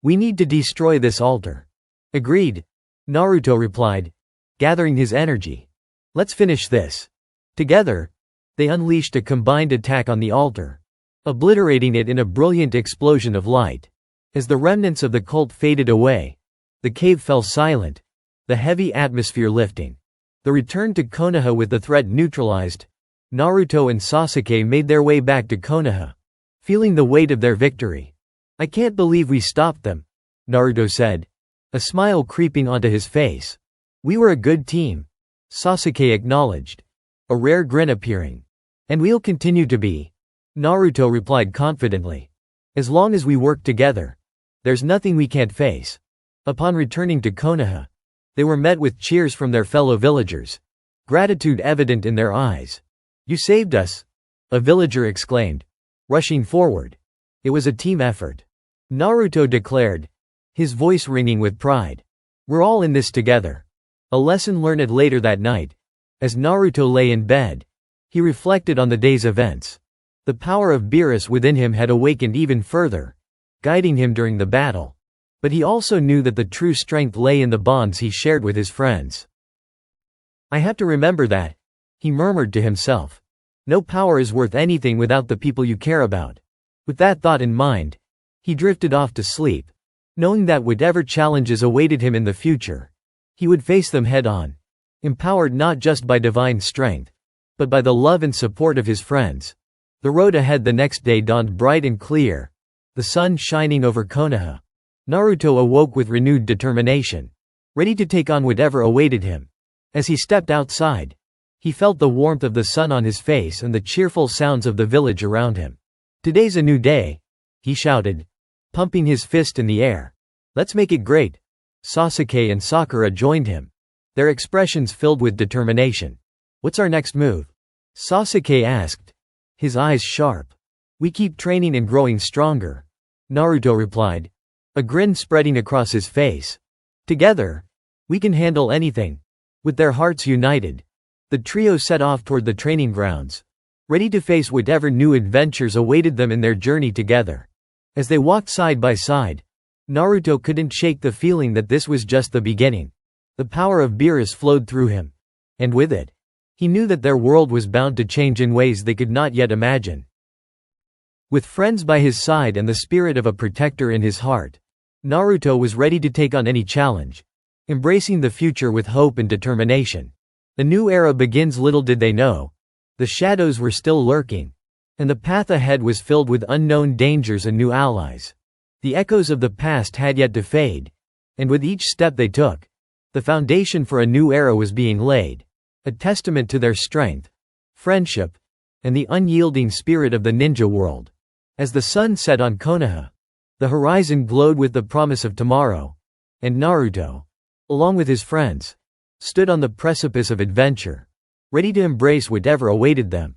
We need to destroy this altar. Agreed, Naruto replied, gathering his energy. Let's finish this. Together, they unleashed a combined attack on the altar, obliterating it in a brilliant explosion of light. As the remnants of the cult faded away, the cave fell silent, the heavy atmosphere lifting. The return to Konoha with the threat neutralized, Naruto and Sasuke made their way back to Konoha, feeling the weight of their victory. I can't believe we stopped them, Naruto said, a smile creeping onto his face. We were a good team, Sasuke acknowledged, a rare grin appearing. And we'll continue to be, Naruto replied confidently. As long as we work together, there's nothing we can't face. Upon returning to Konoha, they were met with cheers from their fellow villagers, gratitude evident in their eyes. You saved us, a villager exclaimed, rushing forward. It was a team effort, Naruto declared, his voice ringing with pride. We're all in this together. A lesson learned later that night. As Naruto lay in bed, he reflected on the day's events. The power of Beerus within him had awakened even further, guiding him during the battle. But he also knew that the true strength lay in the bonds he shared with his friends. I have to remember that, he murmured to himself. No power is worth anything without the people you care about. With that thought in mind, he drifted off to sleep, knowing that whatever challenges awaited him in the future, he would face them head on, empowered not just by divine strength, but by the love and support of his friends. The road ahead the next day dawned bright and clear, the sun shining over Konoha. Naruto awoke with renewed determination, ready to take on whatever awaited him. As he stepped outside, he felt the warmth of the sun on his face and the cheerful sounds of the village around him. "Today's a new day," he shouted, pumping his fist in the air. "Let's make it great." Sasuke and Sakura joined him, their expressions filled with determination. "What's our next move?" Sasuke asked, his eyes sharp. "We keep training and growing stronger," Naruto replied, a grin spreading across his face. "Together, we can handle anything." With their hearts united, the trio set off toward the training grounds, ready to face whatever new adventures awaited them in their journey together. As they walked side by side, Naruto couldn't shake the feeling that this was just the beginning. The power of Beerus flowed through him, and with it, he knew that their world was bound to change in ways they could not yet imagine. With friends by his side and the spirit of a protector in his heart, Naruto was ready to take on any challenge, embracing the future with hope and determination. The new era begins. Little did they know, the shadows were still lurking, and the path ahead was filled with unknown dangers and new allies. The echoes of the past had yet to fade, and with each step they took, the foundation for a new era was being laid, a testament to their strength, friendship, and the unyielding spirit of the ninja world. As the sun set on Konoha, the horizon glowed with the promise of tomorrow, and Naruto, along with his friends, stood on the precipice of adventure, ready to embrace whatever awaited them.